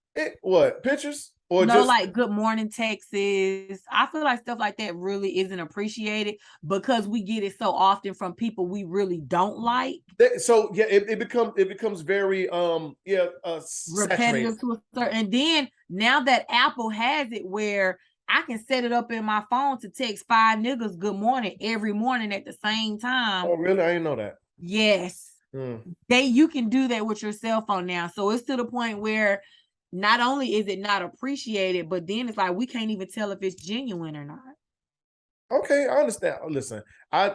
Speaker 3: What pictures? Or
Speaker 4: no, like good morning texts. I feel like stuff like that really isn't appreciated because we get it so often from people we really don't like.
Speaker 3: So yeah, it becomes very
Speaker 4: repetitive to a certain. And then now that Apple has it where I can set it up in my phone to text 5 niggas good morning every morning at the same time.
Speaker 3: Oh, really? I didn't know that.
Speaker 4: Yes. You can do that with your cell phone now. So it's to the point where not only is it not appreciated, but then it's like we can't even tell if it's genuine or not.
Speaker 3: Okay, I understand. Listen, I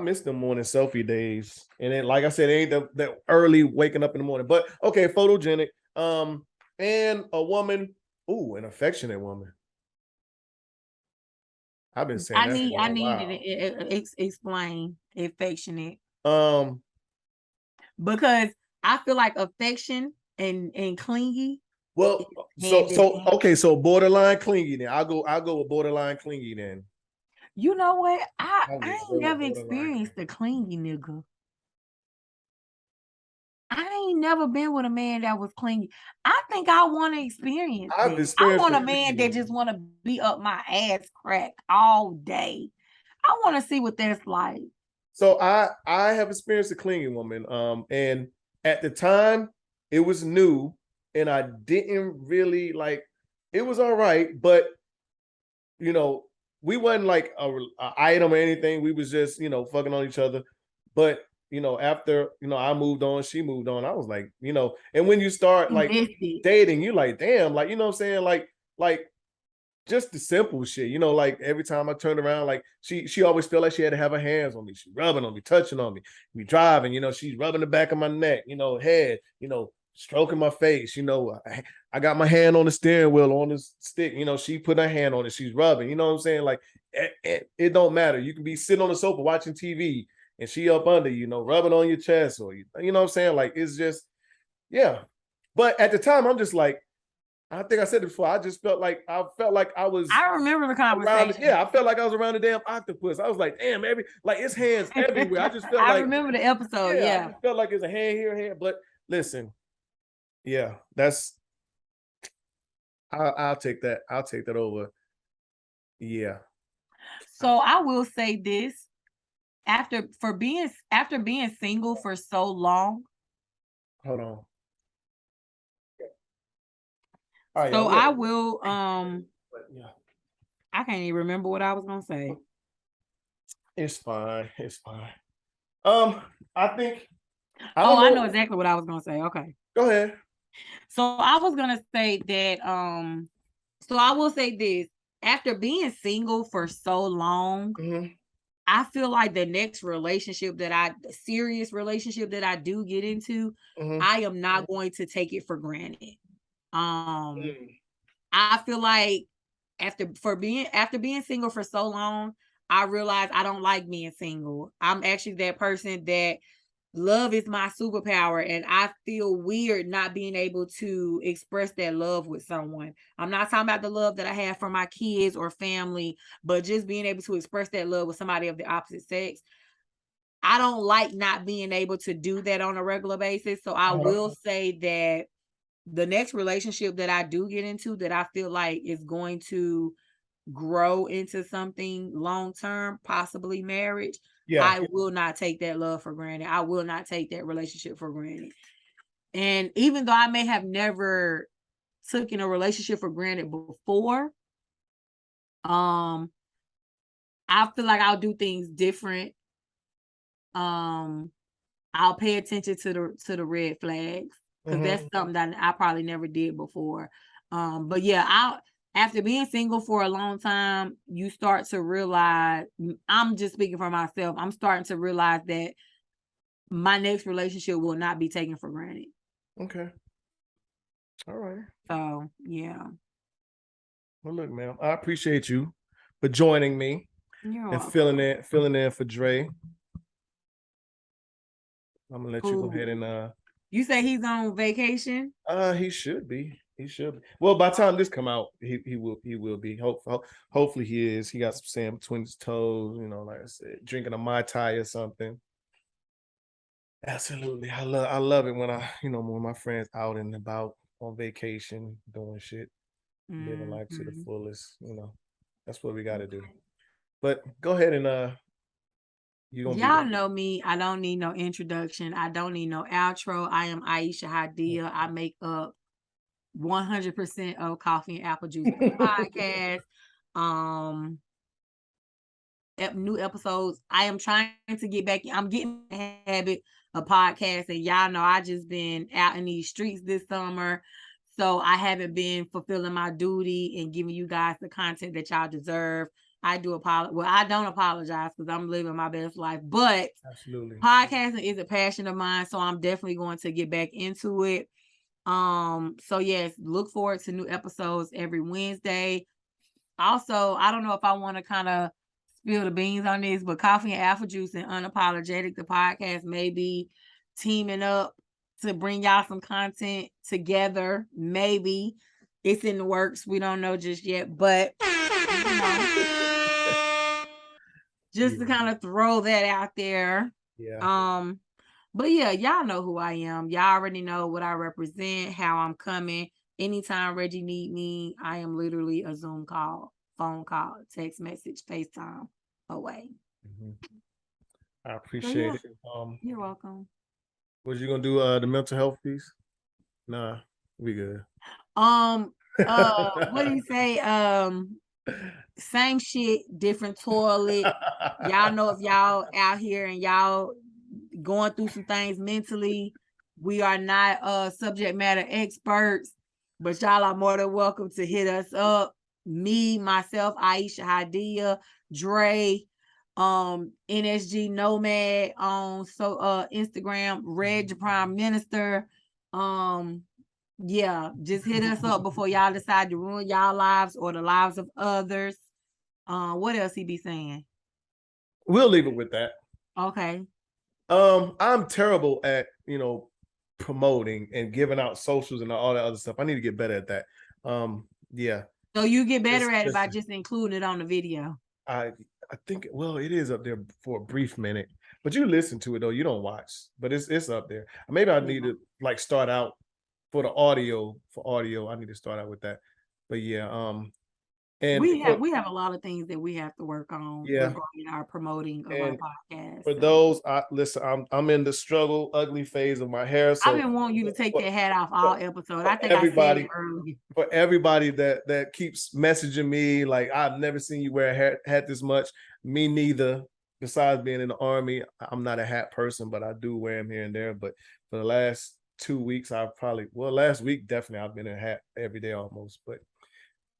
Speaker 3: miss the morning selfie days. And then, like I said, it ain't the early waking up in the morning. But okay, photogenic. And a woman, an affectionate woman. I've been saying that for a while.
Speaker 4: I need to explain affectionate. Because I feel like affection and clingy.
Speaker 3: Well, so borderline clingy then. I'll go with borderline clingy then.
Speaker 4: You know what? I ain't never experienced the clingy nigga. I ain't never been with a man that was clingy. I think I want to experience it. I want a man that just want to be up my ass crack all day. I want to see what that's like.
Speaker 3: So I have experienced a clingy woman. And at the time it was new and I didn't really like, it was all right, but you know, we wasn't like a item or anything. We was just, fucking on each other. But after, I moved on, she moved on. I was like, and when you start like dating, you like, damn, like, you know what I'm saying? Like just the simple shit, like every time I turned around, like she always felt like she had to have her hands on me. She rubbing on me, touching on me. We driving, she's rubbing the back of my neck, head, stroking my face. I got my hand on the steering wheel on the stick. She put her hand on it. She's rubbing. You know what I'm saying? Like it don't matter. You can be sitting on the sofa watching TV and she up under, rubbing on your chest or you know what I'm saying? Like it's just, yeah. But at the time, I'm just like, I think I said it before. I felt like I was.
Speaker 4: I remember the conversation.
Speaker 3: I felt like I was around the damn octopus. I was like, damn, it's hands everywhere. I just felt like.
Speaker 4: I remember the episode. Yeah.
Speaker 3: I just felt like it's a hand here, hand. But listen, yeah, that's. I'll take that. I'll take that over. Yeah.
Speaker 4: So I will say this: after being single for so long.
Speaker 3: Hold on.
Speaker 4: Right, so I will I can't even remember what I was gonna say.
Speaker 3: It's fine. I think
Speaker 4: I know exactly what I was gonna say. Okay.
Speaker 3: Go ahead.
Speaker 4: So I was gonna say that so I will say this: after being single for so long, I feel like the next serious relationship that I do get into, I am not going to take it for granted. I feel like after being single for so long, I realized I don't like being single. I'm actually that person that love is my superpower, and I feel weird not being able to express that love with someone. I'm not talking about the love that I have for my kids or family, but just being able to express that love with somebody of the opposite sex. I don't like not being able to do that on a regular basis. So I will say that the next relationship that I do get into that I feel like is going to grow into something long-term, possibly marriage, I will not take that love for granted. I will not take that relationship for granted. And even though I may have never taken a relationship for granted before, I feel like I'll do things different. I'll pay attention to the red flags. Because that's something that I probably never did before. But yeah, after being single for a long time, you start to realize, I'm just speaking for myself, I'm starting to realize that my next relationship will not be taken for granted.
Speaker 3: Okay. All right.
Speaker 4: So, yeah.
Speaker 3: Well, look, ma'am, I appreciate you for joining me and filling in for Dre. I'm going to let you go ahead and...
Speaker 4: You say he's on vacation?
Speaker 3: He should be. Well, by the time this come out, he will be. Hopefully he is. He got some sand between his toes, like I said, drinking a Mai Tai or something. Absolutely. I love it when when my friends out and about on vacation, doing shit, living life to the fullest. That's what we got to do. But go ahead and
Speaker 4: y'all know me. I don't need no introduction. I don't need no outro. I am Aisha Hadia. I make up 100% of Coffee and Apple Juice podcast. New episodes. I am trying to get back. I'm getting in the habit of podcasting. Y'all know I just been out in these streets this summer. So I haven't been fulfilling my duty and giving you guys the content that y'all deserve. I do apologize. Well, I don't apologize because I'm living my best life, but
Speaker 3: Absolutely.
Speaker 4: Podcasting is a passion of mine. So I'm definitely going to get back into it. So yes, look forward to new episodes every Wednesday. Also, I don't know if I want to kind of spill the beans on this, but Coffee and Apple Juice and Unapologetic, the podcast, may be teaming up to bring y'all some content together. Maybe it's in the works. We don't know just yet, but just to kind of throw that out there.
Speaker 3: Yeah.
Speaker 4: But yeah, y'all know who I am. Y'all already know what I represent, how I'm coming. Anytime Reggie need me, I am literally a Zoom call, phone call, text message, FaceTime away.
Speaker 3: Mm-hmm. I appreciate it.
Speaker 4: You're welcome.
Speaker 3: Was you gonna do the mental health piece? Nah, we good.
Speaker 4: What do you say? Same shit, different toilet. Y'all know if y'all out here and y'all going through some things mentally, we are not subject matter experts, but y'all are more than welcome to hit us up. Me, myself, Aisha Hadia, Dre, NSG Nomad on Instagram, Reg Prime Minister. Yeah, just hit us up before y'all decide to ruin y'all lives or the lives of others. What else he be saying?
Speaker 3: We'll leave it with that.
Speaker 4: Okay.
Speaker 3: I'm terrible at, promoting and giving out socials and all that other stuff. I need to get better at that. Yeah.
Speaker 4: So you get better at it by just including it on the video.
Speaker 3: I think, well, it is up there for a brief minute, but you listen to it though. You don't watch, but it's up there. Maybe I need to start out for the audio. For audio, I need to start out with that. But yeah, and
Speaker 4: we have a lot of things that we have to work on regarding our promoting of our podcast.
Speaker 3: For those, listen, I'm in the struggle, ugly phase of my hair. So
Speaker 4: I've been wanting you to take that hat off all episodes. I think
Speaker 3: everybody,
Speaker 4: I said it earlier.
Speaker 3: For everybody that keeps messaging me, like, I've never seen you wear a hat this much. Me neither. Besides being in the Army, I'm not a hat person, but I do wear them here and there. But for the last 2 weeks, last week, definitely I've been in a hat every day almost. But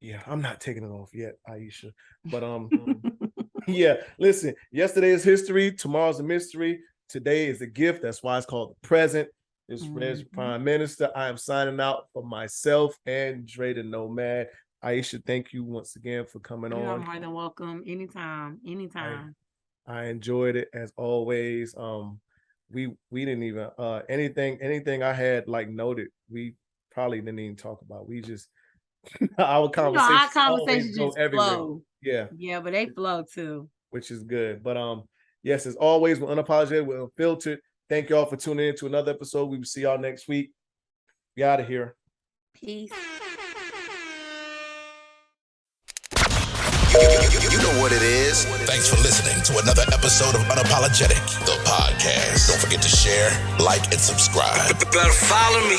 Speaker 3: yeah, I'm not taking it off yet, Aisha. But yeah, listen, yesterday is history, tomorrow's a mystery, today is a gift. That's why it's called the present. It's Reg Prime Minister. I am signing out for myself and Dre the Nomad. Aisha, thank you once again for coming on.
Speaker 4: You're more than welcome. Anytime.
Speaker 3: I enjoyed it as always. We didn't even anything I had noted, we probably didn't even talk about. We just our conversations
Speaker 4: just flow. Yeah, but they flow too,
Speaker 3: which is good. But yes, as always, we're unapologetic, we're unfiltered. Thank y'all for tuning in to another episode. We will see y'all next week. We out of here.
Speaker 4: Peace.
Speaker 2: You know what it is. Thanks for listening to another episode of Unapologetic, the podcast. Don't forget to share, like, and subscribe. Better follow me.